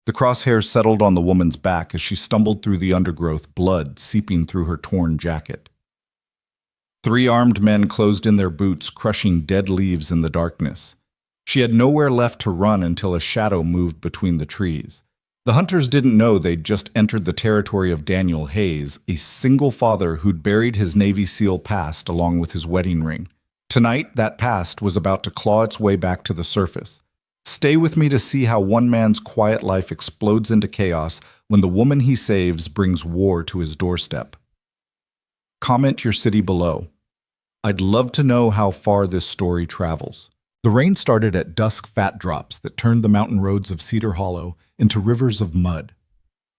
The crosshairs settled on the woman's back as she stumbled through the undergrowth, blood seeping through her torn jacket. Three armed men closed in their boots, crushing dead leaves in the darkness. She had nowhere left to run until a shadow moved between the trees. The hunters didn't know they'd just entered the territory of Daniel Hayes, a single father who'd buried his Navy SEAL past along with his wedding ring. Tonight, that past was about to claw its way back to the surface. Stay with me to see how one man's quiet life explodes into chaos when the woman he saves brings war to his doorstep. Comment your city below. I'd love to know how far this story travels. The rain started at dusk fat drops that turned the mountain roads of Cedar Hollow into rivers of mud.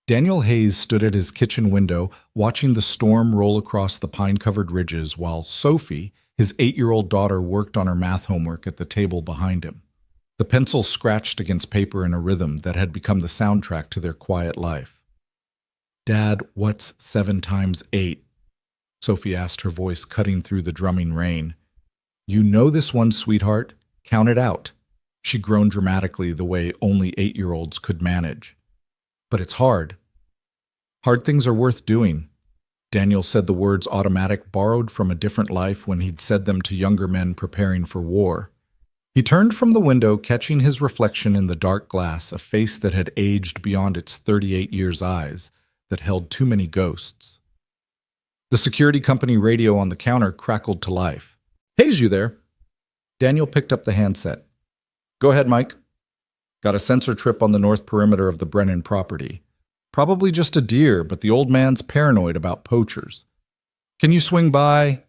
Daniel Hayes stood at his kitchen window watching the storm roll across the pine-covered ridges while Sophie, his 8-year-old daughter, worked on her math homework at the table behind him. The pencil scratched against paper in a rhythm that had become the soundtrack to their quiet life. "Dad, what's 7 times 8? Sophie asked, her voice cutting through the drumming rain. "You know this one, sweetheart. Count it out." She groaned dramatically the way only 8-year-olds could manage. "But it's hard." "Hard things are worth doing." Daniel said the words automatic, borrowed from a different life when he'd said them to younger men preparing for war. He turned from the window, catching his reflection in the dark glass, a face that had aged beyond its 38 years' eyes, that held too many ghosts. The security company radio on the counter crackled to life. "Hayes, you there?" Daniel picked up the handset. "Go ahead, Mike." "Got a sensor trip on the north perimeter of the Brennan property. Probably just a deer, but the old man's paranoid about poachers. Can you swing by?"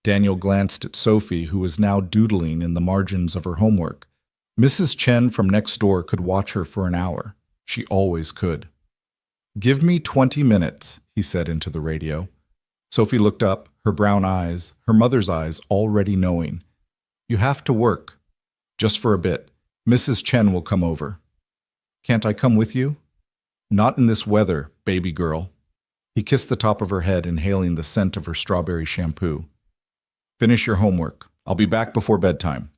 Daniel glanced at Sophie, who was now doodling in the margins of her homework. Mrs. Chen from next door could watch her for an hour. She always could. "Give me 20 minutes, he said into the radio. Sophie looked up, her brown eyes, her mother's eyes, already knowing. "You have to work. Just for a bit. Mrs. Chen will come over." "Can't I come with you?" "Not in this weather, baby girl." He kissed the top of her head, inhaling the scent of her strawberry shampoo. "Finish your homework. I'll be back before bedtime."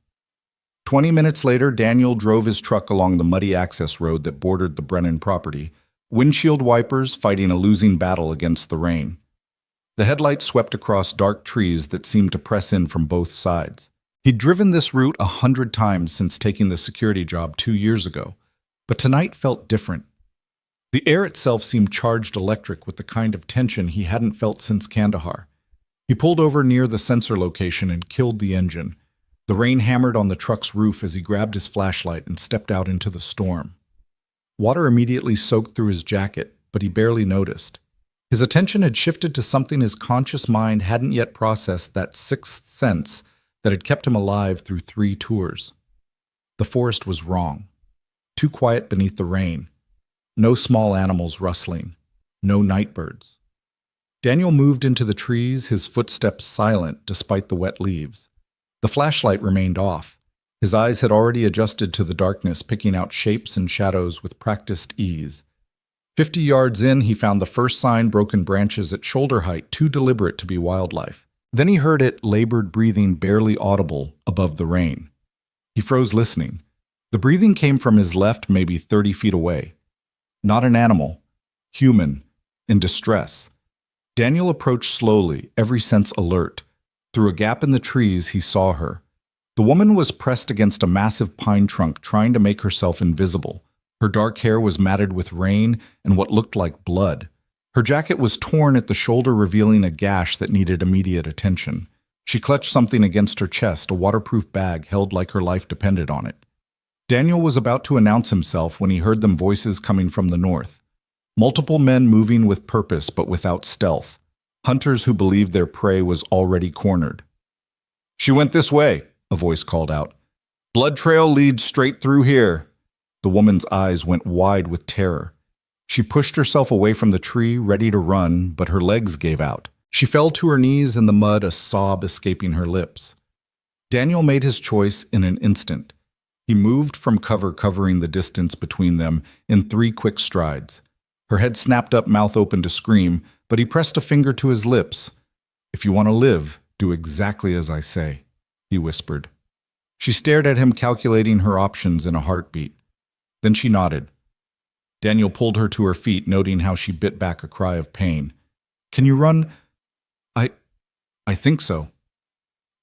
20 minutes later, Daniel drove his truck along the muddy access road that bordered the Brennan property, windshield wipers fighting a losing battle against the rain. The headlights swept across dark trees that seemed to press in from both sides. He'd driven this route 100 times since taking the security job 2 years ago, but tonight felt different. The air itself seemed charged electric with the kind of tension he hadn't felt since Kandahar. He pulled over near the sensor location and killed the engine. The rain hammered on the truck's roof as he grabbed his flashlight and stepped out into the storm. Water immediately soaked through his jacket, but he barely noticed. His attention had shifted to something his conscious mind hadn't yet processed, that sixth sense that had kept him alive through 3 tours. The forest was wrong. Too quiet beneath the rain. No small animals rustling. No nightbirds. Daniel moved into the trees, his footsteps silent despite the wet leaves. The flashlight remained off. His eyes had already adjusted to the darkness, picking out shapes and shadows with practiced ease. 50 yards in, he found the first sign, broken branches at shoulder height, too deliberate to be wildlife. Then he heard it, labored breathing barely audible above the rain. He froze listening. The breathing came from his left, maybe 30 feet away. Not an animal. Human. In distress. Daniel approached slowly, every sense alert. Through a gap in the trees, he saw her. The woman was pressed against a massive pine trunk, trying to make herself invisible. Her dark hair was matted with rain and what looked like blood. Her jacket was torn at the shoulder, revealing a gash that needed immediate attention. She clutched something against her chest, a waterproof bag held like her life depended on it. Daniel was about to announce himself when he heard them voices coming from the north. Multiple men moving with purpose but without stealth. Hunters who believed their prey was already cornered. "She went this way," a voice called out. "Blood trail leads straight through here." The woman's eyes went wide with terror. She pushed herself away from the tree, ready to run, but her legs gave out. She fell to her knees in the mud, a sob escaping her lips. Daniel made his choice in an instant. He moved from cover, covering the distance between them in 3 quick strides. Her head snapped up, mouth open to scream, but he pressed a finger to his lips. "If you want to live, do exactly as I say," he whispered. She stared at him, calculating her options in a heartbeat. Then she nodded. Daniel pulled her to her feet, noting how she bit back a cry of pain. Can you run? I think so.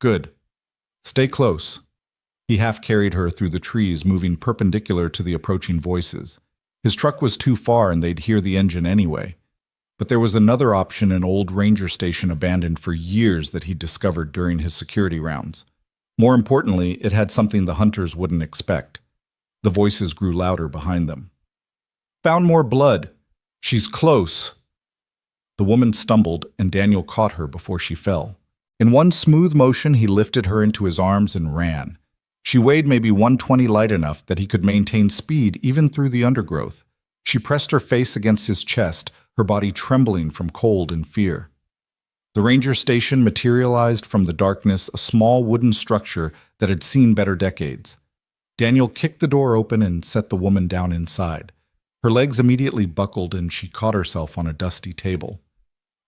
Good. Stay close. He half carried her through the trees, moving perpendicular to the approaching voices. His truck was too far and they'd hear the engine anyway. But there was another option, an old ranger station abandoned for years that he'd discovered during his security rounds. More importantly, it had something the hunters wouldn't expect. The voices grew louder behind them. Found more blood. She's close. The woman stumbled, and Daniel caught her before she fell. In one smooth motion, he lifted her into his arms and ran. She weighed maybe 120, light enough that he could maintain speed even through the undergrowth. She pressed her face against his chest, her body trembling from cold and fear. The ranger station materialized from the darkness, a small wooden structure that had seen better decades. Daniel kicked the door open and set the woman down inside. Her legs immediately buckled and she caught herself on a dusty table.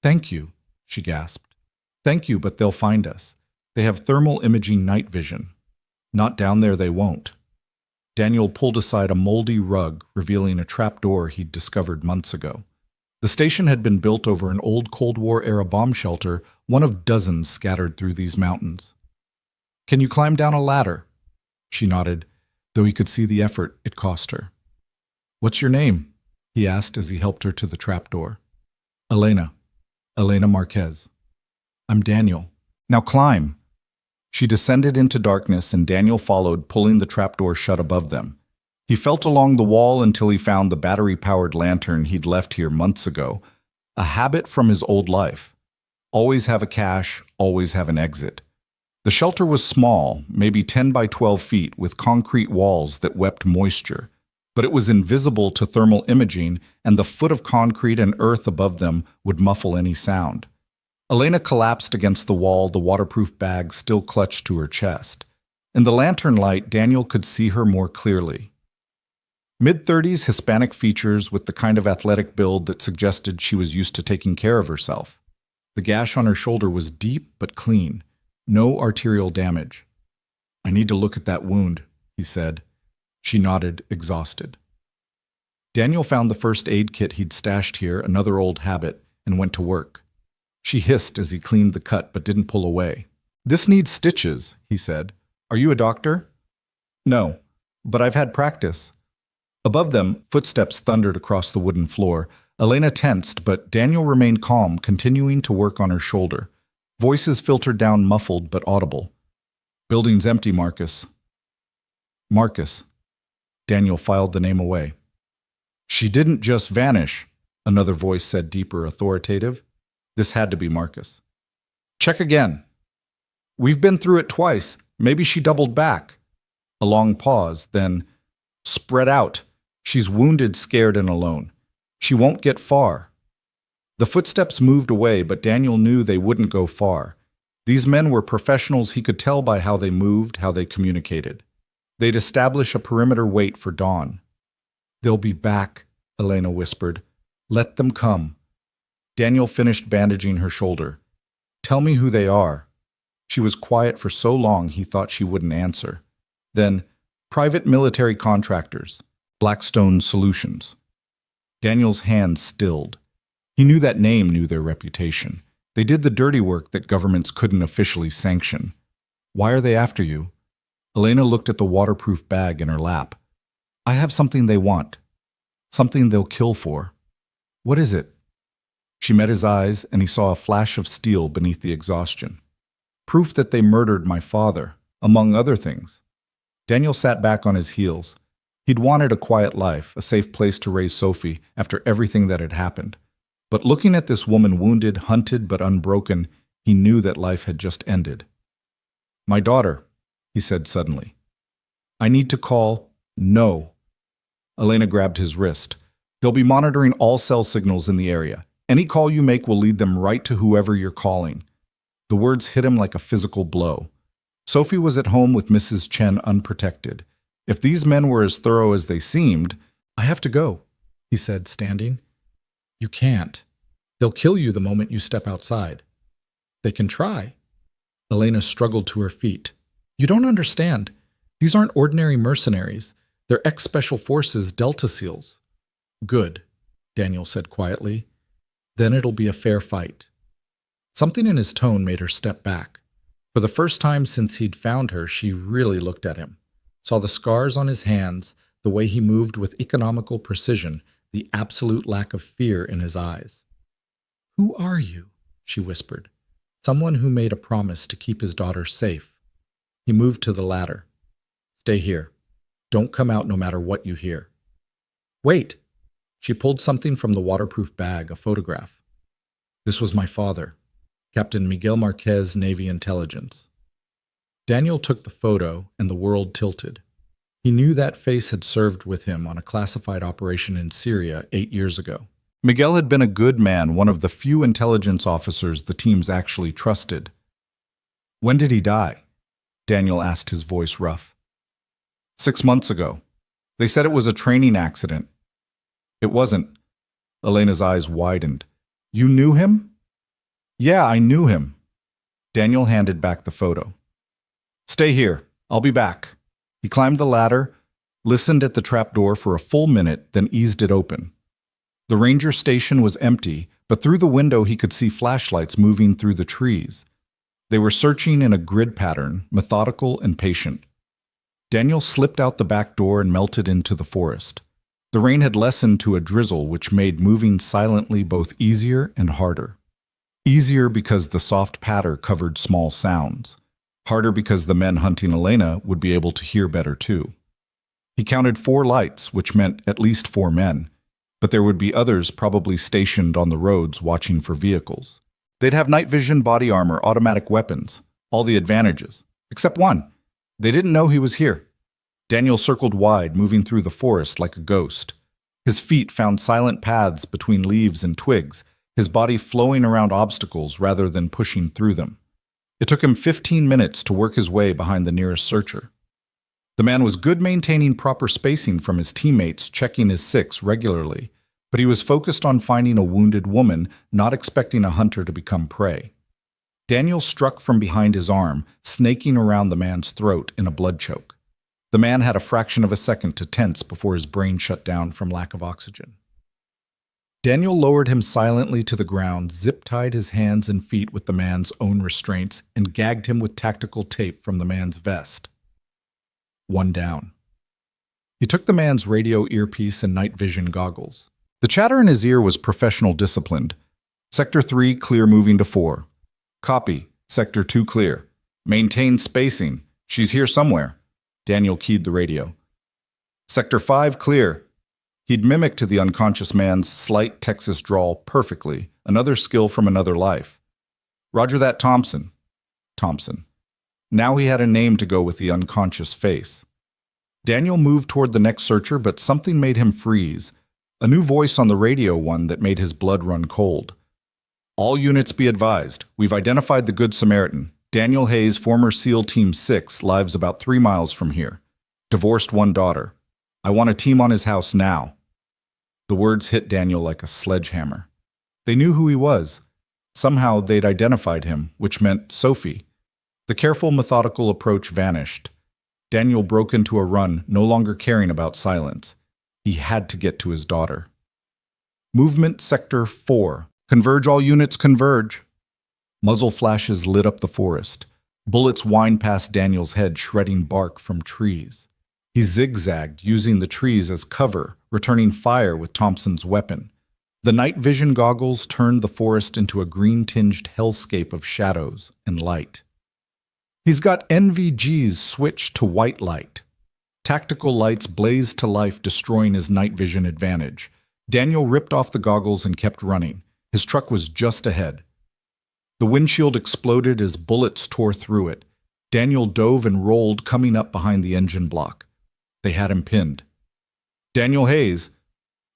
Thank you, she gasped. Thank you, but they'll find us. They have thermal imaging night vision. Not down there they won't. Daniel pulled aside a moldy rug, revealing a trapdoor he'd discovered months ago. The station had been built over an old Cold War-era bomb shelter, one of dozens scattered through these mountains. Can you climb down a ladder? She nodded, though he could see the effort it cost her. What's your name? He asked as he helped her to the trapdoor. Elena Marquez. I'm Daniel. Now climb. She descended into darkness and Daniel followed, pulling the trapdoor shut above them. He felt along the wall until he found the battery-powered lantern he'd left here months ago, a habit from his old life. Always have a cache, always have an exit. The shelter was small, maybe 10 by 12 feet, with concrete walls that wept moisture, but it was invisible to thermal imaging, and the foot of concrete and earth above them would muffle any sound. Elena collapsed against the wall, the waterproof bag still clutched to her chest. In the lantern light, Daniel could see her more clearly. Mid-30s Hispanic features with the kind of athletic build that suggested she was used to taking care of herself. The gash on her shoulder was deep but clean. No arterial damage. I need to look at that wound, he said. She nodded, exhausted. Daniel found the first aid kit he'd stashed here, another old habit, and went to work. She hissed as he cleaned the cut but didn't pull away. This needs stitches, he said. Are you a doctor? No, but I've had practice. Above them, footsteps thundered across the wooden floor. Elena tensed, but Daniel remained calm, continuing to work on her shoulder. Voices filtered down, muffled but audible. Building's empty, Marcus. Marcus. Daniel filed the name away. She didn't just vanish, another voice said, deeper, authoritative. This had to be Marcus. Check again. We've been through it twice. Maybe she doubled back. A long pause, then, spread out. She's wounded, scared, and alone. She won't get far. The footsteps moved away, but Daniel knew they wouldn't go far. These men were professionals. He could tell by how they moved, how they communicated. They'd establish a perimeter wait for dawn. They'll be back, Elena whispered. Let them come. Daniel finished bandaging her shoulder. Tell me who they are. She was quiet for so long he thought she wouldn't answer. Then, private military contractors. Blackstone Solutions. Daniel's hand stilled. He knew that name knew their reputation. They did the dirty work that governments couldn't officially sanction. Why are they after you? Elena looked at the waterproof bag in her lap. I have something they want. Something they'll kill for. What is it? She met his eyes, and he saw a flash of steel beneath the exhaustion. Proof that they murdered my father, among other things. Daniel sat back on his heels. He'd wanted a quiet life, a safe place to raise Sophie after everything that had happened. But looking at this woman wounded, hunted, but unbroken, he knew that life had just ended. My daughter, he said suddenly. I need to call. No. Elena grabbed his wrist. They'll be monitoring all cell signals in the area. Any call you make will lead them right to whoever you're calling. The words hit him like a physical blow. Sophie was at home with Mrs. Chen unprotected. If these men were as thorough as they seemed, I have to go, he said, standing. You can't. They'll kill you the moment you step outside. They can try. Elena struggled to her feet. You don't understand. These aren't ordinary mercenaries. They're ex-Special Forces Delta SEALs. Good, Daniel said quietly. Then it'll be a fair fight. Something in his tone made her step back. For the first time since he'd found her, she really looked at him, saw the scars on his hands, the way he moved with economical precision, the absolute lack of fear in his eyes. "Who are you?" she whispered. "Someone who made a promise to keep his daughter safe." He moved to the ladder. "Stay here. Don't come out no matter what you hear." "Wait!" She pulled something from the waterproof bag, a photograph. "This was my father, Captain Miguel Marquez, Navy Intelligence." Daniel took the photo, and the world tilted. He knew that face had served with him on a classified operation in Syria 8 years ago. Miguel had been a good man, one of the few intelligence officers the teams actually trusted. "When did he die?" Daniel asked, his voice rough. 6 months ago. They said it was a training accident. It wasn't. Elena's eyes widened. "You knew him?" "Yeah, I knew him." Daniel handed back the photo. "Stay here. I'll be back." He climbed the ladder, listened at the trapdoor for a full minute, then eased it open. The ranger station was empty, but through the window he could see flashlights moving through the trees. They were searching in a grid pattern, methodical and patient. Daniel slipped out the back door and melted into the forest. The rain had lessened to a drizzle, which made moving silently both easier and harder. Easier because the soft patter covered small sounds. Harder because the men hunting Elena would be able to hear better too. He counted 4 lights, which meant at least 4 men, but there would be others probably stationed on the roads watching for vehicles. They'd have night vision, body armor, automatic weapons, all the advantages, except one. They didn't know he was here. Daniel circled wide, moving through the forest like a ghost. His feet found silent paths between leaves and twigs, his body flowing around obstacles rather than pushing through them. It took him 15 minutes to work his way behind the nearest searcher. The man was good maintaining proper spacing from his teammates, checking his 6 regularly, but he was focused on finding a wounded woman, not expecting a hunter to become prey. Daniel struck from behind his arm, snaking around the man's throat in a blood choke. The man had a fraction of a second to tense before his brain shut down from lack of oxygen. Daniel lowered him silently to the ground, zip-tied his hands and feet with the man's own restraints, and gagged him with tactical tape from the man's vest. 1 down. He took the man's radio earpiece and night vision goggles. The chatter in his ear was professional disciplined. "Sector 3 clear, moving to 4. Copy. Sector 2 clear. Maintain spacing. She's here somewhere." Daniel keyed the radio. "Sector 5 clear." He'd mimicked the unconscious man's slight Texas drawl perfectly, another skill from another life. "Roger that, Thompson." Thompson. Now he had a name to go with the unconscious face. Daniel moved toward the next searcher, but something made him freeze. A new voice on the radio, one that made his blood run cold. "All units be advised. We've identified the Good Samaritan. Daniel Hayes, former SEAL Team 6, lives about 3 miles from here. Divorced 1 daughter. I want a team on his house now." The words hit Daniel like a sledgehammer. They knew who he was. Somehow they'd identified him, which meant Sophie. The careful, methodical approach vanished. Daniel broke into a run, no longer caring about silence. He had to get to his daughter. "Movement Sector 4. Converge, all units, converge." Muzzle flashes lit up the forest. Bullets whined past Daniel's head, shredding bark from trees. He zigzagged, using the trees as cover, returning fire with Thompson's weapon. The night vision goggles turned the forest into a green-tinged hellscape of shadows and light. He's got NVG's switched to white light. Tactical lights blazed to life, destroying his night vision advantage. Daniel ripped off the goggles and kept running. His truck was just ahead. The windshield exploded as bullets tore through it. Daniel dove and rolled, coming up behind the engine block. They had him pinned. "Daniel Hayes."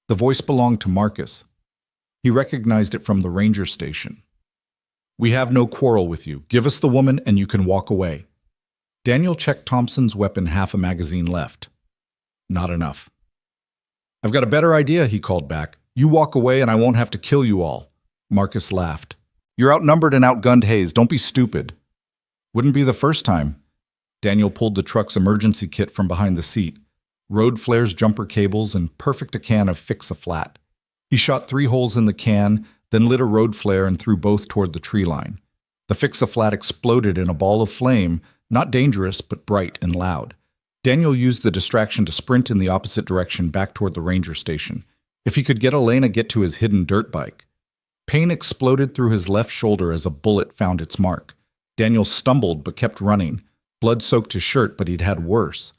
The voice belonged to Marcus. He recognized it from the ranger station. "We have no quarrel with you. Give us the woman and you can walk away." Daniel checked Thompson's weapon, half a magazine left. Not enough. "I've got a better idea," he called back. "You walk away and I won't have to kill you all." Marcus laughed. "You're outnumbered and outgunned, Hayes. Don't be stupid." "Wouldn't be the first time." Daniel pulled the truck's emergency kit from behind the seat. road flares, jumper cables, and perfect a can of Fix-A-Flat. He shot 3 holes in the can, then lit a road flare and threw both toward the tree line. The Fix-A-Flat exploded in a ball of flame, not dangerous, but bright and loud. Daniel used the distraction to sprint in the opposite direction back toward the ranger station. If he could get to his hidden dirt bike. Pain exploded through his left shoulder as a bullet found its mark. Daniel stumbled but kept running. Blood soaked his shirt, but he'd had worse.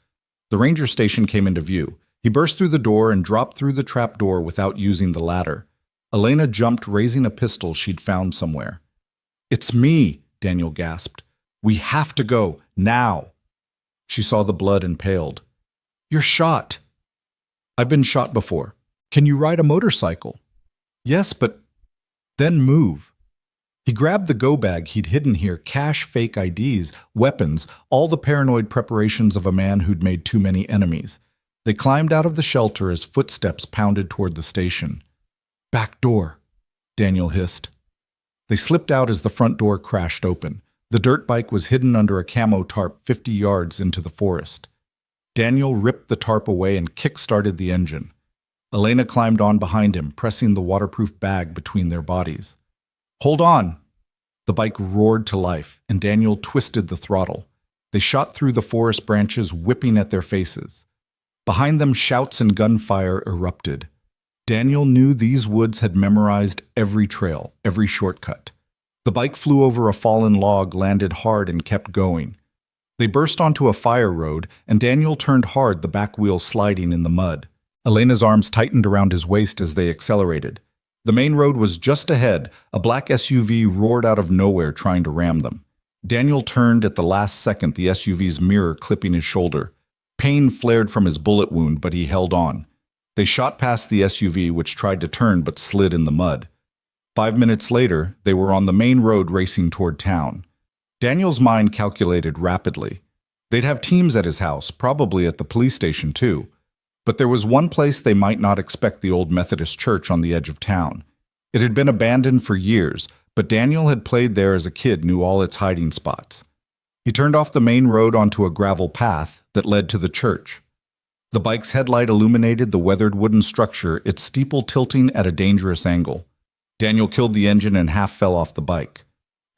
The ranger station came into view. He burst through the door and dropped through the trap door without using the ladder. Elena jumped, raising a pistol she'd found somewhere. "It's me," Daniel gasped. "We have to go, now." She saw the blood and paled. "You're shot." "I've been shot before." "Can you ride a motorcycle?" "Yes, but..." "Then move." He grabbed the go bag he'd hidden here, cash, fake IDs, weapons, all the paranoid preparations of a man who'd made too many enemies. They climbed out of the shelter as footsteps pounded toward the station. "Back door," Daniel hissed. They slipped out as the front door crashed open. The dirt bike was hidden under a camo tarp 50 yards into the forest. Daniel ripped the tarp away and kick-started the engine. Elena climbed on behind him, pressing the waterproof bag between their bodies. "Hold on!" The bike roared to life, and Daniel twisted the throttle. They shot through the forest branches, whipping at their faces. Behind them, shouts and gunfire erupted. Daniel knew these woods had memorized every trail, every shortcut. The bike flew over a fallen log, landed hard, and kept going. They burst onto a fire road, and Daniel turned hard, the back wheel sliding in the mud. Elena's arms tightened around his waist as they accelerated. The main road was just ahead. A black SUV roared out of nowhere, trying to ram them. Daniel turned at the last second, the SUV's mirror clipping his shoulder. Pain flared from his bullet wound, but he held on. They shot past the SUV, which tried to turn but slid in the mud. 5 minutes later, they were on the main road racing toward town. Daniel's mind calculated rapidly. They'd have teams at his house, probably at the police station too. But there was one place they might not expect: the old Methodist church on the edge of town. It had been abandoned for years, but Daniel had played there as a kid, knew all its hiding spots. He turned off the main road onto a gravel path that led to the church. The bike's headlight illuminated the weathered wooden structure, its steeple tilting at a dangerous angle. Daniel killed the engine and half fell off the bike.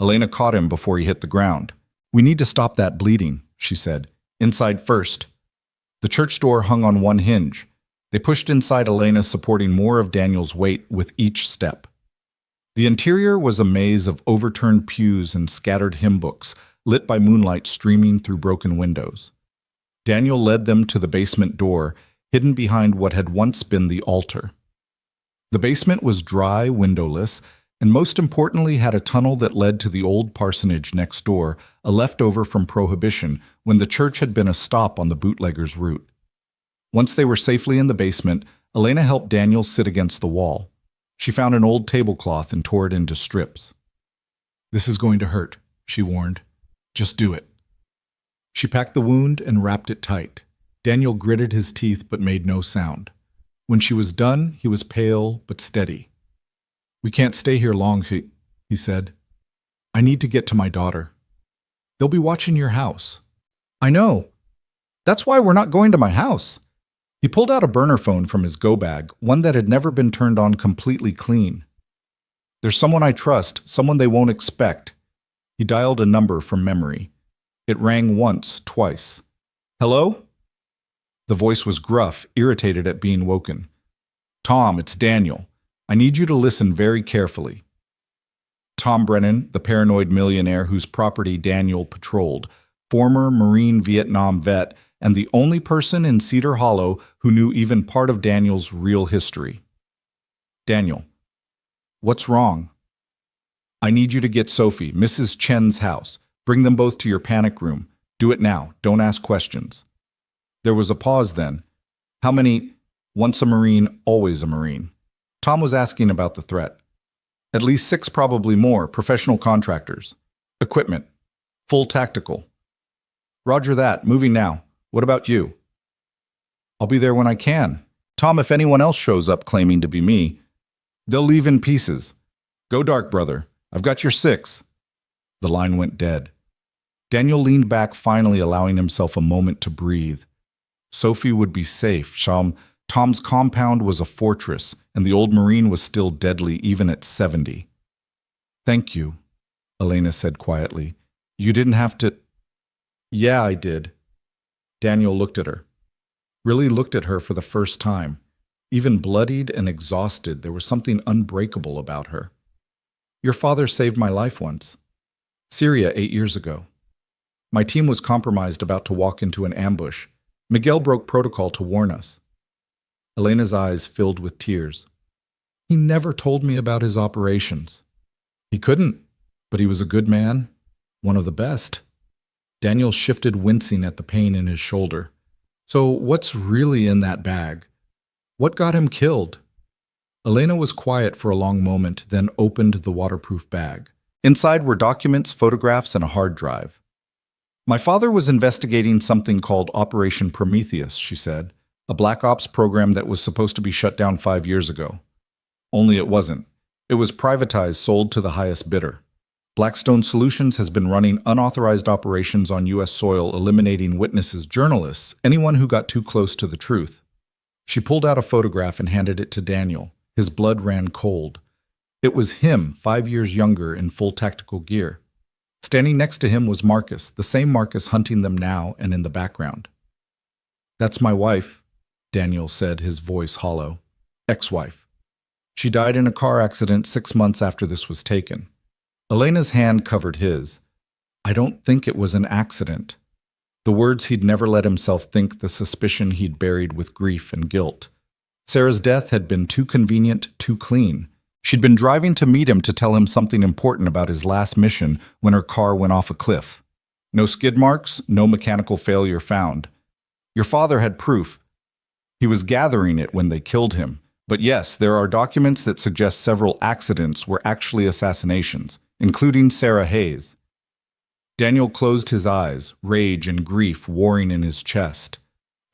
Elena caught him before he hit the ground. "We need to stop that bleeding," she said. "Inside first." The church door hung on one hinge. They pushed inside, Elena supporting more of Daniel's weight with each step. The interior was a maze of overturned pews and scattered hymn books, lit by moonlight streaming through broken windows. Daniel led them to the basement door, hidden behind what had once been the altar. The basement was dry, windowless, and most importantly had a tunnel that led to the old parsonage next door, a leftover from Prohibition, when the church had been a stop on the bootlegger's route. Once they were safely in the basement, Elena helped Daniel sit against the wall. She found an old tablecloth and tore it into strips. "This is going to hurt," she warned. "Just do it." She packed the wound and wrapped it tight. Daniel gritted his teeth but made no sound. When she was done, he was pale but steady. "We can't stay here long," he said. "I need to get to my daughter. They'll be watching your house." "I know. That's why we're not going to my house." He pulled out a burner phone from his go bag, one that had never been turned on completely clean. "There's someone I trust, someone they won't expect." He dialed a number from memory. It rang once, twice. "Hello?" The voice was gruff, irritated at being woken. "Tom, it's Daniel. I need you to listen very carefully." Tom Brennan, the paranoid millionaire whose property Daniel patrolled, former Marine Vietnam vet, and the only person in Cedar Hollow who knew even part of Daniel's real history. "Daniel, what's wrong?" "I need you to get Sophie, Mrs. Chen's house. Bring them both to your panic room. Do it now. Don't ask questions." There was a pause then. "How many?" "Once a Marine, always a Marine." Tom was asking about the threat. "At least 6, probably more, professional contractors. Equipment. Full tactical." "Roger that. Moving now. What about you?" "I'll be there when I can. Tom, if anyone else shows up claiming to be me, they'll leave in pieces. Go dark, brother. I've got your 6. The line went dead. Daniel leaned back, finally allowing himself a moment to breathe. Sophie would be safe. Tom's compound was a fortress, and the old Marine was still deadly even at 70. "Thank you," Elena said quietly. "You didn't have to—" "Yeah, I did." Daniel looked at her. Really looked at her for the first time. Even bloodied and exhausted, there was something unbreakable about her. "Your father saved my life once. Syria 8 years ago. My team was compromised, about to walk into an ambush. Miguel broke protocol to warn us." Elena's eyes filled with tears. "He never told me about his operations." "He couldn't, but he was a good man, one of the best." Daniel shifted, wincing at the pain in his shoulder. "So what's really in that bag? What got him killed?" Elena was quiet for a long moment, then opened the waterproof bag. Inside were documents, photographs, and a hard drive. "My father was investigating something called Operation Prometheus," she said, "a black ops program that was supposed to be shut down 5 years ago. Only it wasn't. It was privatized, sold to the highest bidder. Blackstone Solutions has been running unauthorized operations on U.S. soil, eliminating witnesses, journalists, anyone who got too close to the truth." She pulled out a photograph and handed it to Daniel. His blood ran cold. It was him, 5 years younger, in full tactical gear. Standing next to him was Marcus, the same Marcus hunting them now and in the background. "That's my wife," Daniel said, his voice hollow. "Ex-wife. She died in a car accident 6 months after this was taken." Elena's hand covered his. "I don't think it was an accident." The words he'd never let himself think, the suspicion he'd buried with grief and guilt. Sarah's death had been too convenient, too clean. She'd been driving to meet him to tell him something important about his last mission when her car went off a cliff. No skid marks, no mechanical failure found. Your father had proof. He was gathering it when they killed him. But yes, there are documents that suggest several accidents were actually assassinations, including Sarah Hayes. Daniel closed his eyes, rage and grief warring in his chest.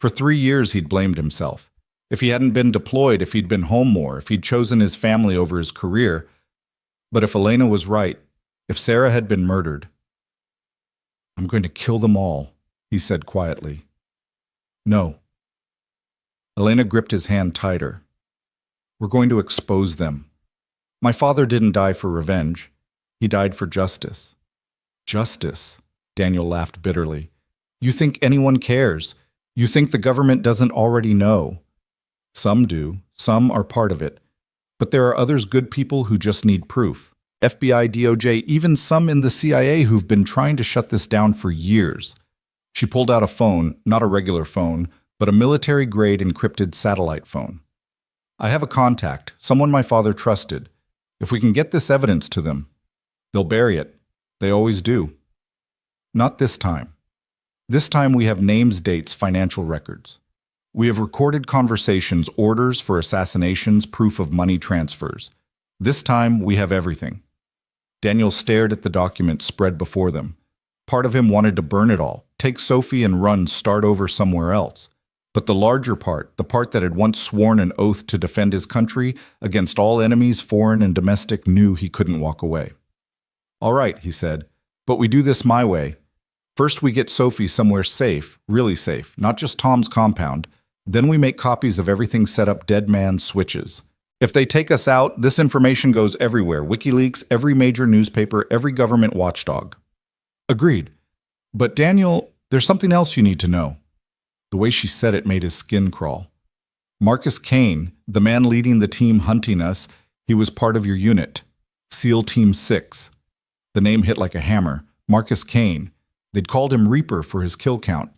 For 3 years he'd blamed himself. If he hadn't been deployed, if he'd been home more, if he'd chosen his family over his career. But if Elena was right, if Sarah had been murdered— "I'm going to kill them all," he said quietly. "No." Elena gripped his hand tighter. "We're going to expose them. My father didn't die for revenge. He died for justice." "Justice?" Daniel laughed bitterly. "You think anyone cares? You think the government doesn't already know? Some do. Some are part of it. But there are others, good people who just need proof. FBI, DOJ, even some in the CIA who've been trying to shut this down for years." She pulled out a phone, not a regular phone, but a military-grade encrypted satellite phone. "I have a contact, someone my father trusted. If we can get this evidence to them, they'll bury it. They always do. Not this time. This time we have names, dates, financial records. We have recorded conversations, orders for assassinations, proof of money transfers. This time we have everything." Daniel stared at the document spread before them. Part of him wanted to burn it all, take Sophie and run, start over somewhere else. But the larger part, the part that had once sworn an oath to defend his country against all enemies, foreign and domestic, knew he couldn't walk away. "All right," he said, "but we do this my way. First we get Sophie somewhere safe, really safe, not just Tom's compound. Then we make copies of everything set up, dead man switches. If they take us out, this information goes everywhere, WikiLeaks, every major newspaper, every government watchdog." "Agreed. But Daniel, there's something else you need to know." The way she said it made his skin crawl. "Marcus Kane, the man leading the team hunting us, he was part of your unit. SEAL Team 6. The name hit like a hammer. Marcus Kane. They'd called him Reaper for his kill count.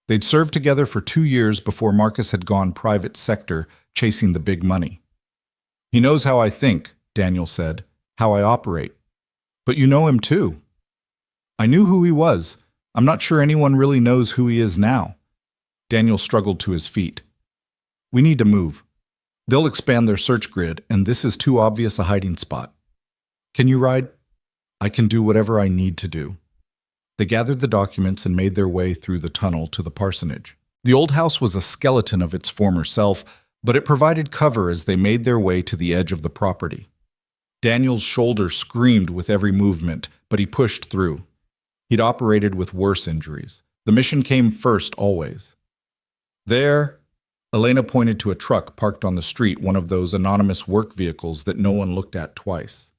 They'd served together for 2 years before Marcus had gone private sector, chasing the big money." "He knows how I think," Daniel said, "how I operate. But you know him too." "I knew who he was. I'm not sure anyone really knows who he is now." Daniel struggled to his feet. "We need to move. They'll expand their search grid, and this is too obvious a hiding spot. Can you ride?" "I can do whatever I need to do." They gathered the documents and made their way through the tunnel to the parsonage. The old house was a skeleton of its former self, but it provided cover as they made their way to the edge of the property. Daniel's shoulder screamed with every movement, but he pushed through. He'd operated with worse injuries. The mission came first always. There, Elena pointed to a truck parked on the street, one of those anonymous work vehicles that no one looked at twice.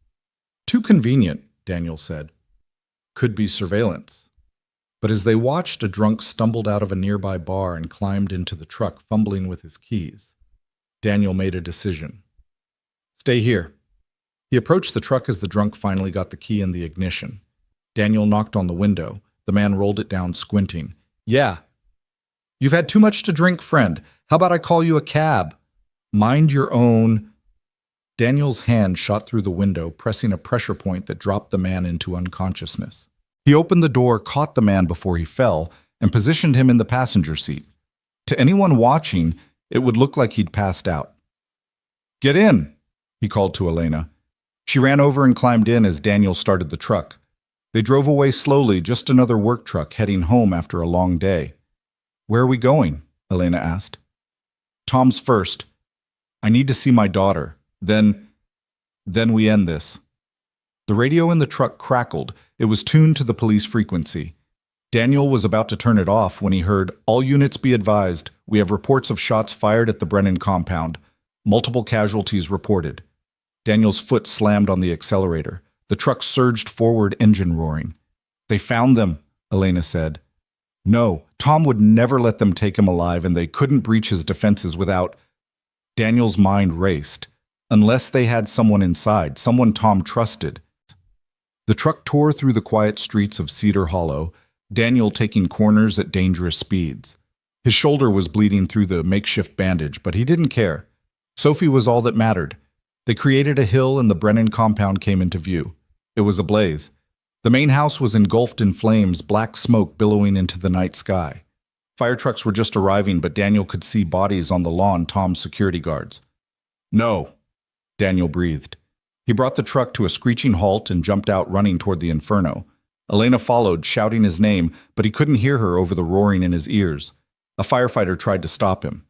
Too convenient, Daniel said. Could be surveillance. But as they watched, a drunk stumbled out of a nearby bar and climbed into the truck, fumbling with his keys. Daniel made a decision. Stay here. He approached the truck as the drunk finally got the key in the ignition. Daniel knocked on the window. The man rolled it down, squinting. Yeah. You've had too much to drink, friend. How about I call you a cab? Mind your own. Daniel's hand shot through the window, pressing a pressure point that dropped the man into unconsciousness. He opened the door, caught the man before he fell, and positioned him in the passenger seat. To anyone watching, it would look like he'd passed out. Get in, he called to Elena. She ran over and climbed in as Daniel started the truck. They drove away slowly, just another work truck heading home after a long day. Where are we going? Elena asked. Tom's first. I need to see my daughter. Then we end this. The radio in the truck crackled. It was tuned to the police frequency. Daniel was about to turn it off when he heard, "All units be advised. We have reports of shots fired at the Brennan compound. Multiple casualties reported." Daniel's foot slammed on the accelerator. The truck surged forward, engine roaring. They found them, Elena said. No, Tom would never let them take him alive, and they couldn't breach his defenses without... Daniel's mind raced. Unless they had someone inside, someone Tom trusted. The truck tore through the quiet streets of Cedar Hollow, Daniel taking corners at dangerous speeds. His shoulder was bleeding through the makeshift bandage, but he didn't care. Sophie was all that mattered. They created a hill and the Brennan compound came into view. It was ablaze. The main house was engulfed in flames, black smoke billowing into the night sky. Fire trucks were just arriving, but Daniel could see bodies on the lawn, Tom's security guards. No, Daniel breathed. He brought the truck to a screeching halt and jumped out running toward the inferno. Elena followed, shouting his name, but he couldn't hear her over the roaring in his ears. A firefighter tried to stop him.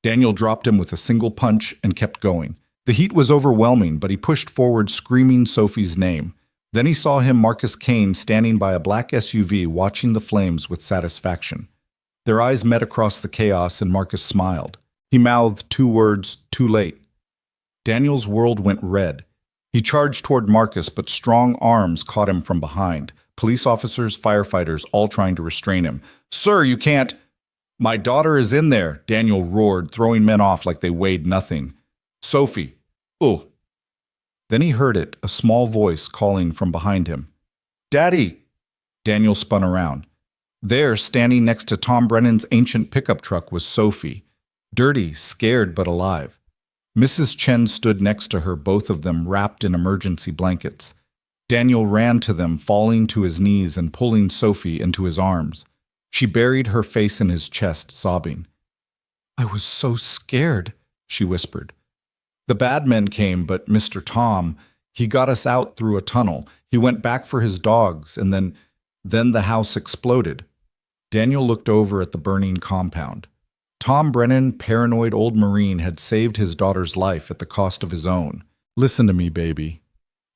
Daniel dropped him with a single punch and kept going. The heat was overwhelming, but he pushed forward, screaming Sophie's name. Then he saw him, Marcus Kane, standing by a black SUV, watching the flames with satisfaction. Their eyes met across the chaos, and Marcus smiled. He mouthed 2 words, "Too late." Daniel's world went red. He charged toward Marcus, but strong arms caught him from behind. Police officers, firefighters, all trying to restrain him. "Sir, you can't—" "My daughter is in there," Daniel roared, throwing men off like they weighed nothing. "Sophie. Oh." Then he heard it, a small voice calling from behind him. "Daddy!" Daniel spun around. There, standing next to Tom Brennan's ancient pickup truck, was Sophie. Dirty, scared, but alive. Mrs. Chen stood next to her, both of them wrapped in emergency blankets. Daniel ran to them, falling to his knees and pulling Sophie into his arms. She buried her face in his chest, sobbing. "I was so scared," she whispered. "The bad men came, but Mr. Tom, he got us out through a tunnel. He went back for his dogs, and then the house exploded." Daniel looked over at the burning compound. Tom Brennan, paranoid old Marine, had saved his daughter's life at the cost of his own. "Listen to me, baby,"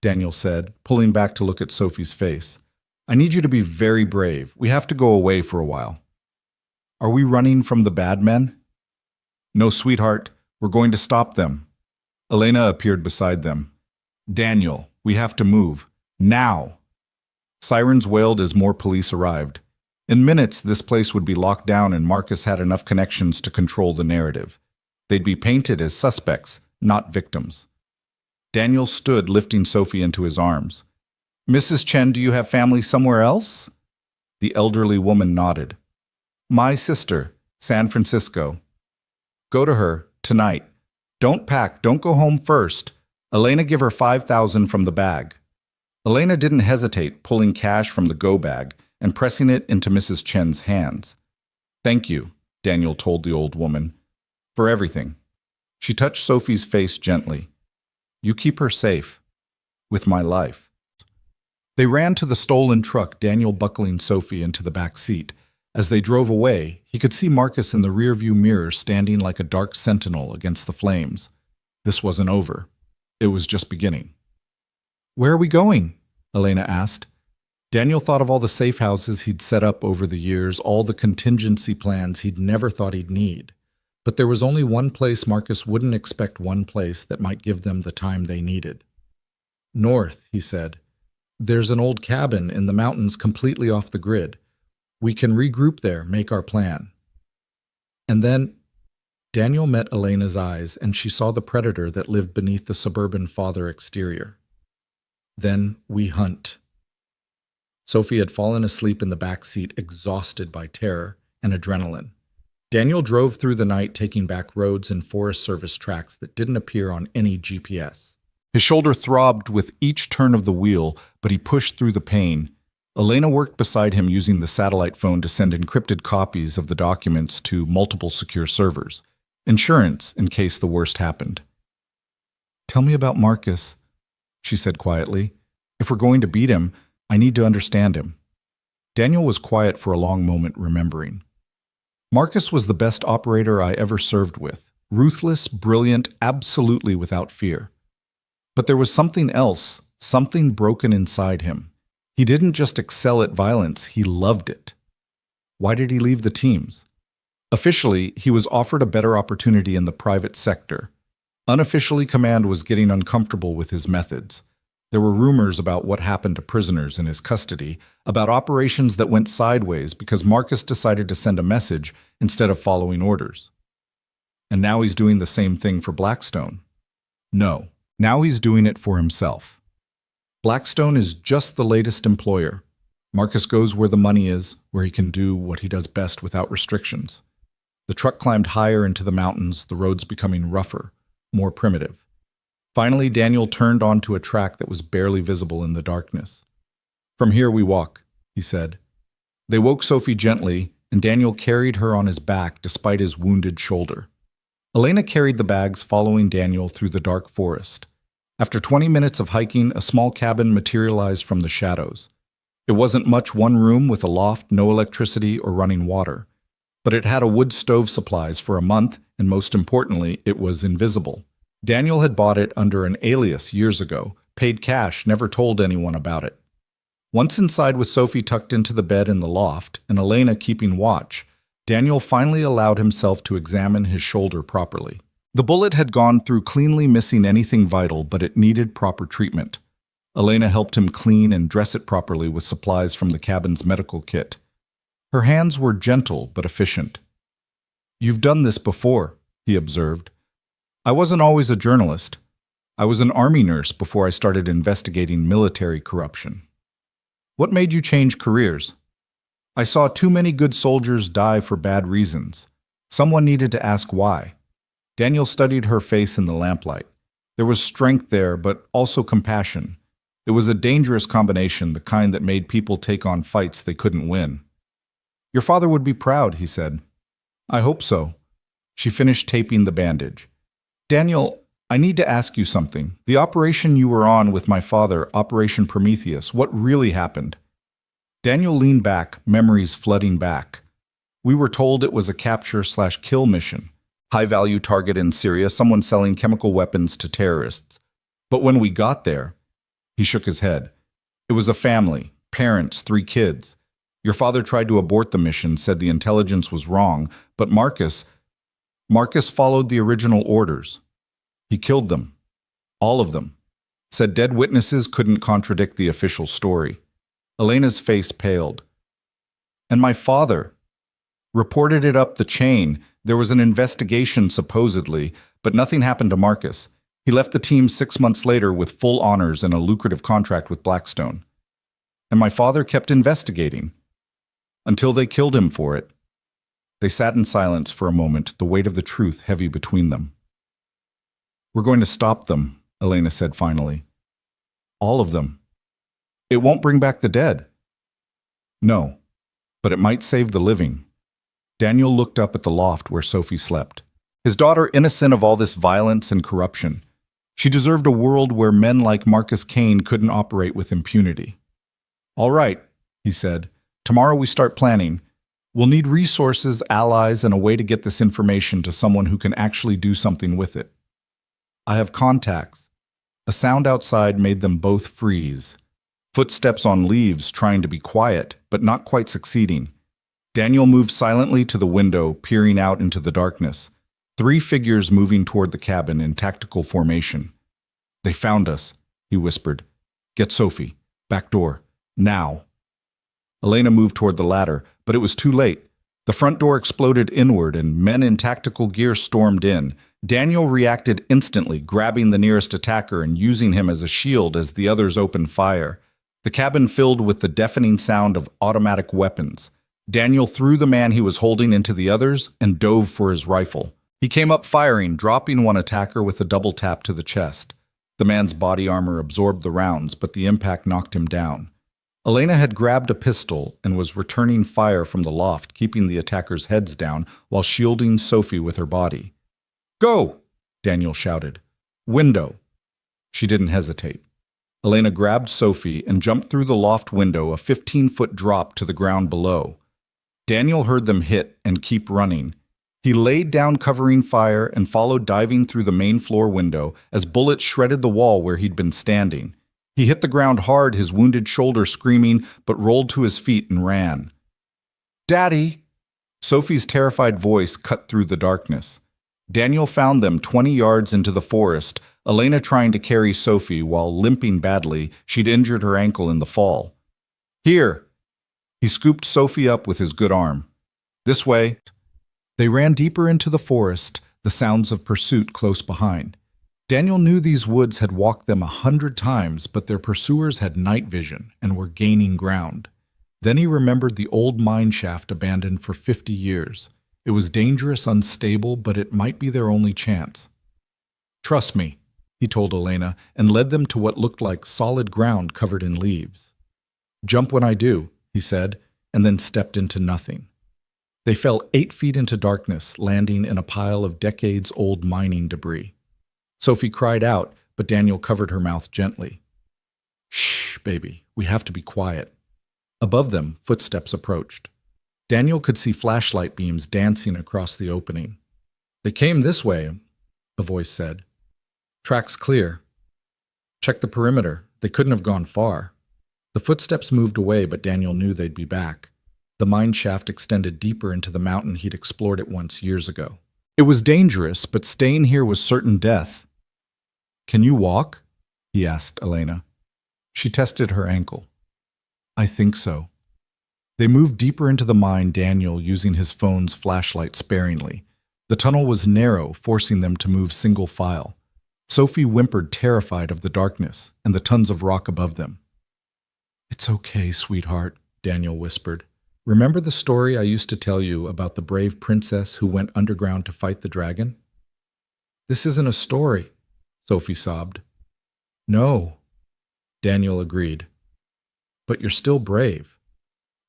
Daniel said, pulling back to look at Sophie's face. "I need you to be very brave. We have to go away for a while." "Are we running from the bad men?" "No, sweetheart. We're going to stop them." Elena appeared beside them. "Daniel, we have to move. Now!" Sirens wailed as more police arrived. In minutes, this place would be locked down, and Marcus had enough connections to control the narrative. They'd be painted as suspects, not victims. Daniel stood, lifting Sophie into his arms. "Mrs. Chen, do you have family somewhere else?" The elderly woman nodded. "My sister, San Francisco." "Go to her, tonight. Don't pack, don't go home first. Elena, give her 5,000 from the bag." Elena didn't hesitate, pulling cash from the go bag and pressing it into Mrs. Chen's hands. "Thank you," Daniel told the old woman, "for everything." She touched Sophie's face gently. "You keep her safe. With my life." They ran to the stolen truck, Daniel buckling Sophie into the back seat. As they drove away, he could see Marcus in the rearview mirror standing like a dark sentinel against the flames. This wasn't over. It was just beginning. "Where are we going?" Elena asked. Daniel thought of all the safe houses he'd set up over the years, all the contingency plans he'd never thought he'd need. But there was only one place Marcus wouldn't expect, one place that might give them the time they needed. North, he said. There's an old cabin in the mountains completely off the grid. We can regroup there, make our plan. And then Daniel met Elena's eyes, and she saw the predator that lived beneath the suburban father exterior. Then we hunt. Sophie had fallen asleep in the back seat, exhausted by terror and adrenaline. Daniel drove through the night, taking back roads and Forest Service tracks that didn't appear on any GPS. His shoulder throbbed with each turn of the wheel, but he pushed through the pain. Elena worked beside him using the satellite phone to send encrypted copies of the documents to multiple secure servers. Insurance in case the worst happened. "Tell me about Marcus," she said quietly. "If we're going to beat him, I need to understand him." Daniel was quiet for a long moment, remembering. Marcus was the best operator I ever served with. Ruthless, brilliant, absolutely without fear. But there was something else, something broken inside him. He didn't just excel at violence, he loved it. Why did he leave the teams? Officially, he was offered a better opportunity in the private sector. Unofficially, command was getting uncomfortable with his methods. There were rumors about what happened to prisoners in his custody, about operations that went sideways because Marcus decided to send a message instead of following orders. And now he's doing the same thing for Blackstone. No, now he's doing it for himself. Blackstone is just the latest employer. Marcus goes where the money is, where he can do what he does best without restrictions. The truck climbed higher into the mountains, the roads becoming rougher, more primitive. Finally, Daniel turned onto a track that was barely visible in the darkness. "From here we walk," he said. They woke Sophie gently, and Daniel carried her on his back despite his wounded shoulder. Elena carried the bags, following Daniel through the dark forest. After 20 minutes of hiking, a small cabin materialized from the shadows. It wasn't much, one room with a loft, no electricity or running water. But it had a wood stove supplies for a month, and most importantly, it was invisible. Daniel had bought it under an alias years ago, paid cash, never told anyone about it. Once inside with Sophie tucked into the bed in the loft and Elena keeping watch, Daniel finally allowed himself to examine his shoulder properly. The bullet had gone through cleanly, missing anything vital, but it needed proper treatment. Elena helped him clean and dress it properly with supplies from the cabin's medical kit. Her hands were gentle but efficient. "You've done this before," he observed. "I wasn't always a journalist. I was an army nurse before I started investigating military corruption." "What made you change careers?" "I saw too many good soldiers die for bad reasons. Someone needed to ask why." Daniel studied her face in the lamplight. There was strength there, but also compassion. It was a dangerous combination, the kind that made people take on fights they couldn't win. "Your father would be proud," he said. "I hope so." She finished taping the bandage. "Daniel, I need to ask you something. The operation you were on with my father, Operation Prometheus, what really happened?" Daniel leaned back, memories flooding back. "We were told it was a capture/kill mission. High-value target in Syria, someone selling chemical weapons to terrorists. But when we got there," he shook his head, "it was a family, parents, 3 kids. Your father tried to abort the mission, said the intelligence was wrong, but Marcus followed the original orders. He killed them. All of them. Said dead witnesses couldn't contradict the official story." Elena's face paled. "And my father reported it up the chain. There was an investigation, supposedly, but nothing happened to Marcus. He left the team 6 months later with full honors and a lucrative contract with Blackstone. And my father kept investigating. Until they killed him for it." They sat in silence for a moment, the weight of the truth heavy between them. "We're going to stop them," Elena said finally. "All of them. It won't bring back the dead." "No, but it might save the living." Daniel looked up at the loft where Sophie slept. His daughter, innocent of all this violence and corruption. She deserved a world where men like Marcus Kane couldn't operate with impunity. "All right," he said. "Tomorrow we start planning. We'll need resources, allies, and a way to get this information to someone who can actually do something with it. I have contacts." A sound outside made them both freeze. Footsteps on leaves, trying to be quiet, but not quite succeeding. Daniel moved silently to the window, peering out into the darkness. 3 figures moving toward the cabin in tactical formation. "They found us," he whispered. "Get Sophie. Back door. Now." Elena moved toward the ladder, but it was too late. The front door exploded inward and men in tactical gear stormed in. Daniel reacted instantly, grabbing the nearest attacker and using him as a shield as the others opened fire. The cabin filled with the deafening sound of automatic weapons. Daniel threw the man he was holding into the others and dove for his rifle. He came up firing, dropping one attacker with a double tap to the chest. The man's body armor absorbed the rounds, but the impact knocked him down. Elena had grabbed a pistol and was returning fire from the loft, keeping the attackers' heads down while shielding Sophie with her body. "Go!" Daniel shouted. "Window." She didn't hesitate. Elena grabbed Sophie and jumped through the loft window, a 15-foot drop to the ground below. Daniel heard them hit and keep running. He laid down covering fire and followed, diving through the main floor window as bullets shredded the wall where he'd been standing. He hit the ground hard, his wounded shoulder screaming, but rolled to his feet and ran. "Daddy!" Sophie's terrified voice cut through the darkness. Daniel found them 20 yards into the forest, Elena trying to carry Sophie while limping badly. She'd injured her ankle in the fall. "Here!" He scooped Sophie up with his good arm. "This way." They ran deeper into the forest, the sounds of pursuit close behind. Daniel knew these woods had walked them 100 times, but their pursuers had night vision and were gaining ground. Then he remembered the old mine shaft abandoned for 50 years. It was dangerous, unstable, but it might be their only chance. "Trust me," he told Elena, and led them to what looked like solid ground covered in leaves. "Jump when I do," he said, and then stepped into nothing. They fell 8 feet into darkness, landing in a pile of decades-old mining debris. Sophie cried out, but Daniel covered her mouth gently. "Shh, baby, we have to be quiet." Above them, footsteps approached. Daniel could see flashlight beams dancing across the opening. "They came this way," a voice said. "Track's clear. Check the perimeter. They couldn't have gone far." The footsteps moved away, but Daniel knew they'd be back. The mine shaft extended deeper into the mountain he'd explored it once years ago. It was dangerous, but staying here was certain death. "Can you walk?" he asked Elena. She tested her ankle. "I think so." They moved deeper into the mine, Daniel using his phone's flashlight sparingly. The tunnel was narrow, forcing them to move single file. Sophie whimpered, terrified of the darkness and the tons of rock above them. "It's okay, sweetheart," Daniel whispered. "Remember the story I used to tell you about the brave princess who went underground to fight the dragon?" "This isn't a story," Sophie sobbed. "No," Daniel agreed. "But you're still brave."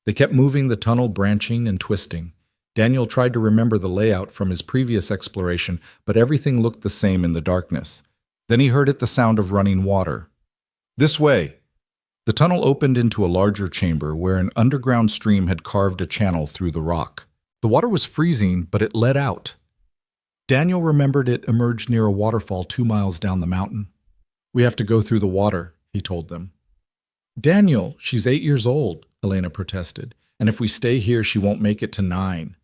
They kept moving the tunnel, branching and twisting. Daniel tried to remember the layout from his previous exploration, but everything looked the same in the darkness. Then he heard the sound of running water. "This way!" The tunnel opened into a larger chamber where an underground stream had carved a channel through the rock. The water was freezing, but it led out. Daniel remembered it emerged near a waterfall 2 miles down the mountain. "We have to go through the water," he told them. "Daniel, she's 8 years old," Elena protested, "and if we stay here, she won't make it to 9.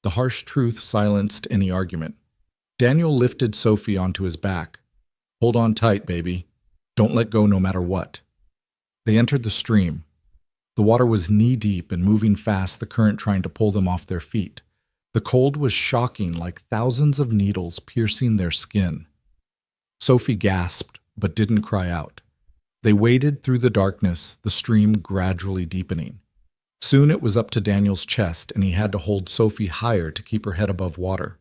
The harsh truth silenced any argument. Daniel lifted Sophie onto his back. "Hold on tight, baby. Don't let go no matter what." They entered the stream. The water was knee-deep and moving fast, the current trying to pull them off their feet. The cold was shocking, like thousands of needles piercing their skin. Sophie gasped, but didn't cry out. They waded through the darkness, the stream gradually deepening. Soon it was up to Daniel's chest, and he had to hold Sophie higher to keep her head above water.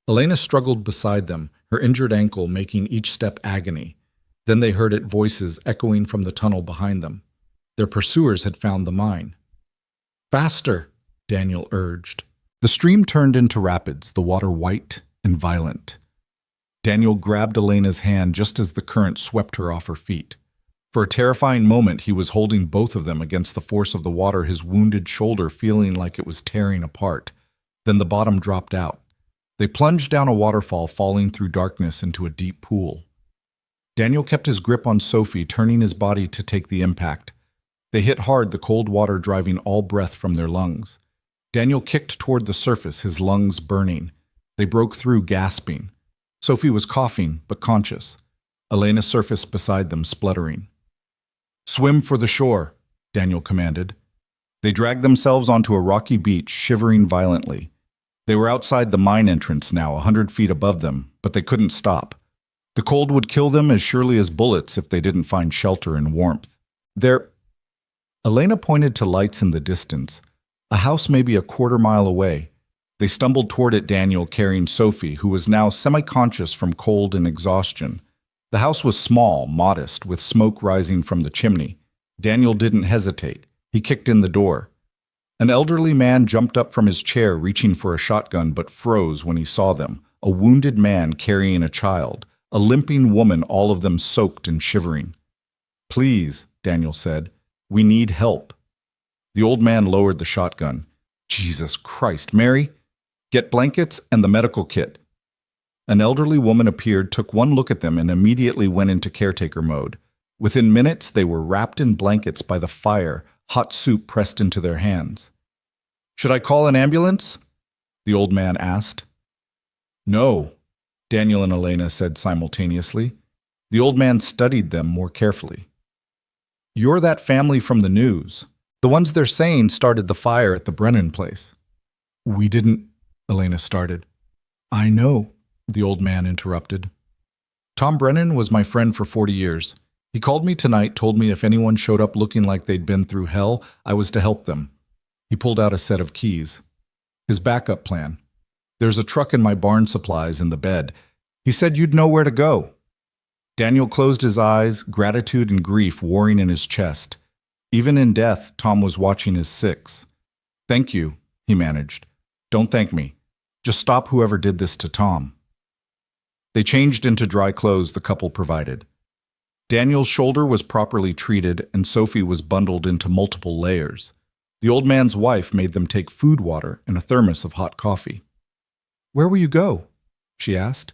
Elena struggled beside them, her injured ankle making each step agony. Then they heard voices echoing from the tunnel behind them. Their pursuers had found the mine. "Faster," Daniel urged. The stream turned into rapids, the water white and violent. Daniel grabbed Elena's hand just as the current swept her off her feet. For a terrifying moment, he was holding both of them against the force of the water, his wounded shoulder feeling like it was tearing apart. Then the bottom dropped out. They plunged down a waterfall, falling through darkness into a deep pool. Daniel kept his grip on Sophie, turning his body to take the impact. They hit hard, the cold water driving all breath from their lungs. Daniel kicked toward the surface, his lungs burning. They broke through, gasping. Sophie was coughing, but conscious. Elena surfaced beside them, spluttering. "Swim for the shore," Daniel commanded. They dragged themselves onto a rocky beach, shivering violently. They were outside the mine entrance now, 100 feet above them, but they couldn't stop. The cold would kill them as surely as bullets if they didn't find shelter and warmth. Elena pointed to lights in the distance, a house maybe a quarter-mile away. They stumbled toward it, Daniel carrying Sophie, who was now semi-conscious from cold and exhaustion. The house was small, modest, with smoke rising from the chimney. Daniel didn't hesitate. He kicked in the door. An elderly man jumped up from his chair, reaching for a shotgun, but froze when he saw them. A wounded man carrying a child, a limping woman, all of them soaked and shivering. "Please," Daniel said, "we need help." The old man lowered the shotgun. "Jesus Christ, Mary! Get blankets and the medical kit." An elderly woman appeared, took one look at them, and immediately went into caretaker mode. Within minutes, they were wrapped in blankets by the fire, hot soup pressed into their hands. "Should I call an ambulance?" the old man asked. "No," Daniel and Elena said simultaneously. The old man studied them more carefully. "You're that family from the news. The ones they're saying started the fire at the Brennan place." "We didn't," Elena started. "I know," the old man interrupted. "Tom Brennan was my friend for 40 years. He called me tonight, told me if anyone showed up looking like they'd been through hell, I was to help them." He pulled out a set of keys. His backup plan. "There's a truck in my barn supplies in the bed. He said you'd know where to go." Daniel closed his eyes, gratitude and grief warring in his chest. Even in death, Tom was watching his six. "Thank you," he managed. "Don't thank me. Just stop whoever did this to Tom." They changed into dry clothes the couple provided. Daniel's shoulder was properly treated, and Sophie was bundled into multiple layers. The old man's wife made them take food water and a thermos of hot coffee. "Where will you go?" she asked.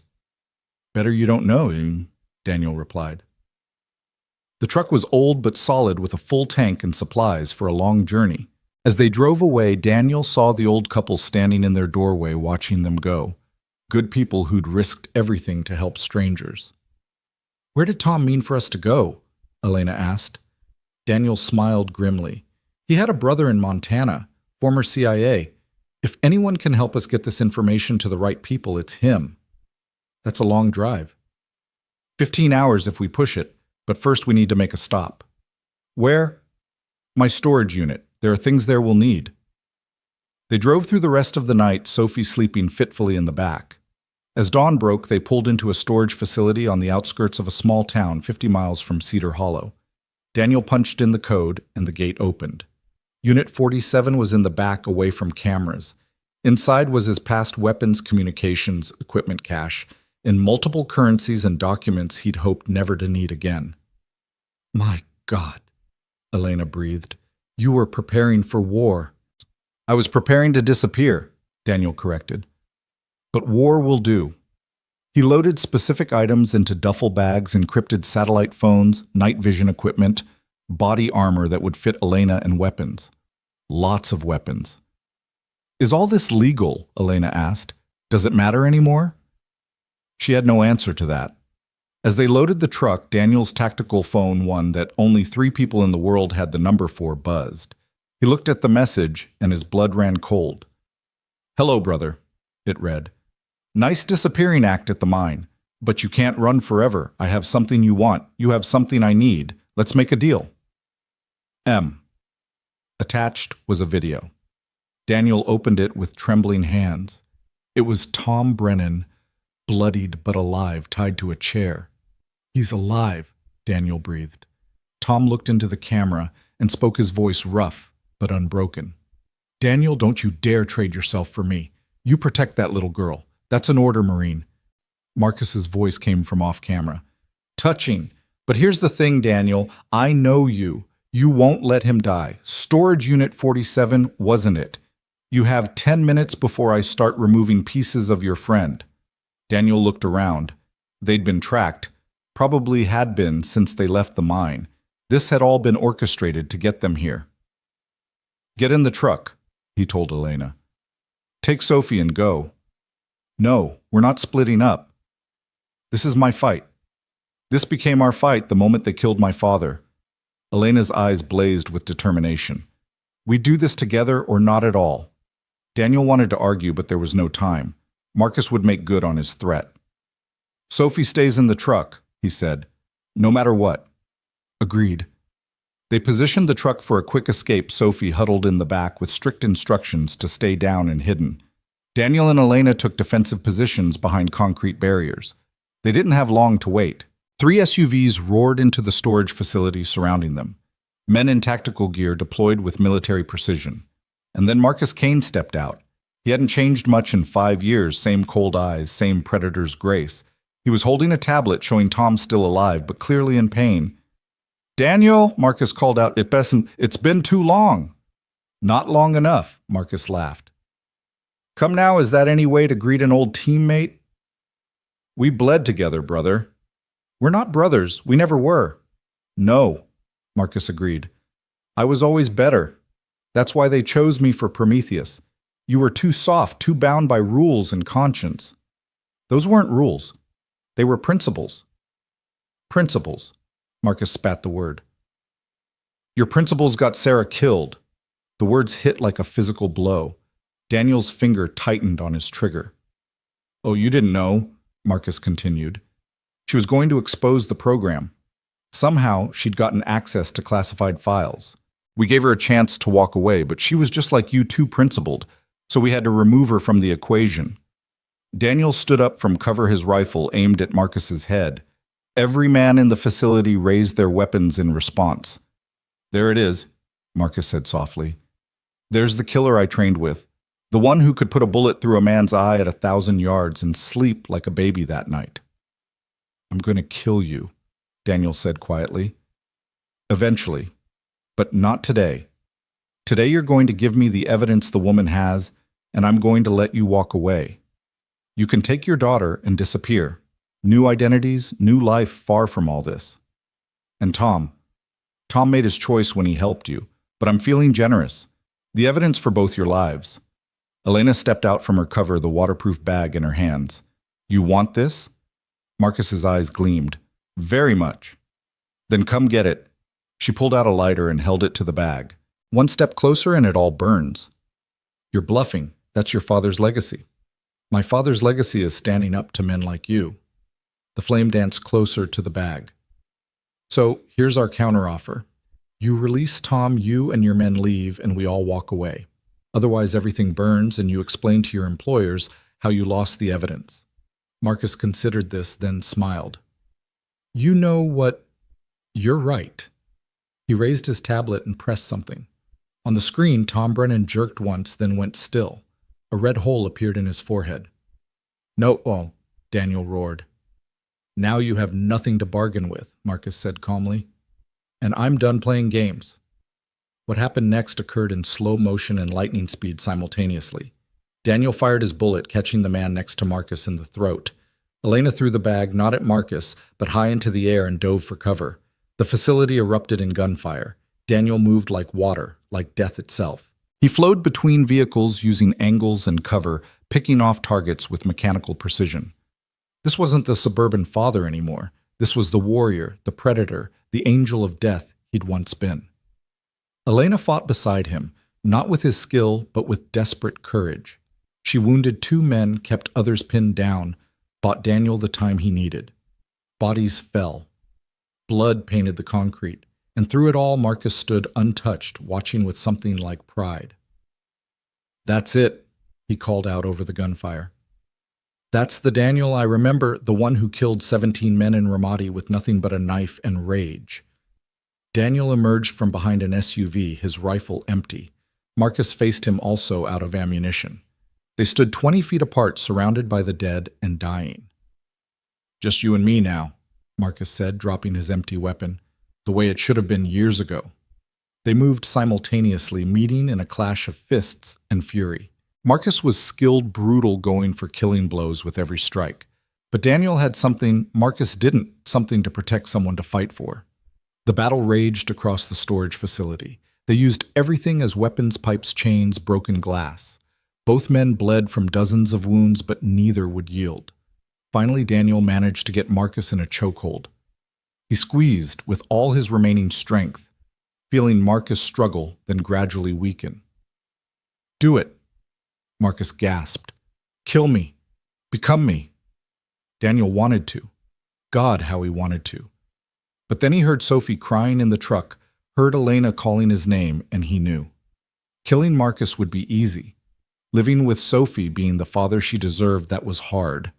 "Better you don't know," Daniel replied. The truck was old but solid, with a full tank and supplies for a long journey. As they drove away, Daniel saw the old couple standing in their doorway watching them go. Good people who'd risked everything to help strangers. "Where did Tom mean for us to go?" Elena asked. Daniel smiled grimly. "He had a brother in Montana, former CIA. If anyone can help us get this information to the right people, it's him." "That's a long drive." 15 hours if we push it, but first we need to make a stop." "Where?" "My storage unit. There are things there we'll need." They drove through the rest of the night, Sophie sleeping fitfully in the back. As dawn broke, they pulled into a storage facility on the outskirts of a small town 50 miles from Cedar Hollow. Daniel punched in the code, and the gate opened. Unit 47 was in the back, away from cameras. Inside was his past weapons, communications, equipment cache, in multiple currencies and documents he'd hoped never to need again. "My God," Elena breathed. "You were preparing for war." "I was preparing to disappear," Daniel corrected. "But war will do." He loaded specific items into duffel bags, encrypted satellite phones, night vision equipment, body armor that would fit Elena, and weapons. Lots of weapons. "Is all this legal?" Elena asked. "Does it matter anymore?" She had no answer to that. As they loaded the truck, Daniel's tactical phone, one that only 3 people in the world had the number for, buzzed. He looked at the message, and his blood ran cold. "Hello, brother," it read. "Nice disappearing act at the mine, but you can't run forever. I have something you want. You have something I need. Let's make a deal. M." Attached was a video. Daniel opened it with trembling hands. It was Tom Brennan, bloodied but alive, tied to a chair. "He's alive," Daniel breathed. Tom looked into the camera and spoke, his voice rough but unbroken. "Daniel, don't you dare trade yourself for me. You protect that little girl. That's an order, Marine." Marcus's voice came from off camera. "Touching. But here's the thing, Daniel. I know you. You won't let him die. Storage Unit 47 wasn't it. You have 10 minutes before I start removing pieces of your friend." Daniel looked around. They'd been tracked. Probably had been since they left the mine. This had all been orchestrated to get them here. Get in the truck, he told Elena. Take Sophie and go. No, we're not splitting up. This is my fight. This became our fight the moment they killed my father. Elena's eyes blazed with determination. We do this together or not at all. Daniel wanted to argue, but there was no time. Marcus would make good on his threat. Sophie stays in the truck, he said. No matter what. Agreed. They positioned the truck for a quick escape. Sophie huddled in the back with strict instructions to stay down and hidden. Daniel and Elena took defensive positions behind concrete barriers. They didn't have long to wait. 3 SUVs roared into the storage facility surrounding them. Men in tactical gear deployed with military precision. And then Marcus Kane stepped out. He hadn't changed much in 5 years, same cold eyes, same predator's grace. He was holding a tablet showing Tom still alive, but clearly in pain. Daniel, Marcus called out, it's been too long. Not long enough, Marcus laughed. Come now, is that any way to greet an old teammate? We bled together, brother. We're not brothers, we never were. No, Marcus agreed. I was always better. That's why they chose me for Prometheus. You were too soft, too bound by rules and conscience. Those weren't rules. They were principles. Principles. Marcus spat the word. Your principles got Sarah killed. The words hit like a physical blow. Daniel's finger tightened on his trigger. Oh, you didn't know, Marcus continued. She was going to expose the program. Somehow, she'd gotten access to classified files. We gave her a chance to walk away, but she was just like you, too principled, so we had to remove her from the equation. Daniel stood up from cover, his rifle aimed at Marcus's head. Every man in the facility raised their weapons in response. There it is, Marcus said softly. There's the killer I trained with, the one who could put a bullet through a man's eye at 1,000 yards and sleep like a baby that night. I'm going to kill you, Daniel said quietly. Eventually, but not today. Today you're going to give me the evidence the woman has, and I'm going to let you walk away. You can take your daughter and disappear. New identities, new life far from all this. And Tom made his choice when he helped you, but I'm feeling generous. The evidence for both your lives. Elena stepped out from her cover, the waterproof bag in her hands. You want this? Marcus's eyes gleamed. Very much. Then come get it. She pulled out a lighter and held it to the bag. One step closer and it all burns. You're bluffing. That's your father's legacy. My father's legacy is standing up to men like you. The flame danced closer to the bag. So here's our counteroffer. You release Tom, you and your men leave, and we all walk away. Otherwise, everything burns, and you explain to your employers how you lost the evidence. Marcus considered this, then smiled. You know what? You're right. He raised his tablet and pressed something. On the screen, Tom Brennan jerked once, then went still. A red hole appeared in his forehead. No, Daniel roared. Now you have nothing to bargain with, Marcus said calmly. And I'm done playing games. What happened next occurred in slow motion and lightning speed simultaneously. Daniel fired his bullet, catching the man next to Marcus in the throat. Elena threw the bag not at Marcus, but high into the air and dove for cover. The facility erupted in gunfire. Daniel moved like water, like death itself. He flowed between vehicles using angles and cover, picking off targets with mechanical precision. This wasn't the suburban father anymore. This was the warrior, the predator, the angel of death he'd once been. Elena fought beside him, not with his skill, but with desperate courage. She wounded 2 men, kept others pinned down, bought Daniel the time he needed. Bodies fell. Blood painted the concrete, and through it all Marcus stood untouched, watching with something like pride. That's it, he called out over the gunfire. That's the Daniel I remember, the one who killed 17 men in Ramadi with nothing but a knife and rage. Daniel emerged from behind an SUV, his rifle empty. Marcus faced him also out of ammunition. They stood 20 feet apart, surrounded by the dead and dying. Just you and me now, Marcus said, dropping his empty weapon, the way it should have been years ago. They moved simultaneously, meeting in a clash of fists and fury. Marcus was skilled, brutal, going for killing blows with every strike. But Daniel had something Marcus didn't, something to protect someone to fight for. The battle raged across the storage facility. They used everything as weapons, pipes, chains, broken glass. Both men bled from dozens of wounds, but neither would yield. Finally, Daniel managed to get Marcus in a chokehold. He squeezed with all his remaining strength, feeling Marcus struggle, then gradually weaken. "Do it," Marcus gasped. "Kill me. Become me." Daniel wanted to. God, how he wanted to. But then he heard Sophie crying in the truck, heard Elena calling his name, and he knew. Killing Marcus would be easy. Living with Sophie being the father she deserved, that was hard.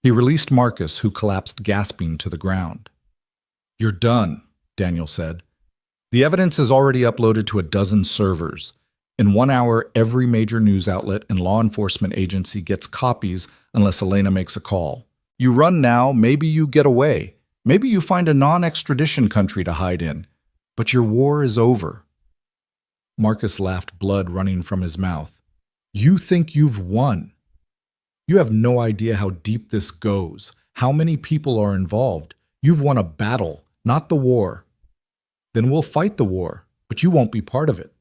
He released Marcus, who collapsed gasping to the ground. "You're done," Daniel said. "The evidence is already uploaded to a dozen servers. In 1 hour, every major news outlet and law enforcement agency gets copies unless Elena makes a call. You run now, maybe you get away. Maybe you find a non-extradition country to hide in. But your war is over." Marcus laughed, blood running from his mouth. "You think you've won? You have no idea how deep this goes, how many people are involved. You've won a battle, not the war. Then we'll fight the war, but you won't be part of it."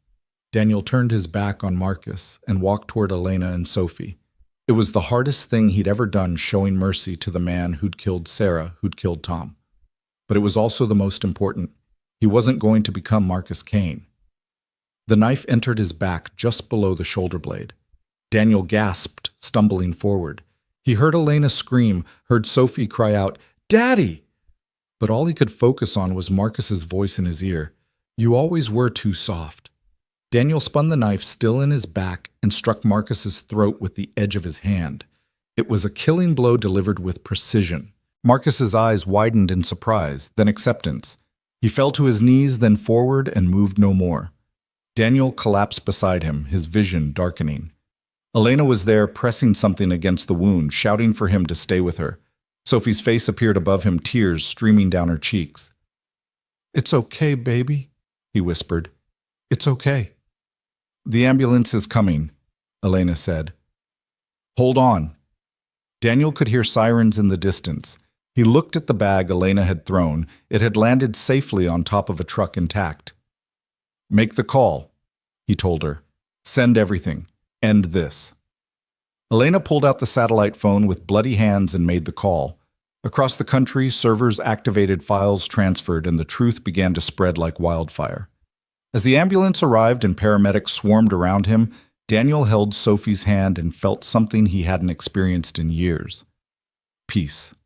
Daniel turned his back on Marcus and walked toward Elena and Sophie. It was the hardest thing he'd ever done, showing mercy to the man who'd killed Sarah, who'd killed Tom. But it was also the most important. He wasn't going to become Marcus Kane. The knife entered his back just below the shoulder blade. Daniel gasped, stumbling forward. He heard Elena scream, heard Sophie cry out, "Daddy!" But all he could focus on was Marcus's voice in his ear. "You always were too soft." Daniel spun the knife still in his back and struck Marcus's throat with the edge of his hand. It was a killing blow delivered with precision. Marcus's eyes widened in surprise, then acceptance. He fell to his knees, then forward, and moved no more. Daniel collapsed beside him, his vision darkening. Elena was there, pressing something against the wound, shouting for him to stay with her. Sophie's face appeared above him, tears streaming down her cheeks. "It's okay, baby," he whispered. "It's okay." "The ambulance is coming," Elena said. "Hold on." Daniel could hear sirens in the distance. He looked at the bag Elena had thrown. It had landed safely on top of a truck intact. "Make the call," he told her. "Send everything. End this." Elena pulled out the satellite phone with bloody hands and made the call. Across the country, servers activated, files transferred, and the truth began to spread like wildfire. As the ambulance arrived and paramedics swarmed around him, Daniel held Sophie's hand and felt something he hadn't experienced in years. Peace.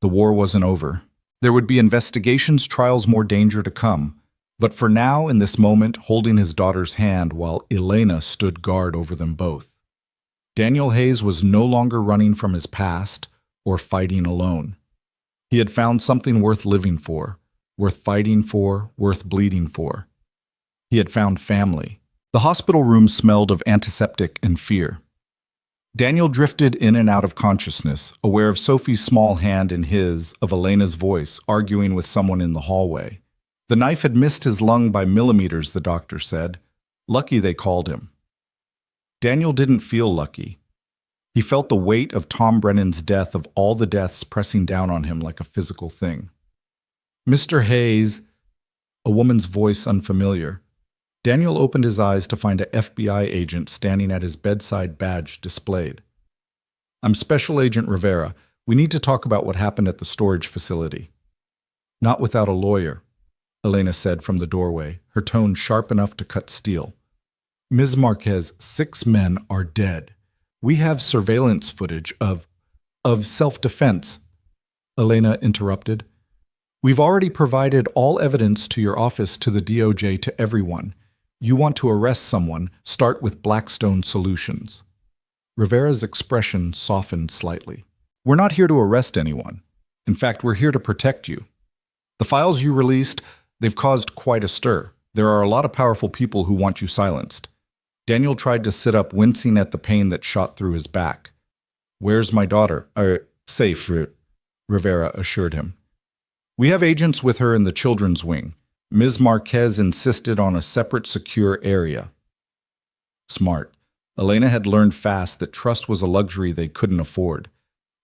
The war wasn't over. There would be investigations, trials, more danger to come. But for now, in this moment, holding his daughter's hand while Elena stood guard over them both. Daniel Hayes was no longer running from his past or fighting alone. He had found something worth living for, worth fighting for, worth bleeding for. He had found family. The hospital room smelled of antiseptic and fear. Daniel drifted in and out of consciousness, aware of Sophie's small hand in his, of Elena's voice, arguing with someone in the hallway. The knife had missed his lung by millimeters, the doctor said. Lucky, they called him. Daniel didn't feel lucky. He felt the weight of Tom Brennan's death, of all the deaths pressing down on him like a physical thing. "Mr. Hayes," a woman's voice unfamiliar. Daniel opened his eyes to find a FBI agent standing at his bedside, badge displayed. "I'm Special Agent Rivera. We need to talk about what happened at the storage facility." "Not without a lawyer," Elena said from the doorway, her tone sharp enough to cut steel. "Ms. Marquez, 6 men are dead. We have surveillance footage of self-defense," Elena interrupted. "We've already provided all evidence to your office, to the DOJ, to everyone. You want to arrest someone, start with Blackstone Solutions." Rivera's expression softened slightly. "We're not here to arrest anyone. In fact, we're here to protect you. The files you released, they've caused quite a stir. There are a lot of powerful people who want you silenced." Daniel tried to sit up, wincing at the pain that shot through his back. "Where's my daughter?" Safe," Rivera assured him. "We have agents with her in the children's wing. Ms. Marquez insisted on a separate, secure area." Smart. Elena had learned fast that trust was a luxury they couldn't afford.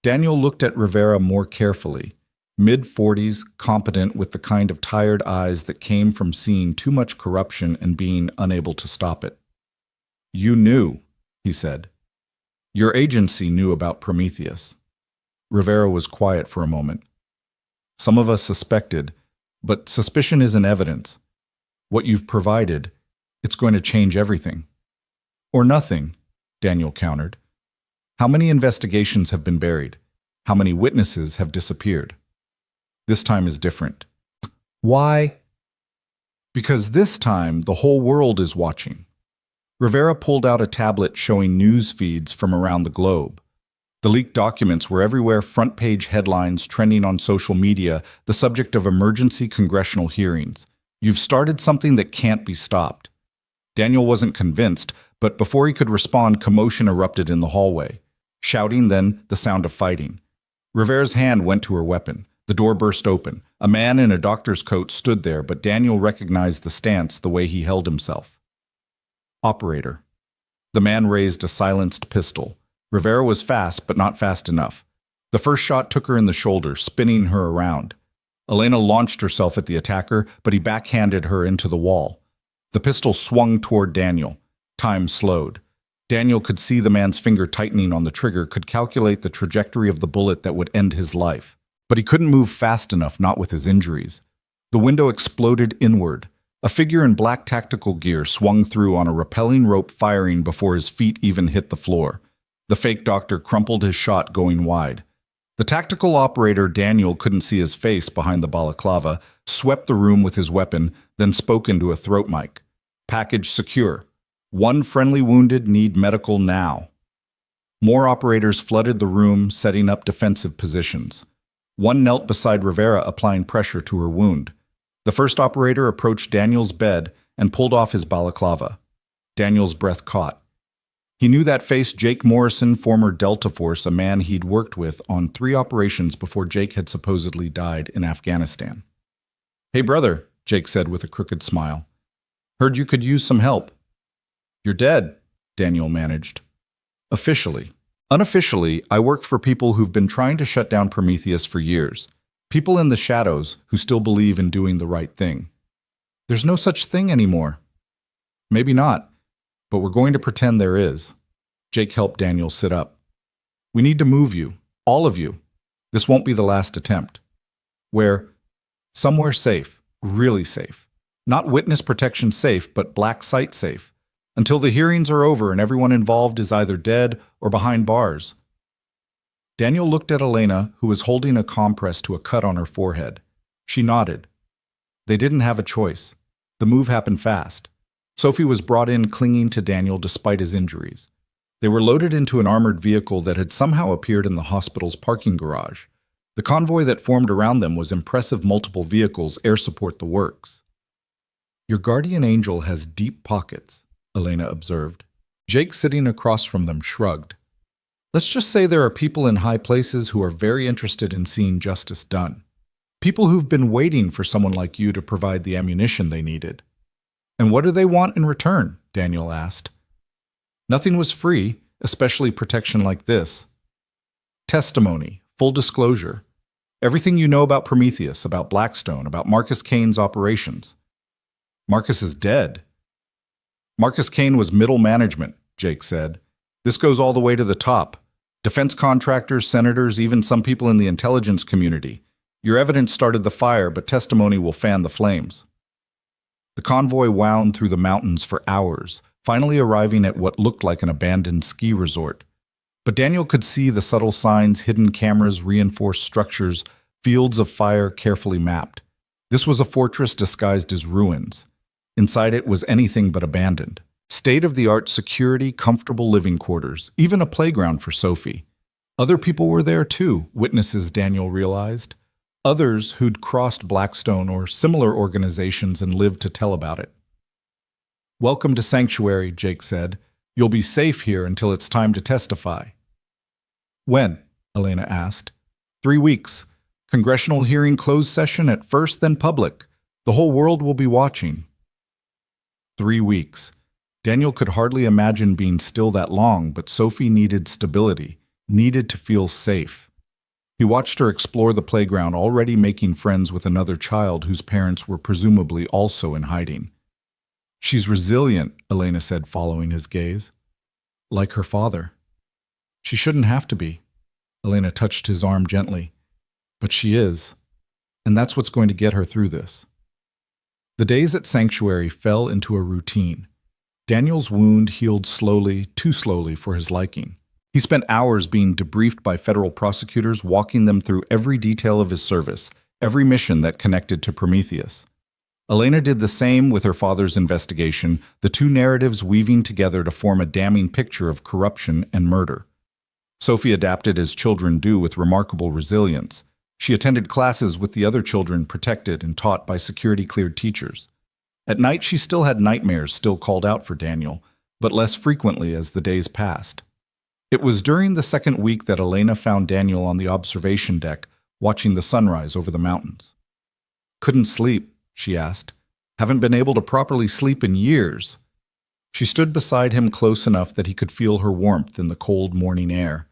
Daniel looked at Rivera more carefully. Mid-40s, competent with the kind of tired eyes that came from seeing too much corruption and being unable to stop it. "You knew," he said. "Your agency knew about Prometheus." Rivera was quiet for a moment. "Some of us suspected, but suspicion isn't evidence. What you've provided, it's going to change everything." "Or nothing," Daniel countered. "How many investigations have been buried? How many witnesses have disappeared? This time is different." "Why?" "Because this time the whole world is watching." Rivera pulled out a tablet showing news feeds from around the globe. The leaked documents were everywhere, front-page headlines trending on social media, the subject of emergency congressional hearings. "You've started something that can't be stopped." Daniel wasn't convinced, but before he could respond, commotion erupted in the hallway. Shouting, then the sound of fighting. Rivera's hand went to her weapon. The door burst open. A man in a doctor's coat stood there, but Daniel recognized the stance, the way he held himself. "Operator." The man raised a silenced pistol. Rivera was fast, but not fast enough. The first shot took her in the shoulder, spinning her around. Elena launched herself at the attacker, but he backhanded her into the wall. The pistol swung toward Daniel. Time slowed. Daniel could see the man's finger tightening on the trigger, could calculate the trajectory of the bullet that would end his life. But he couldn't move fast enough, not with his injuries. The window exploded inward. A figure in black tactical gear swung through on a rappelling rope, firing before his feet even hit the floor. The fake doctor crumpled his shot, going wide. The tactical operator, Daniel couldn't see his face behind the balaclava, swept the room with his weapon, then spoke into a throat mic. "Package secure. 1 friendly wounded, need medical now." More operators flooded the room, setting up defensive positions. One knelt beside Rivera, applying pressure to her wound. The first operator approached Daniel's bed and pulled off his balaclava. Daniel's breath caught. He knew that face: Jake Morrison, former Delta Force, a man he'd worked with on 3 operations before Jake had supposedly died in Afghanistan. "Hey, brother," Jake said with a crooked smile. "Heard you could use some help." "You're dead," Daniel managed. "Officially. Unofficially, I work for people who've been trying to shut down Prometheus for years. People in the shadows who still believe in doing the right thing." "There's no such thing anymore." "Maybe not, but we're going to pretend there is." Jake helped Daniel sit up. "We need to move you, all of you. This won't be the last attempt. Where? Somewhere safe, really safe. Not witness protection safe, but black site safe. Until the hearings are over and everyone involved is either dead or behind bars." Daniel looked at Elena, who was holding a compress to a cut on her forehead. She nodded. They didn't have a choice. The move happened fast. Sophie was brought in, clinging to Daniel despite his injuries. They were loaded into an armored vehicle that had somehow appeared in the hospital's parking garage. The convoy that formed around them was impressive: multiple vehicles, air support, the works. "Your guardian angel has deep pockets," Elena observed. Jake, sitting across from them, shrugged. "Let's just say there are people in high places who are very interested in seeing justice done. People who've been waiting for someone like you to provide the ammunition they needed." "And what do they want in return?" Daniel asked. "Nothing was free, especially protection like this. Testimony, full disclosure. Everything you know about Prometheus, about Blackstone, about Marcus Kane's operations." "Marcus is dead." "Marcus Kane was middle management," Jake said. "This goes all the way to the top. Defense contractors, senators, even some people in the intelligence community. Your evidence started the fire, but testimony will fan the flames." The convoy wound through the mountains for hours, finally arriving at what looked like an abandoned ski resort. But Daniel could see the subtle signs: hidden cameras, reinforced structures, fields of fire carefully mapped. This was a fortress disguised as ruins. Inside it was anything but abandoned. State-of-the-art security, comfortable living quarters, even a playground for Sophie. Other people were there too, witnesses Daniel realized. Others who'd crossed Blackstone or similar organizations and lived to tell about it. "Welcome to Sanctuary," Jake said. "You'll be safe here until it's time to testify." "When?" Elena asked. 3 weeks. Congressional hearing closed session at first, then public. The whole world will be watching." 3 weeks. Daniel could hardly imagine being still that long, but Sophie needed stability, needed to feel safe. He watched her explore the playground, already making friends with another child whose parents were presumably also in hiding. "She's resilient," Elena said, following his gaze. "Like her father." "She shouldn't have to be." Elena touched his arm gently. "But she is. And that's what's going to get her through this." The days at Sanctuary fell into a routine. Daniel's wound healed slowly, too slowly for his liking. He spent hours being debriefed by federal prosecutors, walking them through every detail of his service, every mission that connected to Prometheus. Elena did the same with her father's investigation, the two narratives weaving together to form a damning picture of corruption and murder. Sophie adapted as children do with remarkable resilience. She attended classes with the other children, protected and taught by security-cleared teachers. At night, she still had nightmares, still called out for Daniel, but less frequently as the days passed. It was during the second week that Elena found Daniel on the observation deck, watching the sunrise over the mountains. "Couldn't sleep?" she asked. "Haven't been able to properly sleep in years." She stood beside him close enough that he could feel her warmth in the cold morning air.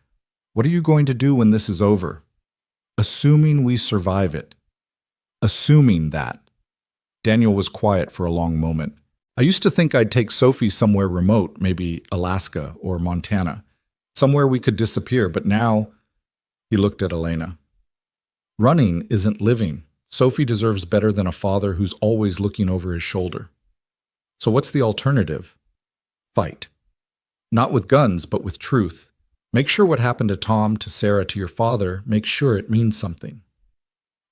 "What are you going to do when this is over?" "Assuming we survive it." "Assuming that." Daniel was quiet for a long moment. "I used to think I'd take Sophie somewhere remote, maybe Alaska or Montana. Somewhere we could disappear, but now—" He looked at Elena. "Running isn't living. Sophie deserves better than a father who's always looking over his shoulder." "So what's the alternative?" "Fight. Not with guns, but with truth. Make sure what happened to Tom, to Sarah, to your father, make sure it means something."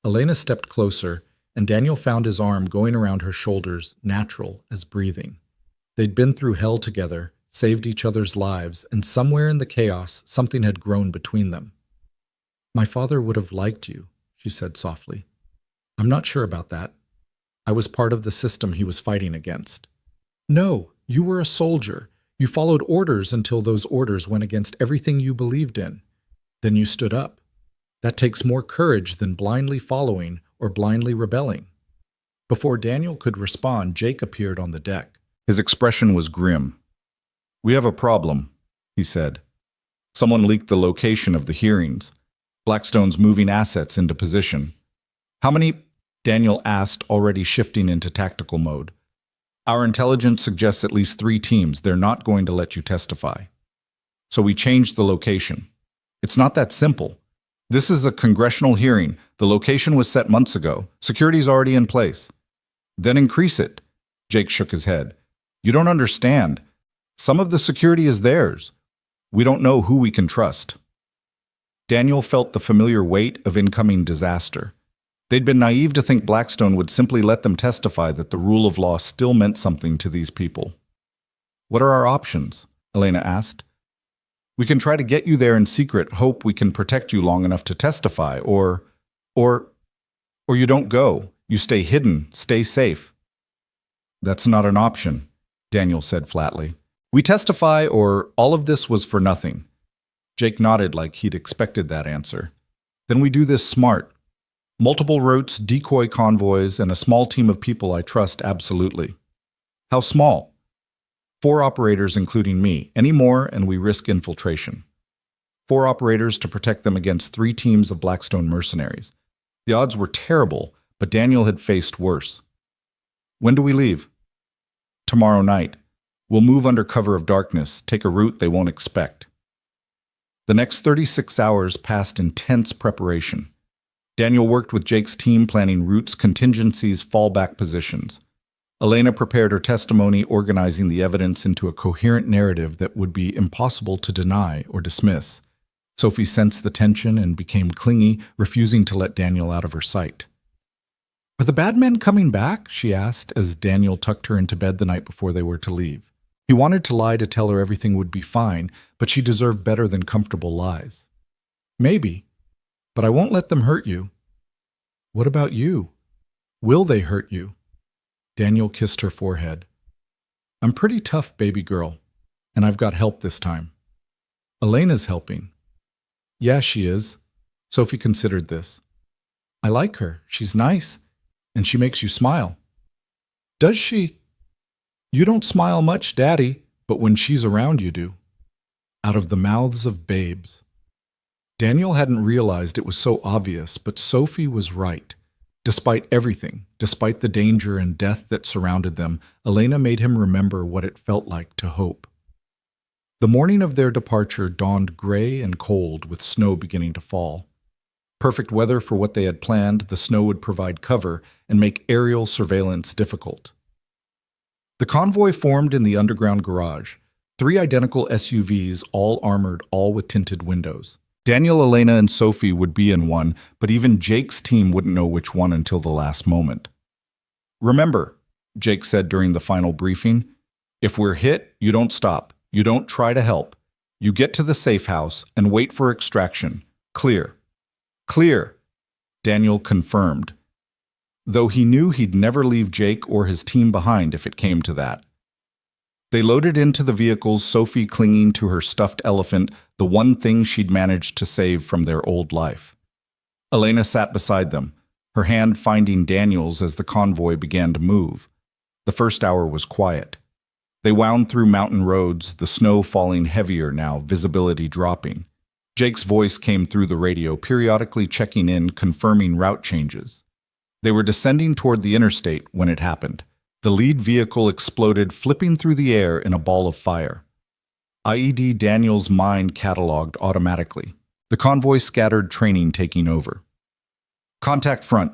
Elena stepped closer, and Daniel found his arm going around her shoulders, natural as breathing. They'd been through hell together, saved each other's lives, and somewhere in the chaos, something had grown between them. "My father would have liked you," she said softly. "I'm not sure about that. I was part of the system he was fighting against." "No, you were a soldier. You followed orders until those orders went against everything you believed in. Then you stood up. That takes more courage than blindly following or blindly rebelling." Before Daniel could respond, Jake appeared on the deck. His expression was grim. "We have a problem," he said. "Someone leaked the location of the hearings. Blackstone's moving assets into position." "How many?" Daniel asked, already shifting into tactical mode. "Our intelligence suggests at least 3 teams. They're not going to let you testify." "So we changed the location." "It's not that simple. This is a congressional hearing. The location was set months ago. Security's already in place." "Then increase it." Jake shook his head. "You don't understand. Some of the security is theirs. We don't know who we can trust." Daniel felt the familiar weight of incoming disaster. They'd been naive to think Blackstone would simply let them testify that the rule of law still meant something to these people. "What are our options?" Elena asked. "We can try to get you there in secret, hope we can protect you long enough to testify, or you don't go. You stay hidden, stay safe." "That's not an option," Daniel said flatly. "We testify, or all of this was for nothing." Jake nodded like he'd expected that answer. "Then we do this smart. Multiple routes, decoy convoys, and a small team of people I trust absolutely." "How small?" 4 operators, including me. Any more, and we risk infiltration. 4 operators to protect them against 3 teams of Blackstone mercenaries. The odds were terrible, but Daniel had faced worse. "When do we leave?" "Tomorrow night. We'll move under cover of darkness, take a route they won't expect." The next 36 hours passed intense preparation. Daniel worked with Jake's team, planning routes, contingencies, fallback positions. Elena prepared her testimony, organizing the evidence into a coherent narrative that would be impossible to deny or dismiss. Sophie sensed the tension and became clingy, refusing to let Daniel out of her sight. "Are the bad men coming back?" she asked as Daniel tucked her into bed the night before they were to leave. He wanted to lie to tell her everything would be fine, but she deserved better than comfortable lies. "Maybe, but I won't let them hurt you." "What about you? Will they hurt you?" Daniel kissed her forehead. "I'm pretty tough, baby girl, and I've got help this time." "Elena's helping." "Yeah, she is." Sophie considered this. "I like her. She's nice, and she makes you smile." "Does she?" "You don't smile much, Daddy, but when she's around you do." Out of the mouths of babes. Daniel hadn't realized it was so obvious, but Sophie was right. Despite everything, despite the danger and death that surrounded them, Elena made him remember what it felt like to hope. The morning of their departure dawned gray and cold, with snow beginning to fall. Perfect weather for what they had planned, the snow would provide cover and make aerial surveillance difficult. The convoy formed in the underground garage, 3 identical SUVs, all armored, all with tinted windows. Daniel, Elena, and Sophie would be in one, but even Jake's team wouldn't know which one until the last moment. "Remember," Jake said during the final briefing, "if we're hit, you don't stop. You don't try to help. You get to the safe house and wait for extraction. Clear." "Clear," Daniel confirmed, though he knew he'd never leave Jake or his team behind if it came to that. They loaded into the vehicles, Sophie clinging to her stuffed elephant, the one thing she'd managed to save from their old life. Elena sat beside them, her hand finding Daniel's as the convoy began to move. The first hour was quiet. They wound through mountain roads, the snow falling heavier now, visibility dropping. Jake's voice came through the radio, periodically checking in, confirming route changes. They were descending toward the interstate when it happened. The lead vehicle exploded, flipping through the air in a ball of fire. IED Daniel's mind cataloged automatically. The convoy scattered, training taking over. "Contact front,"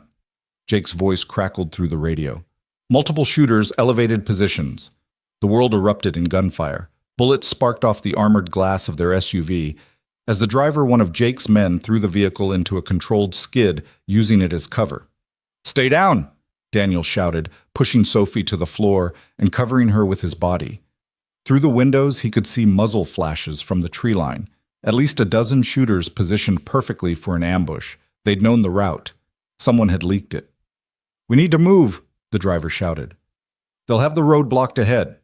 Jake's voice crackled through the radio. Multiple shooters, elevated positions. The world erupted in gunfire. Bullets sparked off the armored glass of their SUV as the driver, one of Jake's men, threw the vehicle into a controlled skid, using it as cover. "Stay down!" Daniel shouted, pushing Sophie to the floor and covering her with his body. Through the windows, he could see muzzle flashes from the tree line. At least a dozen shooters positioned perfectly for an ambush. They'd known the route. Someone had leaked it. "We need to move," the driver shouted. "They'll have the road blocked ahead."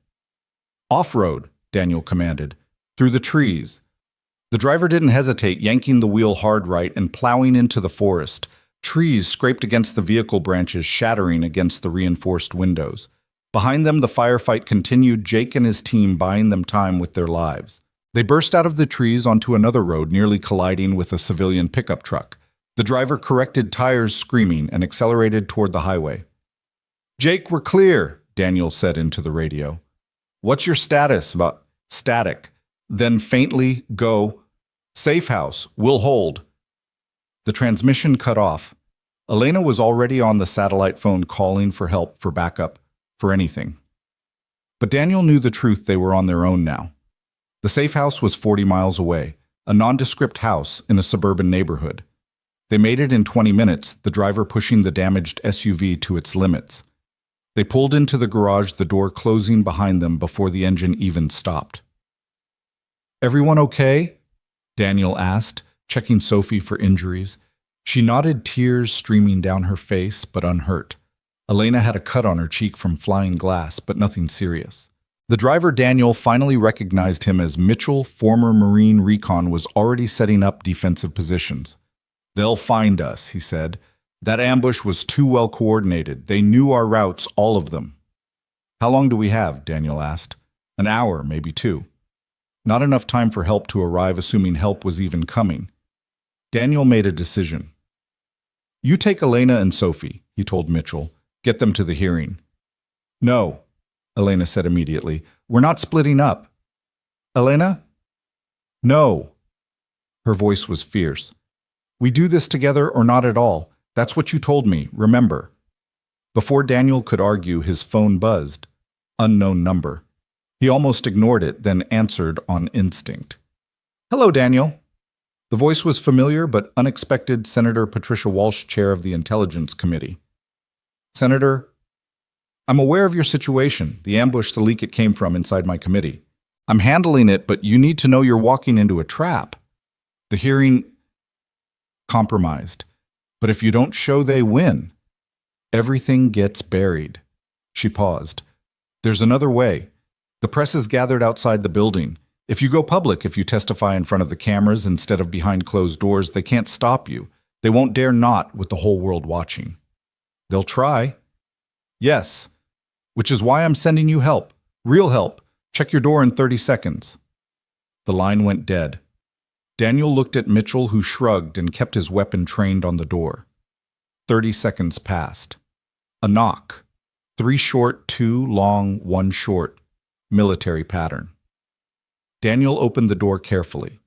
"Off-road," Daniel commanded. "Through the trees." The driver didn't hesitate, yanking the wheel hard right and plowing into the forest. Trees scraped against the vehicle branches, shattering against the reinforced windows. Behind them, the firefight continued, Jake and his team buying them time with their lives. They burst out of the trees onto another road, nearly colliding with a civilian pickup truck. The driver corrected tires, screaming, and accelerated toward the highway. "Jake, we're clear," Daniel said into the radio. "What's your status?" "Static." Then faintly, "Go. Safe house. We'll hold." The transmission cut off. Elena was already on the satellite phone calling for help, for backup, for anything. But Daniel knew the truth. They were on their own now. The safe house was 40 miles away, a nondescript house in a suburban neighborhood. They made it in 20 minutes, the driver pushing the damaged SUV to its limits. They pulled into the garage, the door closing behind them before the engine even stopped. "Everyone okay?" Daniel asked, checking Sophie for injuries. She nodded, tears streaming down her face, but unhurt. Elena had a cut on her cheek from flying glass, but nothing serious. The driver, Daniel, finally recognized him as Mitchell, former Marine Recon, was already setting up defensive positions. "They'll find us," he said. "That ambush was too well coordinated. They knew our routes, all of them." "How long do we have?" Daniel asked. "An hour, maybe 2. Not enough time for help to arrive, assuming help was even coming. Daniel made a decision. "You take Elena and Sophie," he told Mitchell. "Get them to the hearing." "No," Elena said immediately. "We're not splitting up." "Elena?" "No." Her voice was fierce. "We do this together or not at all. That's what you told me, remember." Before Daniel could argue, his phone buzzed. Unknown number. He almost ignored it, then answered on instinct. "Hello, Daniel." The voice was familiar but unexpected. Senator Patricia Walsh, chair of the Intelligence Committee. "Senator, I'm aware of your situation, the ambush, the leak it came from inside my committee. I'm handling it, but you need to know you're walking into a trap. The hearing compromised. But if you don't show they win, everything gets buried." She paused. "There's another way. The press is gathered outside the building. If you go public, if you testify in front of the cameras instead of behind closed doors, they can't stop you. They won't dare not with the whole world watching." "They'll try." "Yes. Which is why I'm sending you help. Real help. Check your door in 30 seconds. The line went dead. Daniel looked at Mitchell, who shrugged and kept his weapon trained on the door. 30 seconds passed. A knock. 3 short, 2 long, 1 short. Military pattern. Daniel opened the door carefully.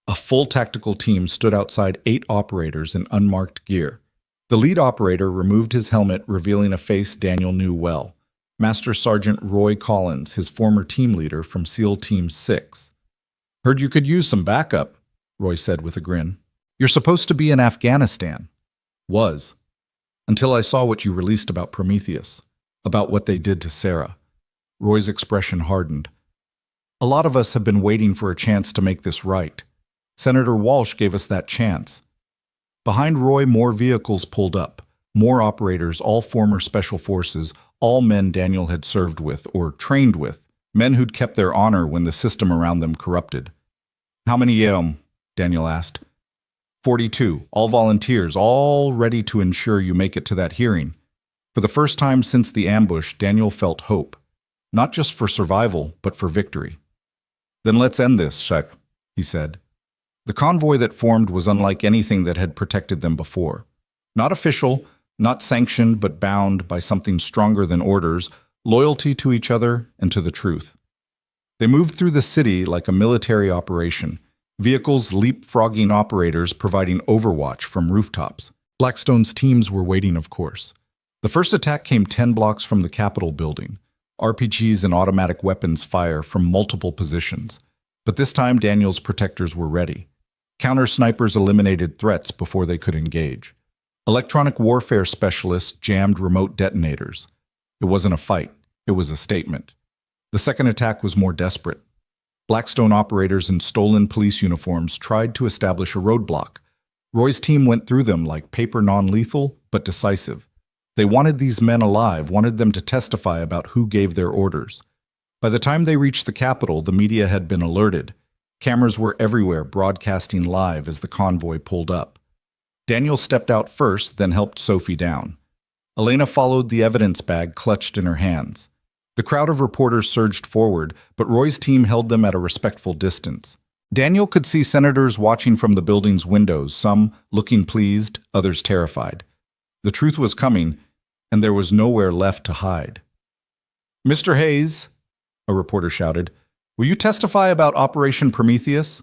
A full tactical team stood outside 8 operators in unmarked gear. The lead operator removed his helmet, revealing a face Daniel knew well. Master Sergeant Roy Collins, his former team leader from SEAL Team 6. "Heard you could use some backup," Roy said with a grin. "You're supposed to be in Afghanistan." "Was. Until I saw what you released about Prometheus, about what they did to Sarah." Roy's expression hardened. "A lot of us have been waiting for a chance to make this right. Senator Walsh gave us that chance." Behind Roy, more vehicles pulled up. More operators, all former special forces, all men Daniel had served with or trained with, men who'd kept their honor when the system around them corrupted. "How many, Daniel asked. 42, all volunteers, all ready to ensure you make it to that hearing." For the first time since the ambush, Daniel felt hope. Not just for survival, but for victory. "Then let's end this, Shep," he said. The convoy that formed was unlike anything that had protected them before. Not official, not sanctioned, but bound by something stronger than orders, loyalty to each other and to the truth. They moved through the city like a military operation, vehicles leapfrogging operators providing overwatch from rooftops. Blackstone's teams were waiting, of course. The first attack came 10 blocks from the Capitol building. RPGs and automatic weapons fire from multiple positions. But this time, Daniel's protectors were ready. Counter-snipers eliminated threats before they could engage. Electronic warfare specialists jammed remote detonators. It wasn't a fight. It was a statement. The second attack was more desperate. Blackstone operators in stolen police uniforms tried to establish a roadblock. Roy's team went through them like paper, non-lethal, but decisive. They wanted these men alive, wanted them to testify about who gave their orders. By the time they reached the Capitol, the media had been alerted. Cameras were everywhere, broadcasting live as the convoy pulled up. Daniel stepped out first, then helped Sophie down. Elena followed, the evidence bag clutched in her hands. The crowd of reporters surged forward, but Roy's team held them at a respectful distance. Daniel could see senators watching from the building's windows, some looking pleased, others terrified. The truth was coming, and there was nowhere left to hide. "Mr. Hayes," a reporter shouted, "will you testify about Operation Prometheus?"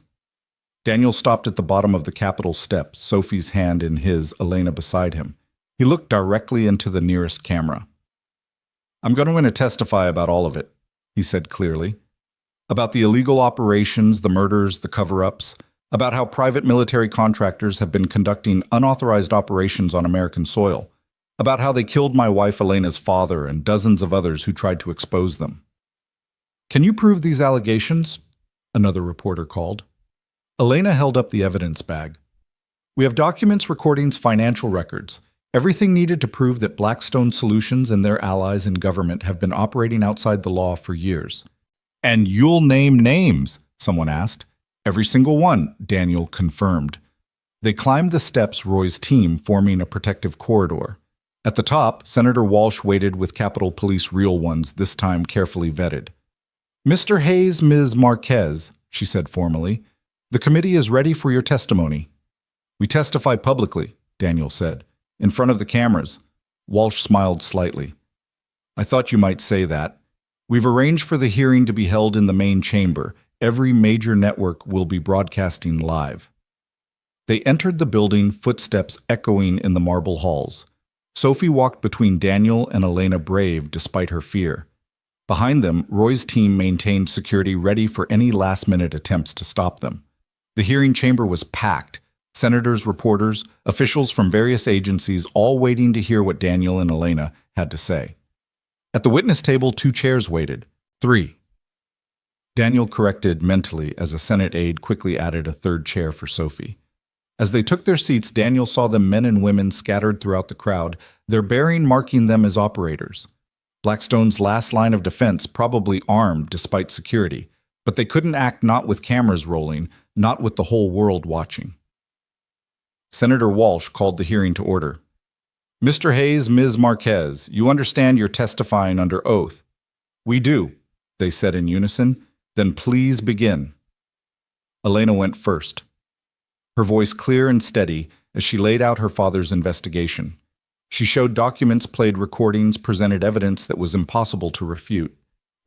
Daniel stopped at the bottom of the Capitol steps, Sophie's hand in his, Elena beside him. He looked directly into the nearest camera. "I'm going to testify about all of it," he said clearly. "About the illegal operations, the murders, the cover-ups, about how private military contractors have been conducting unauthorized operations on American soil, about how they killed my wife Elena's father and dozens of others who tried to expose them." "Can you prove these allegations?" another reporter called. Elena held up the evidence bag. "We have documents, recordings, financial records, everything needed to prove that Blackstone Solutions and their allies in government have been operating outside the law for years." "And you'll name names?" someone asked. "Every single one," Daniel confirmed. They climbed the steps, Roy's team forming a protective corridor. At the top, Senator Walsh waited with Capitol Police, real ones, this time carefully vetted. "Mr. Hayes, Ms. Marquez," she said formally, "the committee is ready for your testimony." "We testify publicly," Daniel said, "in front of the cameras." Walsh smiled slightly. "I thought you might say that. We've arranged for the hearing to be held in the main chamber. Every major network will be broadcasting live." They entered the building, footsteps echoing in the marble halls. Sophie walked between Daniel and Elena, brave despite her fear. Behind them, Roy's team maintained security, ready for any last-minute attempts to stop them. The hearing chamber was packed. Senators, reporters, officials from various agencies, all waiting to hear what Daniel and Elena had to say. At the witness table, 2 chairs waited. 3. Daniel corrected mentally as a Senate aide quickly added a 3rd chair for Sophie. As they took their seats, Daniel saw the men and women scattered throughout the crowd, their bearing marking them as operators. Blackstone's last line of defense, probably armed despite security, but they couldn't act not with cameras rolling, not with the whole world watching. Senator Walsh called the hearing to order. "Mr. Hayes, Ms. Marquez, you understand you're testifying under oath." "We do," they said in unison. "Then please begin." Elena went first. her voice clear and steady as she laid out her father's investigation. She showed documents, played recordings, presented evidence that was impossible to refute.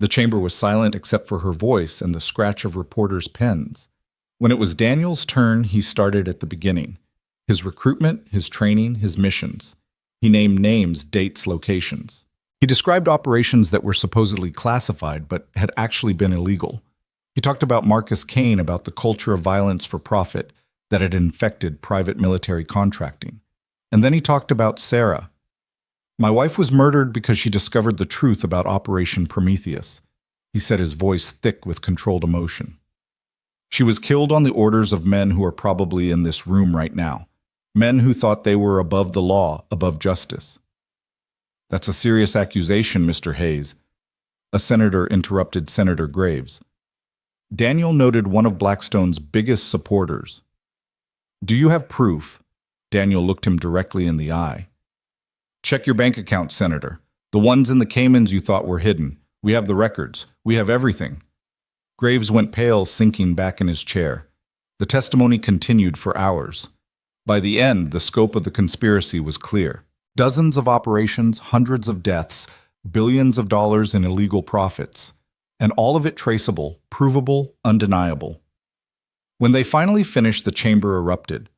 The chamber was silent except for her voice and the scratch of reporters' pens. When it was Daniel's turn, he started at the beginning. His recruitment, his training, his missions. He named names, dates, locations. He described operations that were supposedly classified but had actually been illegal. He talked about Marcus Kane, about the culture of violence for profit that had infected private military contracting. And then he talked about Sarah. My wife was murdered because she discovered the truth about Operation Prometheus. He said, his voice thick with controlled emotion. She was killed on the orders of men who are probably in this room right now. Men who thought they were above the law, above justice. That's a serious accusation, Mr. Hayes. A senator interrupted Senator Graves. Daniel noted one of Blackstone's biggest supporters. Do you have proof? Daniel looked him directly in the eye. Check your bank account, Senator. The ones in the Caymans you thought were hidden. We have the records. We have everything. Graves went pale, sinking back in his chair. The testimony continued for hours. By the end, the scope of the conspiracy was clear. Dozens of operations, hundreds of deaths, billions of dollars in illegal profits, and all of it traceable, provable, undeniable. When they finally finished, the chamber erupted.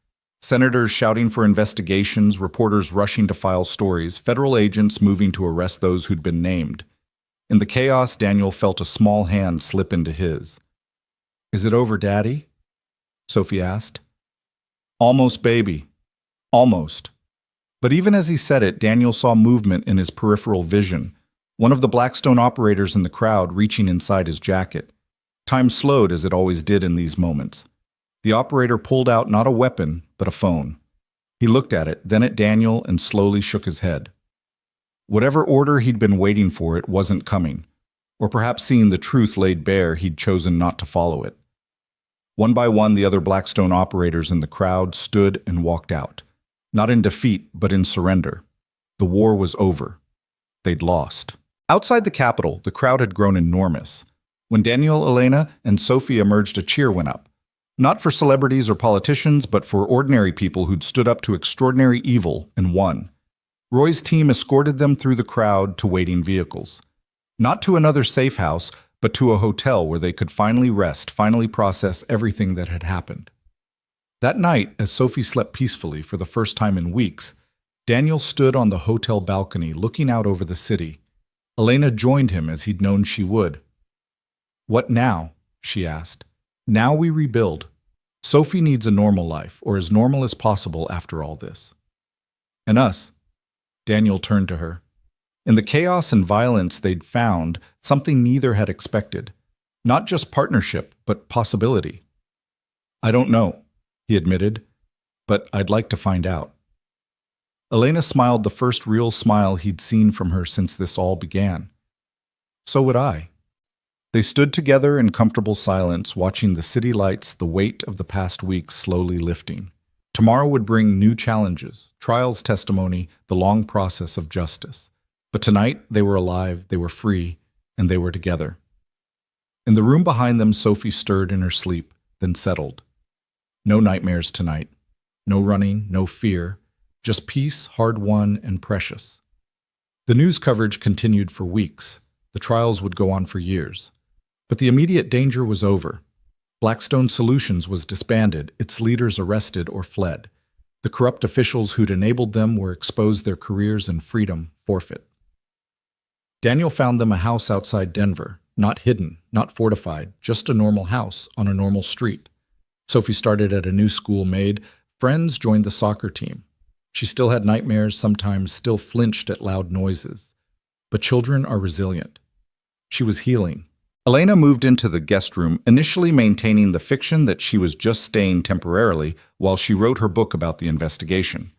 Senators shouting for investigations, reporters rushing to file stories, federal agents moving to arrest those who'd been named. In the chaos, Daniel felt a small hand slip into his. Is it over, Daddy? Sophie asked. Almost, baby. Almost. But even as he said it, Daniel saw movement in his peripheral vision, one of the Blackstone operators in the crowd reaching inside his jacket. Time slowed as it always did in these moments. The operator pulled out not a weapon, but a phone. He looked at it, then at Daniel, and slowly shook his head. Whatever order he'd been waiting for, it wasn't coming. Or perhaps seeing the truth laid bare, he'd chosen not to follow it. One by one, the other Blackstone operators in the crowd stood and walked out. Not in defeat, but in surrender. The war was over. They'd lost. Outside the Capitol, the crowd had grown enormous. When Daniel, Elena, and Sophie emerged, a cheer went up. Not for celebrities or politicians, but for ordinary people who'd stood up to extraordinary evil and won. Roy's team escorted them through the crowd to waiting vehicles. Not to another safe house, but to a hotel where they could finally rest, finally process everything that had happened. That night, as Sophie slept peacefully for the first time in weeks, Daniel stood on the hotel balcony looking out over the city. Elena joined him as he'd known she would. What now? She asked. Now we rebuild. Sophie needs a normal life, or as normal as possible after all this. And us? Daniel turned to her. In the chaos and violence they'd found, something neither had expected. Not just partnership, but possibility. I don't know, he admitted, but I'd like to find out. Elena smiled, the first real smile he'd seen from her since this all began. So would I. They stood together in comfortable silence, watching the city lights, the weight of the past weeks slowly lifting. Tomorrow would bring new challenges, trials, testimony, the long process of justice. But tonight, they were alive, they were free, and they were together. In the room behind them, Sophie stirred in her sleep, then settled. No nightmares tonight. No running, no fear. Just peace, hard-won and precious. The news coverage continued for weeks. The trials would go on for years. But the immediate danger was over. Blackstone Solutions was disbanded, its leaders arrested or fled. The corrupt officials who'd enabled them were exposed, their careers and freedom forfeit. Daniel found them a house outside Denver, not hidden, not fortified, just a normal house on a normal street. Sophie started at a new school, made friends, joined the soccer team. She still had nightmares, sometimes still flinched at loud noises. But children are resilient. She was healing. Elena moved into the guest room, initially maintaining the fiction that she was just staying temporarily while she wrote her book about the investigation.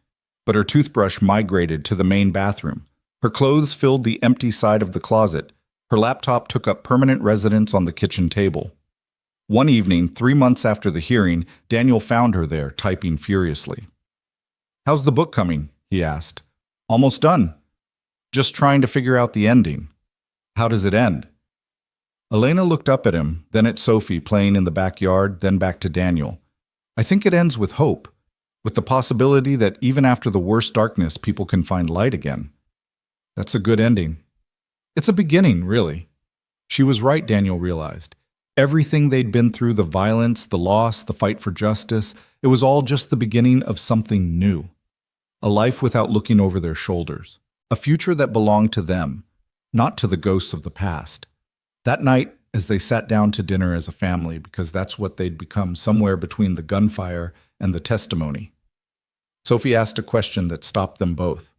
But her toothbrush migrated to the main bathroom. Her clothes filled the empty side of the closet. Her laptop took up permanent residence on the kitchen table. One evening, 3 months after the hearing, Daniel found her there, typing furiously. "How's the book coming?" he asked. "Almost done. Just trying to figure out the ending." "How does it end?" Elena looked up at him, then at Sophie playing in the backyard, then back to Daniel. I think it ends with hope, with the possibility that even after the worst darkness, people can find light again. That's a good ending. It's a beginning, really. She was right, Daniel realized. Everything they'd been through, the violence, the loss, the fight for justice, it was all just the beginning of something new. A life without looking over their shoulders. A future that belonged to them, not to the ghosts of the past. That night, as they sat down to dinner as a family, because that's what they'd become somewhere between the gunfire and the testimony, Sophie asked a question that stopped them both.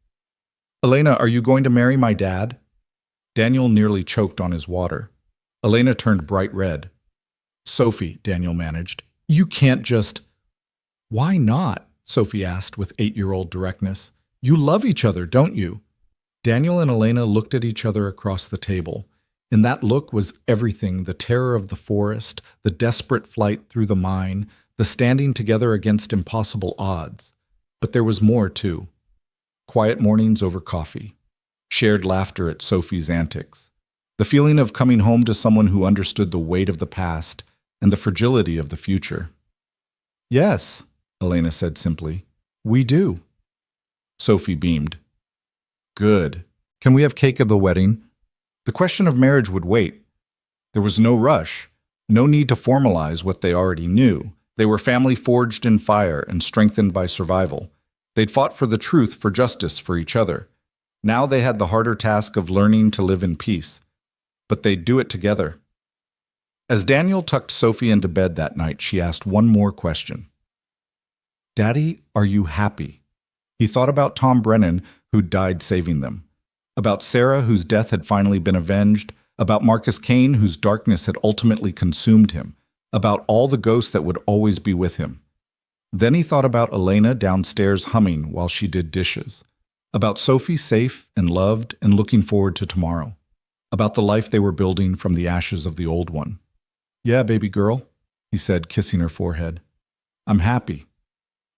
Elena, are you going to marry my dad? Daniel nearly choked on his water. Elena turned bright red. Sophie, Daniel managed, you can't just... Why not? Sophie asked with 8-year-old directness. You love each other, don't you? Daniel and Elena looked at each other across the table. In that look was everything, the terror of the forest, the desperate flight through the mine, the standing together against impossible odds. But there was more, too. Quiet mornings over coffee. Shared laughter at Sophie's antics. The feeling of coming home to someone who understood the weight of the past and the fragility of the future. Yes, Elena said simply. We do. Sophie beamed. Good. Can we have cake at the wedding? The question of marriage would wait. There was no rush, no need to formalize what they already knew. They were family forged in fire and strengthened by survival. They'd fought for the truth, for justice, for each other. Now they had the harder task of learning to live in peace. But they'd do it together. As Daniel tucked Sophie into bed that night, she asked one more question. Daddy, are you happy? He thought about Tom Brennan, who'd died saving them. About Sarah, whose death had finally been avenged. About Marcus Kane, whose darkness had ultimately consumed him. About all the ghosts that would always be with him. Then he thought about Elena downstairs humming while she did dishes. About Sophie safe and loved and looking forward to tomorrow. About the life they were building from the ashes of the old one. Yeah, baby girl, he said, kissing her forehead. I'm happy.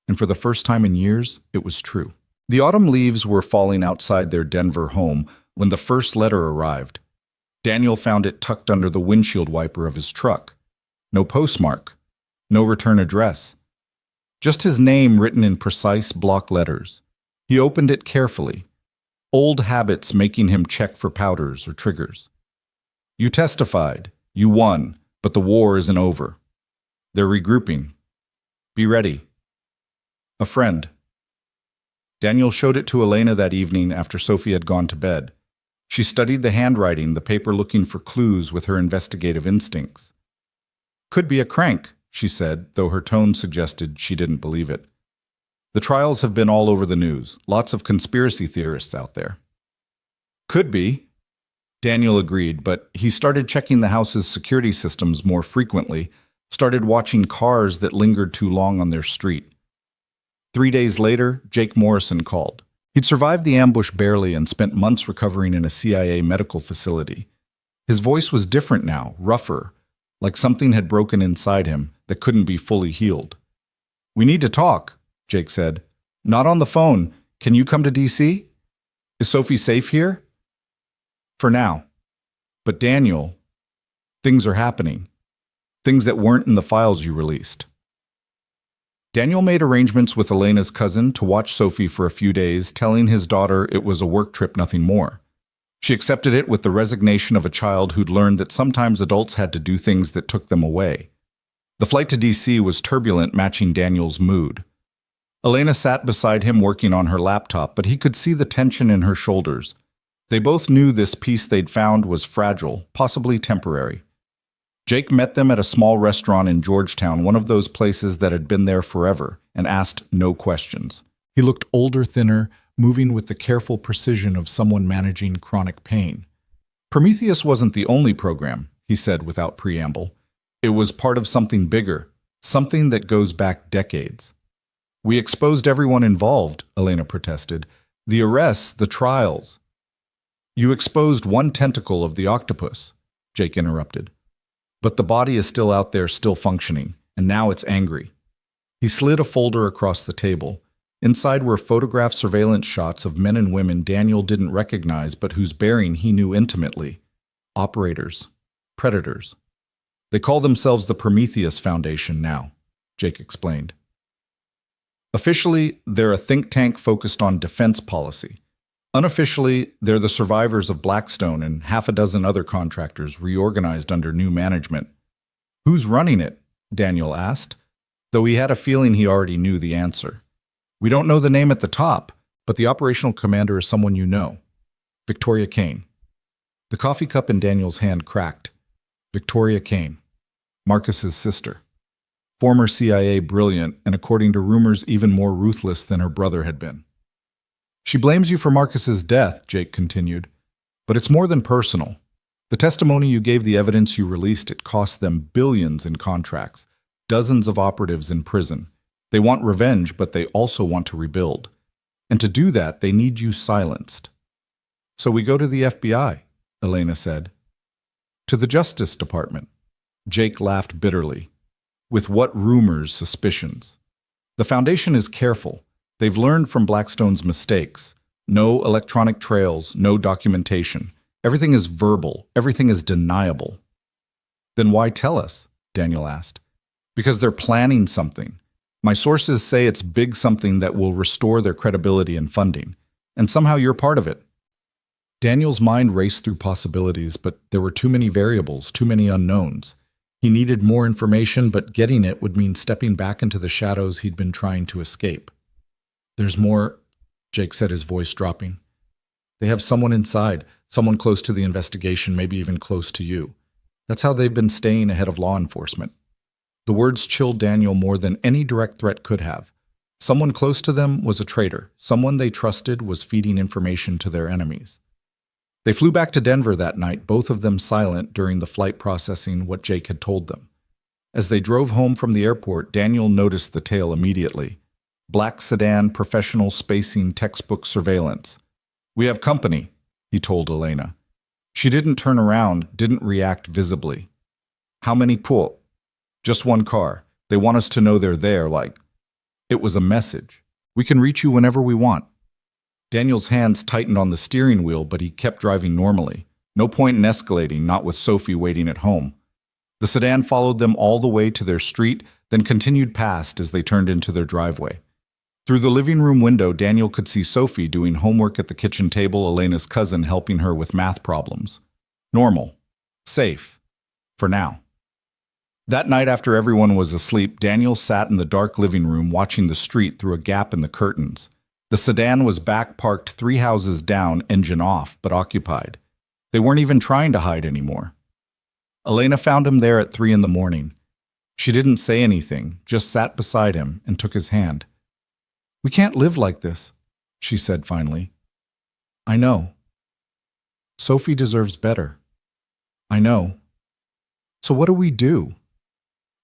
And for the first time in years, it was true. The autumn leaves were falling outside their Denver home when the first letter arrived. Daniel found it tucked under the windshield wiper of his truck. No postmark, no return address. Just his name written in precise block letters. He opened it carefully, old habits making him check for powders or triggers. You testified, you won, but the war isn't over. They're regrouping. Be ready. A friend. Daniel showed it to Elena that evening after Sophie had gone to bed. She studied the handwriting, the paper looking for clues with her investigative instincts. Could be a crank, she said, though her tone suggested she didn't believe it. The trials have been all over the news, lots of conspiracy theorists out there. Could be, Daniel agreed, but he started checking the house's security systems more frequently, started watching cars that lingered too long on their street. 3 days later, Jake Morrison called. He'd survived the ambush barely and spent months recovering in a CIA medical facility. His voice was different now, rougher, like something had broken inside him that couldn't be fully healed. We need to talk, Jake said. Not on the phone. Can you come to D.C.? Is Sophie safe here? For now. But Daniel, things are happening. Things that weren't in the files you released. Daniel made arrangements with Elena's cousin to watch Sophie for a few days, telling his daughter it was a work trip, nothing more. She accepted it with the resignation of a child who'd learned that sometimes adults had to do things that took them away. The flight to D.C. was turbulent, matching Daniel's mood. Elena sat beside him working on her laptop, but he could see the tension in her shoulders. They both knew this peace they'd found was fragile, possibly temporary. Jake met them at a small restaurant in Georgetown, one of those places that had been there forever, and asked no questions. He looked older, thinner, moving with the careful precision of someone managing chronic pain. Prometheus wasn't the only program, he said without preamble. It was part of something bigger, something that goes back decades. We exposed everyone involved, Elena protested. The arrests, the trials. You exposed one tentacle of the octopus, Jake interrupted. But the body is still out there, still functioning, and now it's angry. He slid a folder across the table. Inside were photographed surveillance shots of men and women Daniel didn't recognize but whose bearing he knew intimately. Operators. Predators. They call themselves the Prometheus Foundation now. Jake explained. Officially, they're a think tank focused on defense policy. Unofficially, they're the survivors of Blackstone and half a dozen other contractors reorganized under new management. Who's running it? Daniel asked, though he had a feeling he already knew the answer. We don't know the name at the top, but the operational commander is someone you know. Victoria Kane. The coffee cup in Daniel's hand cracked. Victoria Kane, Marcus's sister. Former CIA brilliant and, according to rumors, even more ruthless than her brother had been. She blames you for Marcus's death, Jake continued, but it's more than personal. The testimony you gave, the evidence you released, it cost them billions in contracts, dozens of operatives in prison. They want revenge, but they also want to rebuild. And to do that, they need you silenced. So we go to the FBI, Elena said. To the Justice Department. Jake laughed bitterly. With what rumors, suspicions? The Foundation is careful. They've learned from Blackstone's mistakes. No electronic trails, no documentation. Everything is verbal. Everything is deniable. Then why tell us? Daniel asked. Because they're planning something. My sources say it's big something that will restore their credibility and funding. And somehow you're part of it. Daniel's mind raced through possibilities, but there were too many variables, too many unknowns. He needed more information, but getting it would mean stepping back into the shadows he'd been trying to escape. There's more, Jake said, his voice dropping. They have someone inside, someone close to the investigation, maybe even close to you. That's how they've been staying ahead of law enforcement. The words chilled Daniel more than any direct threat could have. Someone close to them was a traitor. Someone they trusted was feeding information to their enemies. They flew back to Denver that night, both of them silent during the flight processing what Jake had told them. As they drove home from the airport, Daniel noticed the tail immediately. Black sedan, professional spacing, textbook surveillance. We have company, he told Elena. She didn't turn around, didn't react visibly. How many pull? Just one car. They want us to know they're there, like. It was a message. We can reach you whenever we want. Daniel's hands tightened on the steering wheel, but he kept driving normally. No point in escalating, not with Sophie waiting at home. The sedan followed them all the way to their street, then continued past as they turned into their driveway. Through the living room window, Daniel could see Sophie doing homework at the kitchen table, Elena's cousin helping her with math problems. Normal. Safe. For now. That night, after everyone was asleep, Daniel sat in the dark living room watching the street through a gap in the curtains. The sedan was back parked 3 houses down, engine off, but occupied. They weren't even trying to hide anymore. Elena found him there at 3 a.m. She didn't say anything, just sat beside him and took his hand. We can't live like this, she said finally. I know. Sophie deserves better. I know. So what do we do?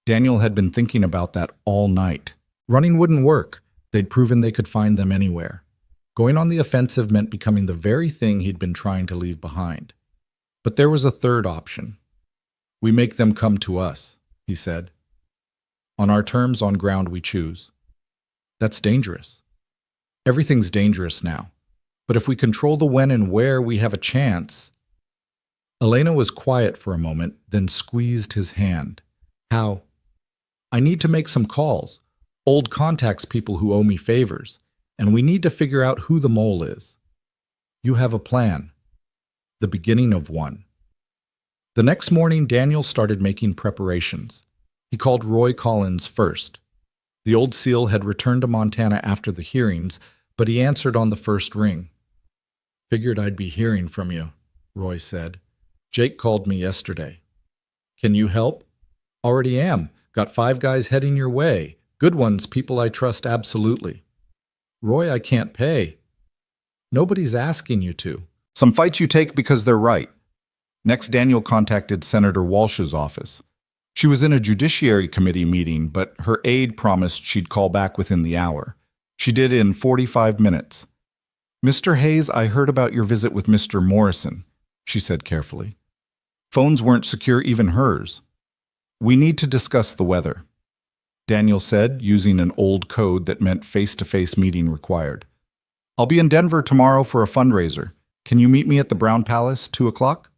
Daniel had been thinking about that all night. Running wouldn't work. They'd proven they could find them anywhere. Going on the offensive meant becoming the very thing he'd been trying to leave behind. But there was a third option. We make them come to us, he said. On our terms, on ground we choose. That's dangerous. Everything's dangerous now. But if we control the when and where, we have a chance. Elena was quiet for a moment, then squeezed his hand. How? I need to make some calls. Old contacts, people who owe me favors, and we need to figure out who the mole is. You have a plan. The beginning of one. The next morning, Daniel started making preparations. He called Roy Collins first. The old SEAL had returned to Montana after the hearings, but he answered on the first ring. Figured I'd be hearing from you, Roy said. Jake called me yesterday. Can you help? Already am. Got 5 guys heading your way. Good ones, people I trust absolutely. Roy, I can't pay. Nobody's asking you to. Some fights you take because they're right. Next, Daniel contacted Senator Walsh's office. She was in a Judiciary Committee meeting, but her aide promised she'd call back within the hour. She did in 45 minutes. Mr. Hayes, I heard about your visit with Mr. Morrison, she said carefully. Phones weren't secure, even hers. We need to discuss the weather, Daniel said, using an old code that meant face-to-face meeting required. I'll be in Denver tomorrow for a fundraiser. Can you meet me at the Brown Palace, 2 o'clock?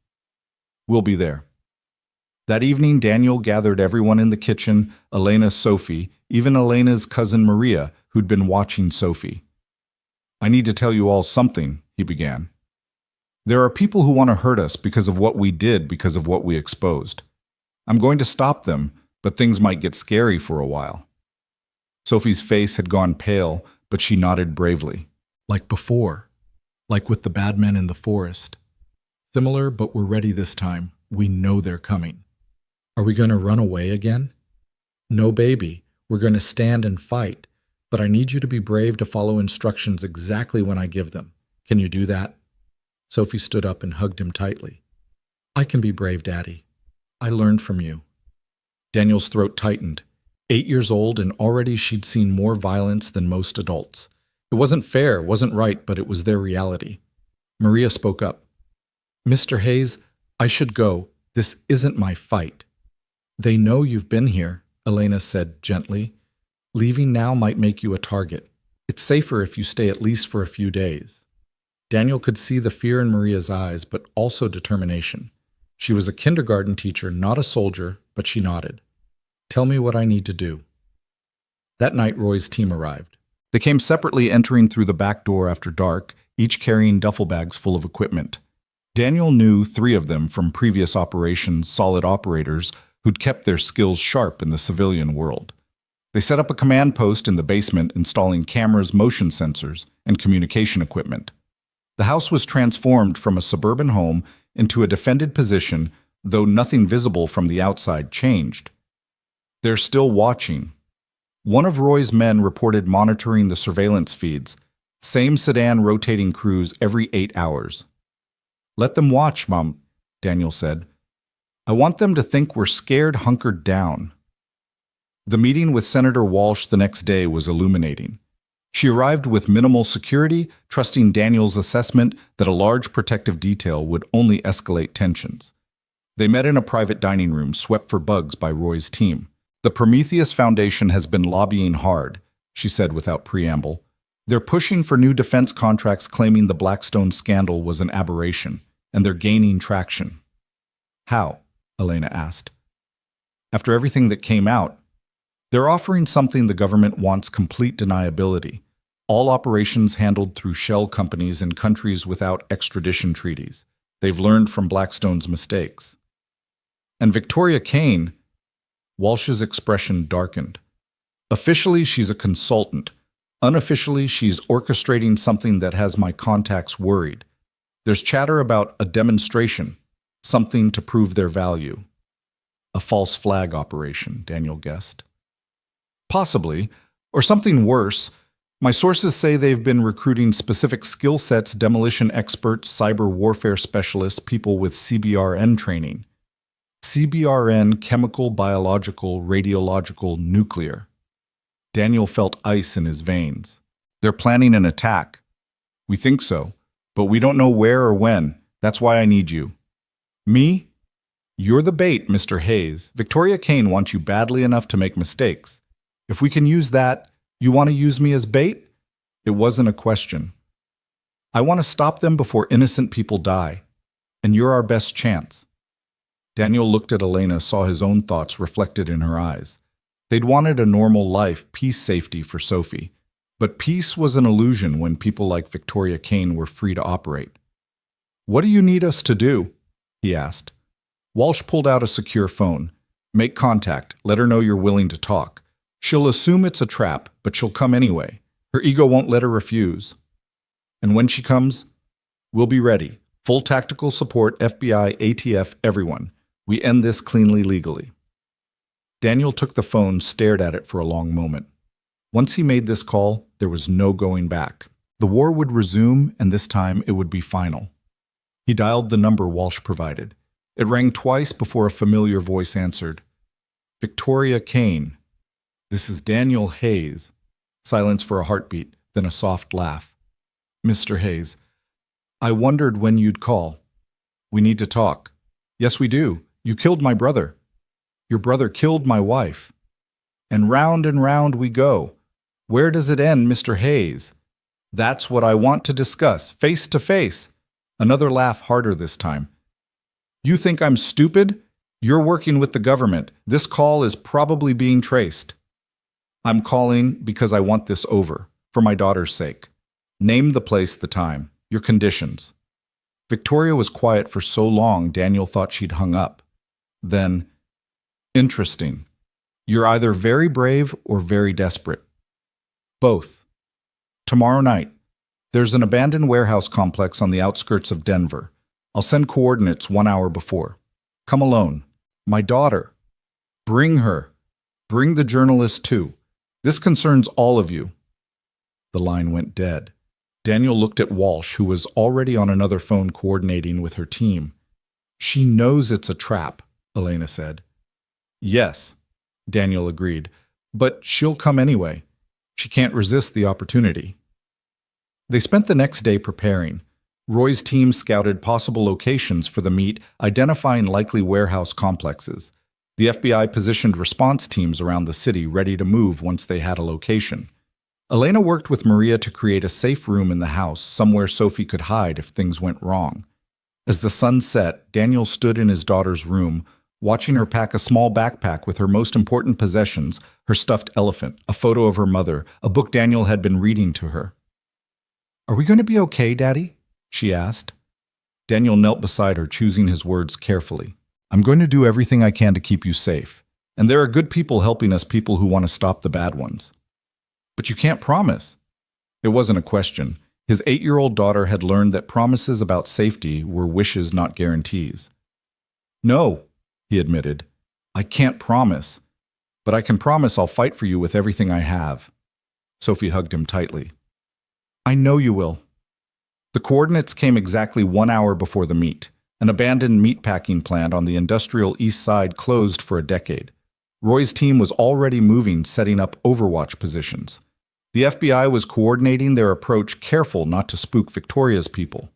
We'll be there. That evening, Daniel gathered everyone in the kitchen, Elena, Sophie, even Elena's cousin Maria, who'd been watching Sophie. "I need to tell you all something," he began. "There are people who want to hurt us because of what we did, because of what we exposed. I'm going to stop them, but things might get scary for a while." Sophie's face had gone pale, but she nodded bravely. Like before, like with the bad men in the forest. Similar, but we're ready this time. We know they're coming. Are we going to run away again? No, baby. We're going to stand and fight, but I need you to be brave to follow instructions exactly when I give them. Can you do that? Sophie stood up and hugged him tightly. I can be brave, Daddy. I learned from you. Daniel's throat tightened. 8 years old, and already she'd seen more violence than most adults. It wasn't fair, wasn't right, but it was their reality. Maria spoke up. Mr. Hayes, I should go. This isn't my fight. They know you've been here, Elena said gently. Leaving now might make you a target. It's safer if you stay at least for a few days. Daniel could see the fear in Maria's eyes, but also determination. She was a kindergarten teacher, not a soldier, but she nodded. Tell me what I need to do. That night, Roy's team arrived. They came separately, entering through the back door after dark, each carrying duffel bags full of equipment. Daniel knew 3 of them from previous operations, solid operators who'd kept their skills sharp in the civilian world. They set up a command post in the basement, installing cameras, motion sensors, and communication equipment. The house was transformed from a suburban home into a defended position, though nothing visible from the outside changed. They're still watching. One of Roy's men reported monitoring the surveillance feeds, same sedan rotating crews every 8 hours. Let them watch, Mom, Daniel said. I want them to think we're scared, hunkered down. The meeting with Senator Walsh the next day was illuminating. She arrived with minimal security, trusting Daniel's assessment that a large protective detail would only escalate tensions. They met in a private dining room swept for bugs by Roy's team. The Prometheus Foundation has been lobbying hard, she said without preamble. They're pushing for new defense contracts claiming the Blackstone scandal was an aberration, and they're gaining traction. How? Elena asked. After everything that came out, they're offering something the government wants: complete deniability. All operations handled through shell companies in countries without extradition treaties. They've learned from Blackstone's mistakes. And Victoria Kane, Walsh's expression darkened. Officially, she's a consultant. Unofficially, she's orchestrating something that has my contacts worried. There's chatter about a demonstration, something to prove their value. A false flag operation, Daniel guessed. Possibly, or something worse. My sources say they've been recruiting specific skill sets, demolition experts, cyber warfare specialists, people with CBRN training. CBRN, chemical, biological, radiological, nuclear. Daniel felt ice in his veins. They're planning an attack. We think so, but we don't know where or when. That's why I need you. Me? You're the bait, Mr. Hayes. Victoria Kane wants you badly enough to make mistakes. If we can use that, you want to use me as bait? It wasn't a question. I want to stop them before innocent people die, and you're our best chance. Daniel looked at Elena, saw his own thoughts reflected in her eyes. They'd wanted a normal life, peace, safety for Sophie. But peace was an illusion when people like Victoria Kane were free to operate. What do you need us to do? He asked. Walsh pulled out a secure phone. Make contact. Let her know you're willing to talk. She'll assume it's a trap, but she'll come anyway. Her ego won't let her refuse. And when she comes, we'll be ready. Full tactical support, FBI, ATF, everyone. We end this cleanly, legally. Daniel took the phone, stared at it for a long moment. Once he made this call, there was no going back. The war would resume, and this time it would be final. He dialed the number Walsh provided. It rang twice before a familiar voice answered. Victoria Kane. This is Daniel Hayes. Silence for a heartbeat, then a soft laugh. Mr. Hayes, I wondered when you'd call. We need to talk. Yes, we do. You killed my brother. Your brother killed my wife. And round we go. Where does it end, Mr. Hayes? That's what I want to discuss, face to face. Another laugh, harder this time. You think I'm stupid? You're working with the government. This call is probably being traced. I'm calling because I want this over, for my daughter's sake. Name the place, the time, your conditions. Victoria was quiet for so long Daniel thought she'd hung up. Then, interesting. You're either very brave or very desperate. Both. Tomorrow night, there's an abandoned warehouse complex on the outskirts of Denver. I'll send coordinates 1 hour before. Come alone. My daughter. Bring her. Bring the journalist too. This concerns all of you. The line went dead. Daniel looked at Walsh, who was already on another phone coordinating with her team. She knows it's a trap, Elena said. Yes, Daniel agreed, but she'll come anyway. She can't resist the opportunity. They spent the next day preparing. Roy's team scouted possible locations for the meet, identifying likely warehouse complexes. The FBI positioned response teams around the city ready to move once they had a location. Elena worked with Maria to create a safe room in the house, somewhere Sophie could hide if things went wrong. As the sun set, Daniel stood in his daughter's room, watching her pack a small backpack with her most important possessions, her stuffed elephant, a photo of her mother, a book Daniel had been reading to her. "Are we going to be okay, Daddy?" she asked. Daniel knelt beside her, choosing his words carefully. "I'm going to do everything I can to keep you safe. And there are good people helping us, people who want to stop the bad ones." "But you can't promise." It wasn't a question. His 8-year-old daughter had learned that promises about safety were wishes, not guarantees. "No," he admitted. "I can't promise. But I can promise I'll fight for you with everything I have." Sophie hugged him tightly. "I know you will." The coordinates came exactly 1 hour before the meet. An abandoned meatpacking plant on the industrial east side closed for a decade. Roy's team was already moving, setting up overwatch positions. The FBI was coordinating their approach, careful not to spook Victoria's people.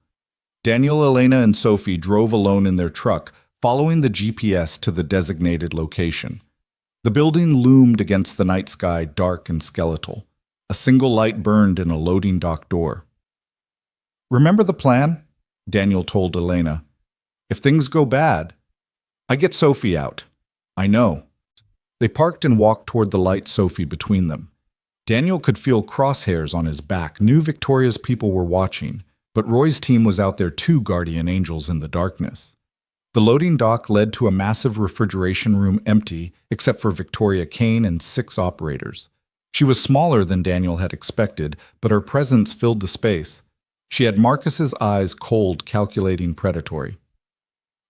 Daniel, Elena, and Sophie drove alone in their truck, following the GPS to the designated location. The building loomed against the night sky, dark and skeletal. A single light burned in a loading dock door. "Remember the plan?" Daniel told Elena. "If things go bad, I get Sophie out." "I know." They parked and walked toward the light, Sophie between them. Daniel could feel crosshairs on his back, knew Victoria's people were watching, but Roy's team was out there too, guardian angels in the darkness. The loading dock led to a massive refrigeration room, empty, except for Victoria Kane and 6 operators. She was smaller than Daniel had expected, but her presence filled the space. She had Marcus's eyes, cold, calculating, predatory.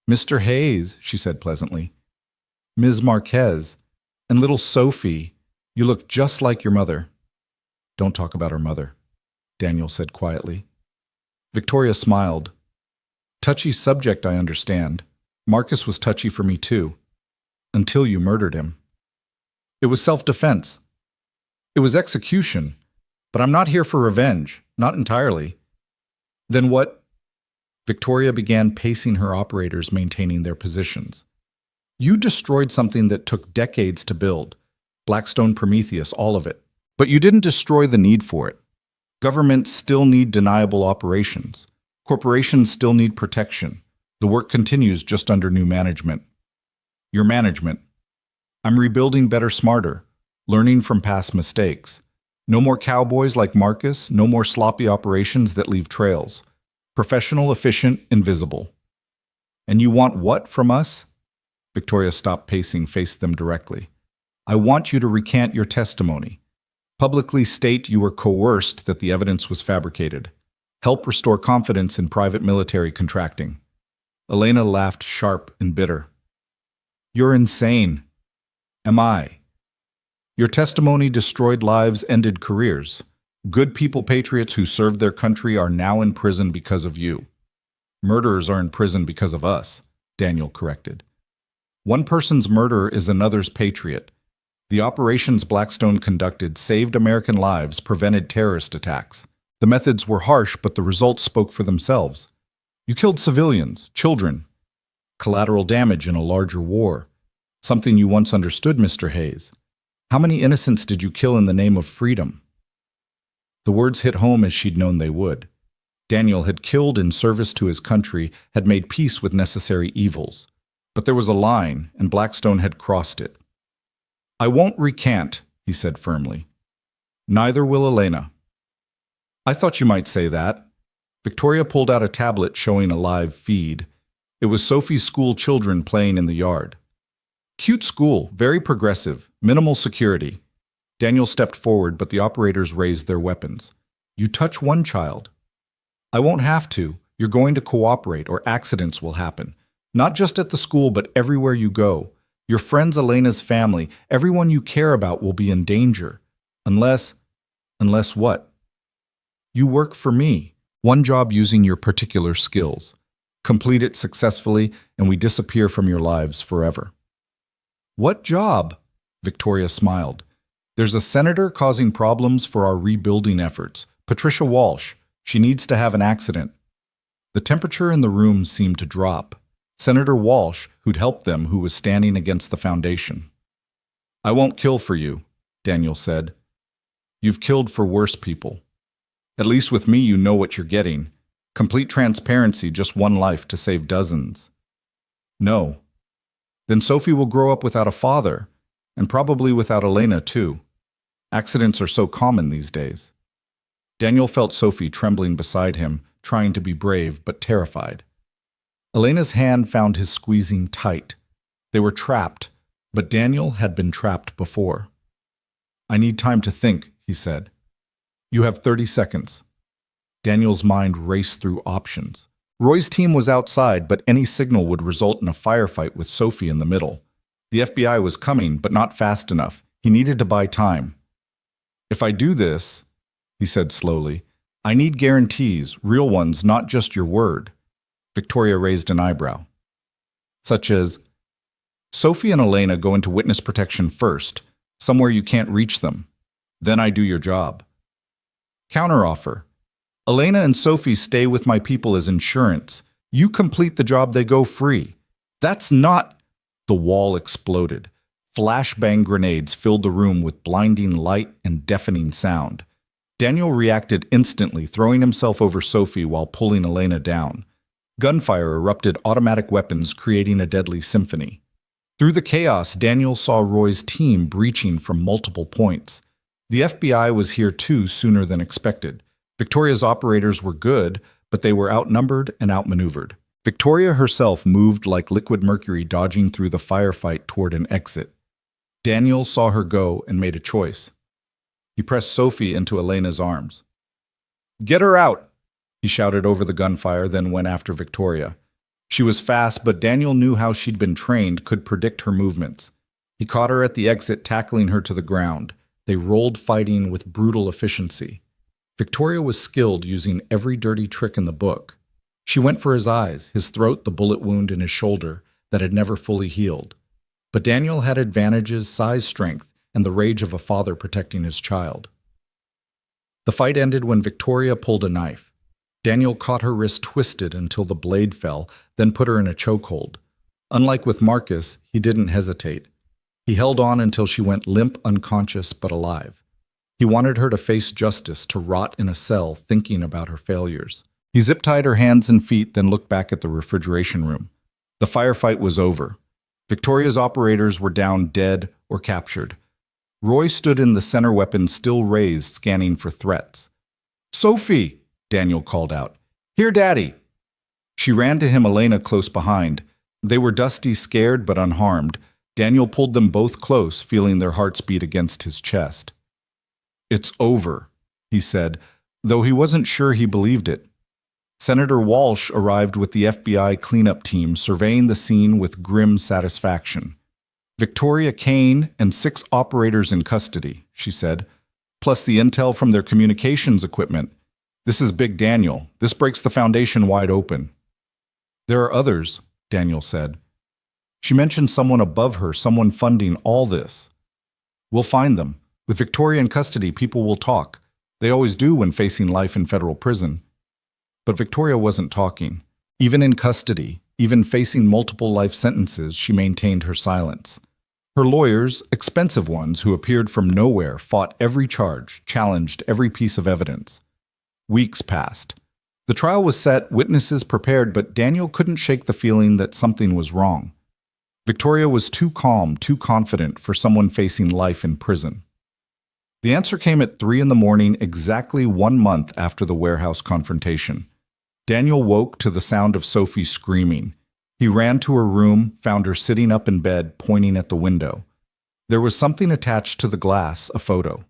"Mr. Hayes," she said pleasantly. "Ms. Marquez. And little Sophie, you look just like your mother." "Don't talk about her mother," Daniel said quietly. Victoria smiled. "Touchy subject, I understand. Marcus was touchy for me too. Until you murdered him." "It was self-defense. It was execution. But I'm not here for revenge. Not entirely." "Then what?" Victoria began pacing her operators, maintaining their positions. "You destroyed something that took decades to build. Blackstone, Prometheus, all of it. But you didn't destroy the need for it. Governments still need deniable operations. Corporations still need protection. The work continues just under new management." "Your management." "I'm rebuilding better, smarter, learning from past mistakes. No more cowboys like Marcus, no more sloppy operations that leave trails. Professional, efficient, invisible." "And you want what from us?" Victoria stopped pacing, faced them directly. "I want you to recant your testimony. Publicly state you were coerced, that the evidence was fabricated. Help restore confidence in private military contracting." Elena laughed, sharp and bitter. "You're insane." "Am I?" "Your testimony destroyed lives, ended careers. Good people, patriots who served their country, are now in prison because of you." "Murderers are in prison because of us," Daniel corrected. "One person's murder is another's patriot. The operations Blackstone conducted saved American lives, prevented terrorist attacks. The methods were harsh, but the results spoke for themselves. You killed civilians, children. Collateral damage in a larger war. Something you once understood, Mr. Hayes. How many innocents did you kill in the name of freedom?" The words hit home as she'd known they would. Daniel had killed in service to his country, had made peace with necessary evils. But there was a line, and Blackstone had crossed it. "I won't recant," he said firmly. "Neither will Elena." "I thought you might say that." Victoria pulled out a tablet showing a live feed. It was Sophie's school children playing in the yard. "Cute school, very progressive, minimal security." Daniel stepped forward, but the operators raised their weapons. "You touch one child." "I won't have to. You're going to cooperate, or accidents will happen. Not just at the school, but everywhere you go. Your friends, Elena's family, everyone you care about will be in danger. Unless what? You work for me. One job using your particular skills. Complete it successfully, and we disappear from your lives forever." "What job?" Victoria smiled. "There's a senator causing problems for our rebuilding efforts. Patricia Walsh. She needs to have an accident." The temperature in the room seemed to drop. Senator Walsh, who'd helped them, who was standing against the foundation. "I won't kill for you," Daniel said. "You've killed for worse people. At least with me you know what you're getting. Complete transparency, just one life to save dozens." "No." "Then Sophie will grow up without a father, and probably without Elena too. Accidents are so common these days." Daniel felt Sophie trembling beside him, trying to be brave but terrified. Elena's hand found his squeezing tight. They were trapped, but Daniel had been trapped before. "I need time to think," he said. "You have 30 seconds. Daniel's mind raced through options. Roy's team was outside, but any signal would result in a firefight with Sophie in the middle. The FBI was coming, but not fast enough. He needed to buy time. "If I do this," he said slowly, "I need guarantees, real ones, not just your word." Victoria raised an eyebrow. "Such as, Sophie and Elena go into witness protection first, somewhere you can't reach them. Then I do your job." "Counteroffer. Elena and Sophie stay with my people as insurance. You complete the job, they go free." "That's not—" The wall exploded. Flashbang grenades filled the room with blinding light and deafening sound. Daniel reacted instantly, throwing himself over Sophie while pulling Elena down. Gunfire erupted, automatic weapons creating a deadly symphony. Through the chaos, Daniel saw Roy's team breaching from multiple points. The FBI was here too sooner than expected. Victoria's operators were good, but they were outnumbered and outmaneuvered. Victoria herself moved like liquid mercury, dodging through the firefight toward an exit. Daniel saw her go and made a choice. He pressed Sophie into Elena's arms. "Get her out!" he shouted over the gunfire, then went after Victoria. She was fast, but Daniel knew how she'd been trained, could predict her movements. He caught her at the exit, tackling her to the ground. They rolled, fighting with brutal efficiency. Victoria was skilled, using every dirty trick in the book. She went for his eyes, his throat, the bullet wound in his shoulder that had never fully healed. But Daniel had advantages, size, strength, and the rage of a father protecting his child. The fight ended when Victoria pulled a knife. Daniel caught her wrist twisted until the blade fell, then put her in a chokehold. Unlike with Marcus, he didn't hesitate. He held on until she went limp, unconscious, but alive. He wanted her to face justice, to rot in a cell thinking about her failures. He zip-tied her hands and feet, then looked back at the refrigeration room. The firefight was over. Victoria's operators were down, dead or captured. Roy stood in the center, weapon still raised, scanning for threats. "Sophie!" Daniel called out. "Here, Daddy!" She ran to him, Elena close behind. They were dusty, scared, but unharmed. Daniel pulled them both close, feeling their hearts beat against his chest. "It's over," he said, though he wasn't sure he believed it. Senator Walsh arrived with the FBI cleanup team, surveying the scene with grim satisfaction. "Victoria Kane and 6 operators in custody," she said, "plus the intel from their communications equipment. This is Big Daniel. This breaks the foundation wide open." "There are others," Daniel said. She mentioned someone above her, someone funding all this. "We'll find them. With Victoria in custody, people will talk. They always do when facing life in federal prison." But Victoria wasn't talking. Even in custody, even facing multiple life sentences, she maintained her silence. Her lawyers, expensive ones who appeared from nowhere, fought every charge, challenged every piece of evidence. Weeks passed. The trial was set, witnesses prepared, but Daniel couldn't shake the feeling that something was wrong. Victoria was too calm, too confident for someone facing life in prison. The answer came at 3 in the morning, exactly 1 month after the warehouse confrontation. Daniel woke to the sound of Sophie screaming. He ran to her room, found her sitting up in bed, pointing at the window. There was something attached to the glass, a photo.